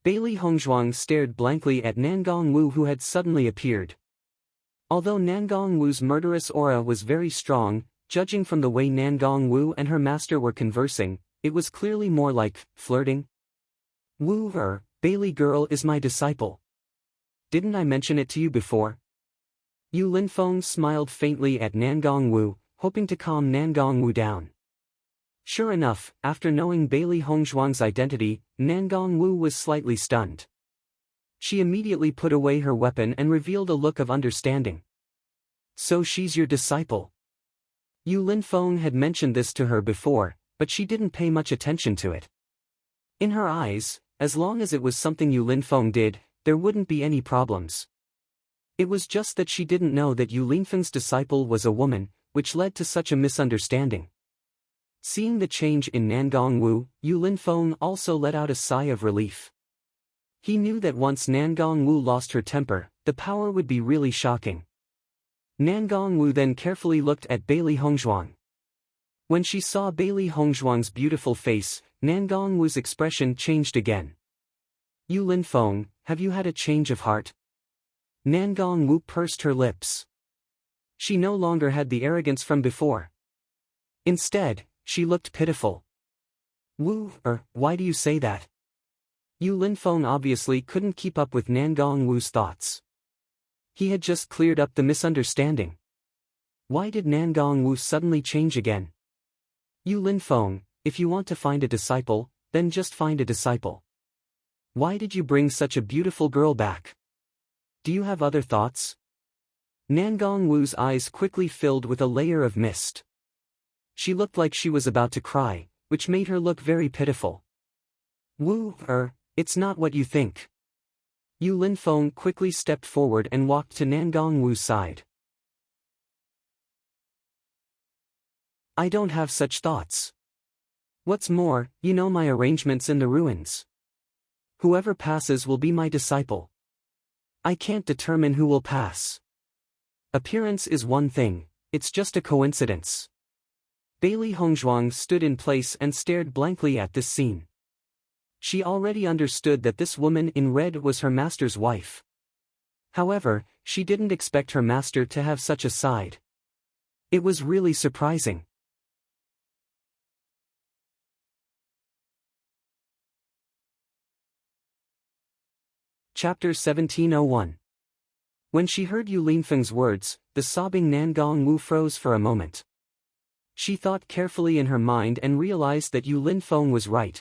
S1: Bailey Hongzhuang stared blankly at Nangong Wu who had suddenly appeared. Although Nangong Wu's murderous aura was very strong, judging from the way Nangong Wu and her master were conversing, it was clearly more like flirting. Bailey girl is my disciple. Didn't I mention it to you before? Yu Linfeng smiled faintly at Nangong Wu, hoping to calm Nangong Wu down. Sure enough, after knowing Bailey Hongzhuang's identity, Nangong Wu was slightly stunned. She immediately put away her weapon and revealed a look of understanding. So she's your disciple. Yu Linfeng had mentioned this to her before, but she didn't pay much attention to it. In her eyes, as long as it was something Yu Linfeng did, there wouldn't be any problems. It was just that she didn't know that Yu Linfeng's disciple was a woman, which led to such a misunderstanding. Seeing the change in Nangong Wu, Yu Linfeng also let out a sigh of relief. He knew that once Nangong Wu lost her temper, the power would be really shocking. Nangong Wu then carefully looked at Bailey Hongzhuang. When she saw Bailey Hongzhuang's beautiful face, Nangong Wu's expression changed again. "Yu Linfeng, have you had a change of heart?" Nangong Wu pursed her lips. She no longer had the arrogance from before. Instead, she looked pitiful. "Wu, why do you say that?" Yu Linfeng obviously couldn't keep up with Nangong Wu's thoughts. He had just cleared up the misunderstanding. Why did Nangong Wu suddenly change again? "Yu Linfeng, if you want to find a disciple, then just find a disciple. Why did you bring such a beautiful girl back? Do you have other thoughts?" Nangong Wu's eyes quickly filled with a layer of mist. She looked like she was about to cry, which made her look very pitiful. "Wu, it's not what you think." Yu Linfeng quickly stepped forward and walked to Nangong Wu's side. "I don't have such thoughts. What's more, you know my arrangements in the ruins. Whoever passes will be my disciple. I can't determine who will pass. Appearance is one thing, it's just a coincidence." Bailey Hongzhuang stood in place and stared blankly at this scene. She already understood that this woman in red was her master's wife. However, she didn't expect her master to have such a side. It was really surprising. Chapter 1701. When she heard Yu Linfeng's words, the sobbing Nangong Wu froze for a moment. She thought carefully in her mind and realized that Yu Linfeng was right.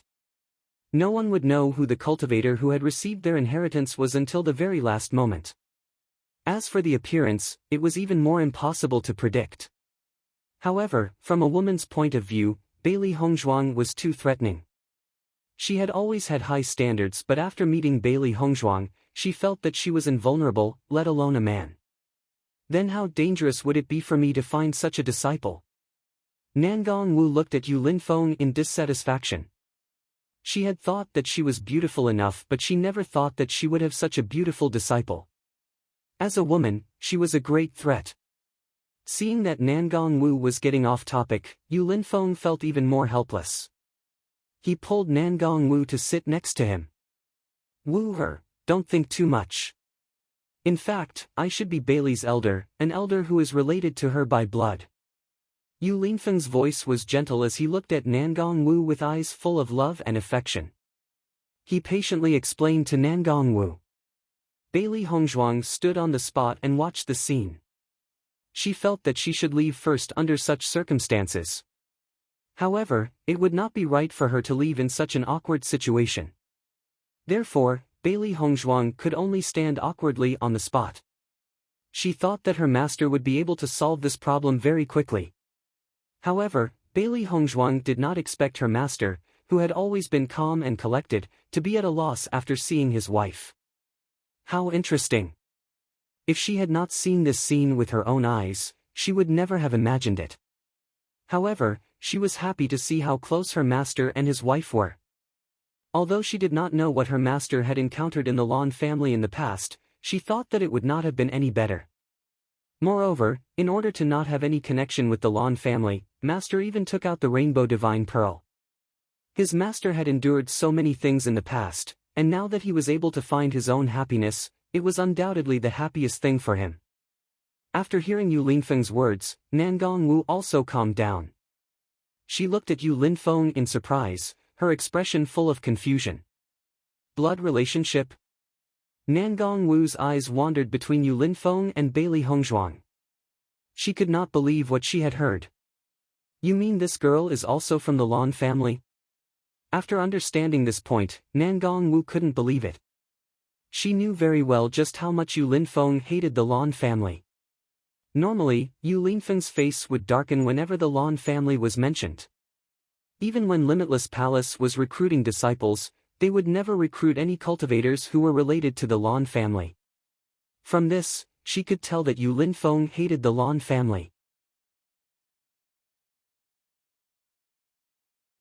S1: No one would know who the cultivator who had received their inheritance was until the very last moment. As for the appearance, it was even more impossible to predict. However, from a woman's point of view, Bailey Hongzhuang was too threatening. She had always had high standards, but after meeting Bailey Hongzhuang, she felt that she was invulnerable, let alone a man. Then how dangerous would it be for me to find such a disciple? Nangong Wu looked at Yu Linfeng in dissatisfaction. She had thought that she was beautiful enough, but she never thought that she would have such a beautiful disciple. As a woman, she was a great threat. Seeing that Nangong Wu was getting off topic, Yu Linfeng felt even more helpless. He pulled Nangong Wu to sit next to him. "Wu, don't think too much. In fact, I should be Bailey's elder, an elder who is related to her by blood." Yu Linfeng's voice was gentle as he looked at Nangong Wu with eyes full of love and affection. He patiently explained to Nangong Wu. Bailey Hongzhuang stood on the spot and watched the scene. She felt that she should leave first under such circumstances. However, it would not be right for her to leave in such an awkward situation. Therefore, Bailey Hongzhuang could only stand awkwardly on the spot. She thought that her master would be able to solve this problem very quickly. However, Bailey Hongzhuang did not expect her master, who had always been calm and collected, to be at a loss after seeing his wife. How interesting! If she had not seen this scene with her own eyes, she would never have imagined it. However, she was happy to see how close her master and his wife were. Although she did not know what her master had encountered in the Lan family in the past, she thought that it would not have been any better. Moreover, in order to not have any connection with the Lan family, master even took out the rainbow divine pearl. His master had endured so many things in the past, and now that he was able to find his own happiness, it was undoubtedly the happiest thing for him. After hearing Yu Linfeng's words, Nangong Wu also calmed down. She looked at Yu Linfeng in surprise, her expression full of confusion. Blood relationship? Nangong Wu's eyes wandered between Yu Linfeng and Bailey Hongzhuang. She could not believe what she had heard. You mean this girl is also from the Lan family? After understanding this point, Nangong Wu couldn't believe it. She knew very well just how much Yu Linfeng hated the Lan family. Normally, Yu Linfeng's face would darken whenever the Lan family was mentioned. Even when Limitless Palace was recruiting disciples, they would never recruit any cultivators who were related to the Lan family. From this, she could tell that Yu Linfeng hated the Lan family.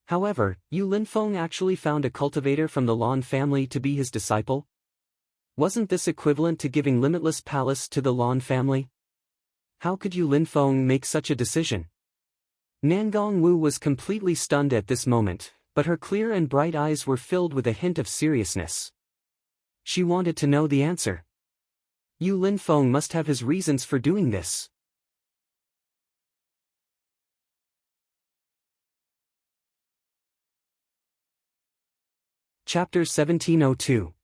S1: However, Yu Linfeng actually found a cultivator from the Lan family to be his disciple? Wasn't this equivalent to giving Limitless Palace to the Lan family? How could Yu Linfeng make such a decision? Nangong Wu was completely stunned at this moment, but her clear and bright eyes were filled with a hint of seriousness. She wanted to know the answer. Yu Linfeng must have his reasons for doing this. Chapter 1702.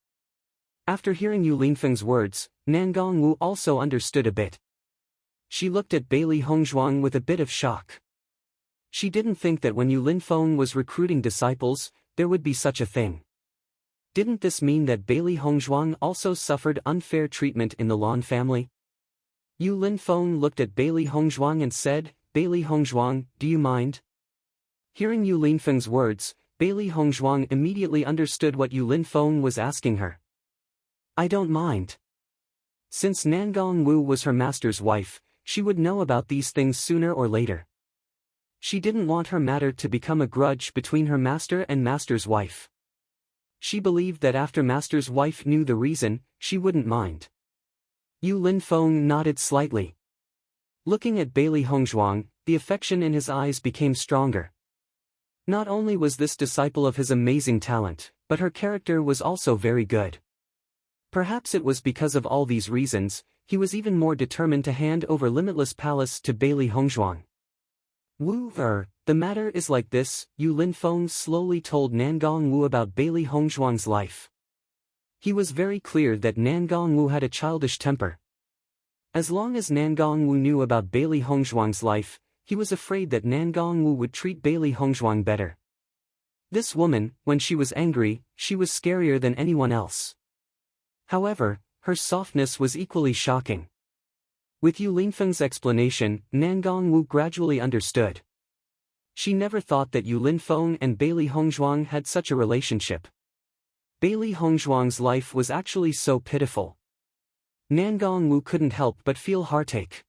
S1: After hearing Yu Linfeng's words, Nangong Wu also understood a bit. She looked at Bailey Hongzhuang with a bit of shock. She didn't think that when Yu Linfeng was recruiting disciples, there would be such a thing. Didn't this mean that Bailey Hongzhuang also suffered unfair treatment in the Lan family? Yu Linfeng looked at Bailey Hongzhuang and said, "Bailey Hongzhuang, do you mind?" Hearing Yu Linfeng's words, Bailey Hongzhuang immediately understood what Yu Linfeng was asking her. "I don't mind." Since Nangong Wu was her master's wife, she would know about these things sooner or later. She didn't want her matter to become a grudge between her master and master's wife. She believed that after master's wife knew the reason, she wouldn't mind. Yu Linfeng nodded slightly. Looking at Bailey Hongzhuang, the affection in his eyes became stronger. Not only was this disciple of his amazing talent, but her character was also very good. Perhaps it was because of all these reasons, he was even more determined to hand over Limitless Palace to Bailey Hongzhuang. The matter is like this, Yu Linfeng slowly told Nangong Wu about Bailey Hongzhuang's life. He was very clear that Nangong Wu had a childish temper. As long as Nangong Wu knew about Bailey Hongzhuang's life, he was afraid that Nangong Wu would treat Bailey Hongzhuang better. This woman, when she was angry, she was scarier than anyone else. However, her softness was equally shocking. With Yu Linfeng's explanation, Nangong Wu gradually understood. She never thought that Yu Linfeng and Bailey Hongzhuang had such a relationship. Bailey Hongzhuang's life was actually so pitiful. Nangong Wu couldn't help but feel heartache.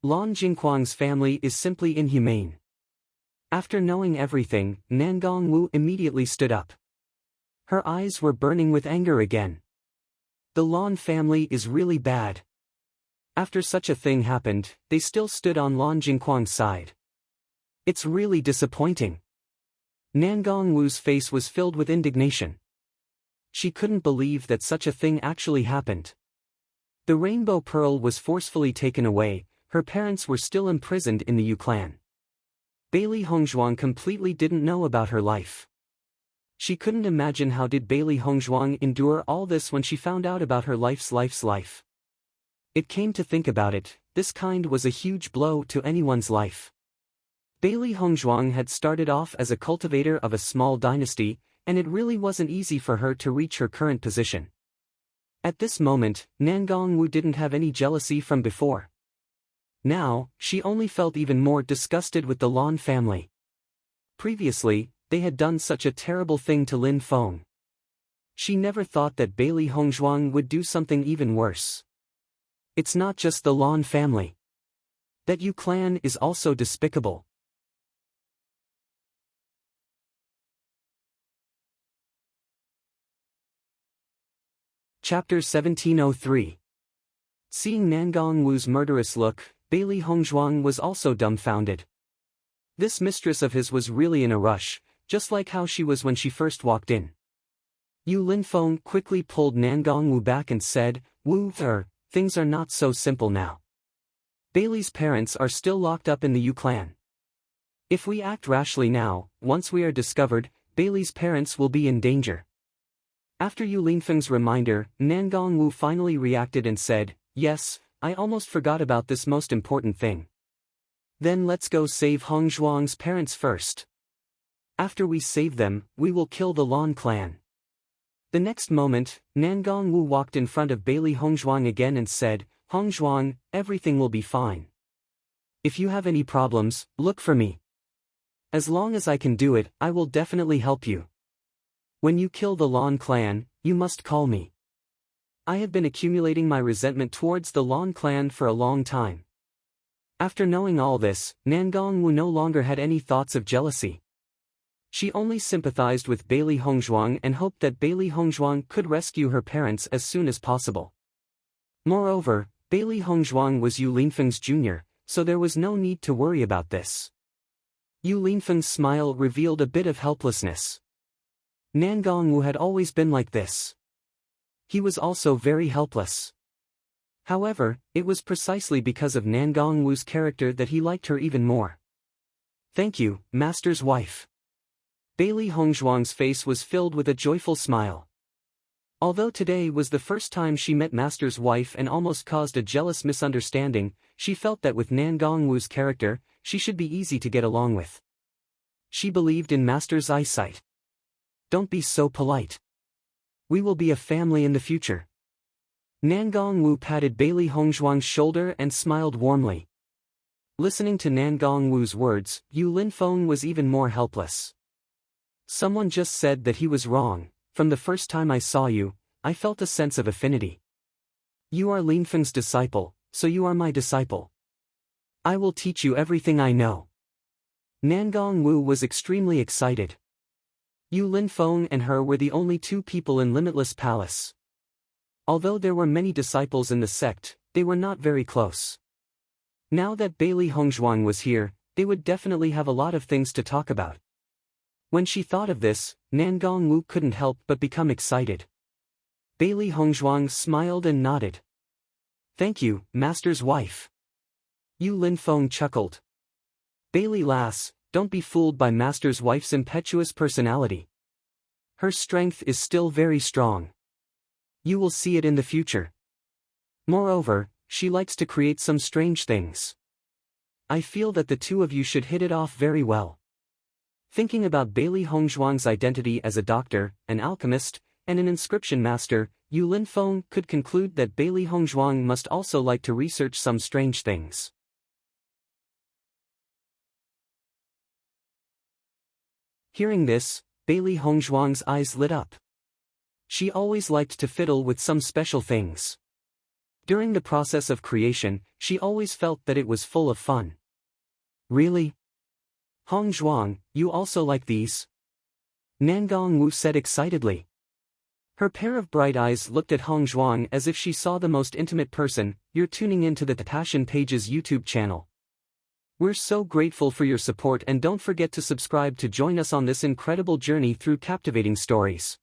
S1: Lan Jingquang's family is simply inhumane. After knowing everything, Nangong Wu immediately stood up. Her eyes were burning with anger again. The Lan family is really bad. After such a thing happened, they still stood on Lan Jingquang's side. It's really disappointing. Nangong Wu's face was filled with indignation. She couldn't believe that such a thing actually happened. The rainbow pearl was forcefully taken away, her parents were still imprisoned in the Yu clan. Bailey Hongzhuang completely didn't know about her life. She couldn't imagine how did Bailey Hongzhuang endure all this when she found out about her life's life. It came to think about it, this kind was a huge blow to anyone's life. Bailey Hongzhuang had started off as a cultivator of a small dynasty, and it really wasn't easy for her to reach her current position. At this moment, Nangong Wu didn't have any jealousy from before. Now, she only felt even more disgusted with the Lan family. Previously, they had done such a terrible thing to Lin Feng. She never thought that Bailey Hongzhuang would do something even worse. It's not just the Lan family. That Yu clan is also despicable. Chapter 1703. Seeing Nangong Wu's murderous look, Bailey Hongzhuang was also dumbfounded. This mistress of his was really in a rush, just like how she was when she first walked in. Yu Linfeng quickly pulled Nangong Wu back and said, "Things are not so simple now. Bailey's parents are still locked up in the Yu clan. If we act rashly now, once we are discovered, Bailey's parents will be in danger." After Yu Linfeng's reminder, Nangong Wu finally reacted and said, "Yes, I almost forgot about this most important thing. Then let's go save Hongzhuang's parents first. After we save them, we will kill the Lan clan." The next moment, Nangong Wu walked in front of Bailey Hongzhuang again and said, "Hongzhuang, everything will be fine. If you have any problems, look for me. As long as I can do it, I will definitely help you. When you kill the Lan clan, you must call me. I have been accumulating my resentment towards the Lan clan for a long time." After knowing all this, Nangong Wu no longer had any thoughts of jealousy. She only sympathized with Bailey Hongzhuang and hoped that Bailey Hongzhuang could rescue her parents as soon as possible. Moreover, Bailey Hongzhuang was Yu Linfeng's junior, so there was no need to worry about this. Yu Linfeng's smile revealed a bit of helplessness. Nan Gongwu had always been like this. He was also very helpless. However, it was precisely because of Nan Gongwu's character that he liked her even more. Thank you, Master's wife. Bailey Hongzhuang's face was filled with a joyful smile. Although today was the first time she met Master's wife and almost caused a jealous misunderstanding, she felt that with Nan Gongwu's character, she should be easy to get along with. She believed in Master's eyesight. Don't be so polite. We will be a family in the future. Nan Gongwu patted Bailey Hongzhuang's shoulder and smiled warmly. Listening to Nan Gongwu's words, Yu Linfeng was even more helpless. Someone just said that he was wrong. From the first time I saw you, I felt a sense of affinity. You are Linfeng's disciple, so you are my disciple. I will teach you everything I know. Nan Gongwu was extremely excited. Yu Linfeng and her were the only two people in Limitless Palace. Although there were many disciples in the sect, they were not very close. Now that Bailey Hongzhuang was here, they would definitely have a lot of things to talk about. When she thought of this, Nan Gongwu couldn't help but become excited. Bailey Hongzhuang smiled and nodded. Thank you, Master's wife. Yu Linfeng chuckled. Bailey lass, don't be fooled by Master's wife's impetuous personality. Her strength is still very strong. You will see it in the future. Moreover, she likes to create some strange things. I feel that the two of you should hit it off very well. Thinking about Bailey Hongzhuang's identity as a doctor, an alchemist, and an inscription master, Yu Linfeng could conclude that Bailey Hongzhuang must also like to research some strange things. Hearing this, Bailey Hongzhuang's eyes lit up. She always liked to fiddle with some special things. During the process of creation, she always felt that it was full of fun. Really? Hongzhuang, you also like these? Nan Gongwu said excitedly. Her pair of bright eyes looked at Hongzhuang as if she saw the most intimate person. You're tuning into the Passion Pages YouTube channel. We're so grateful for your support, and don't forget to subscribe to join us on this incredible journey through captivating stories.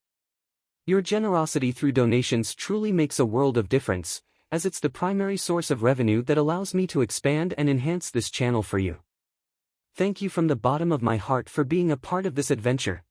S1: Your generosity through donations truly makes a world of difference, as it's the primary source of revenue that allows me to expand and enhance this channel for you. Thank you from the bottom of my heart for being a part of this adventure.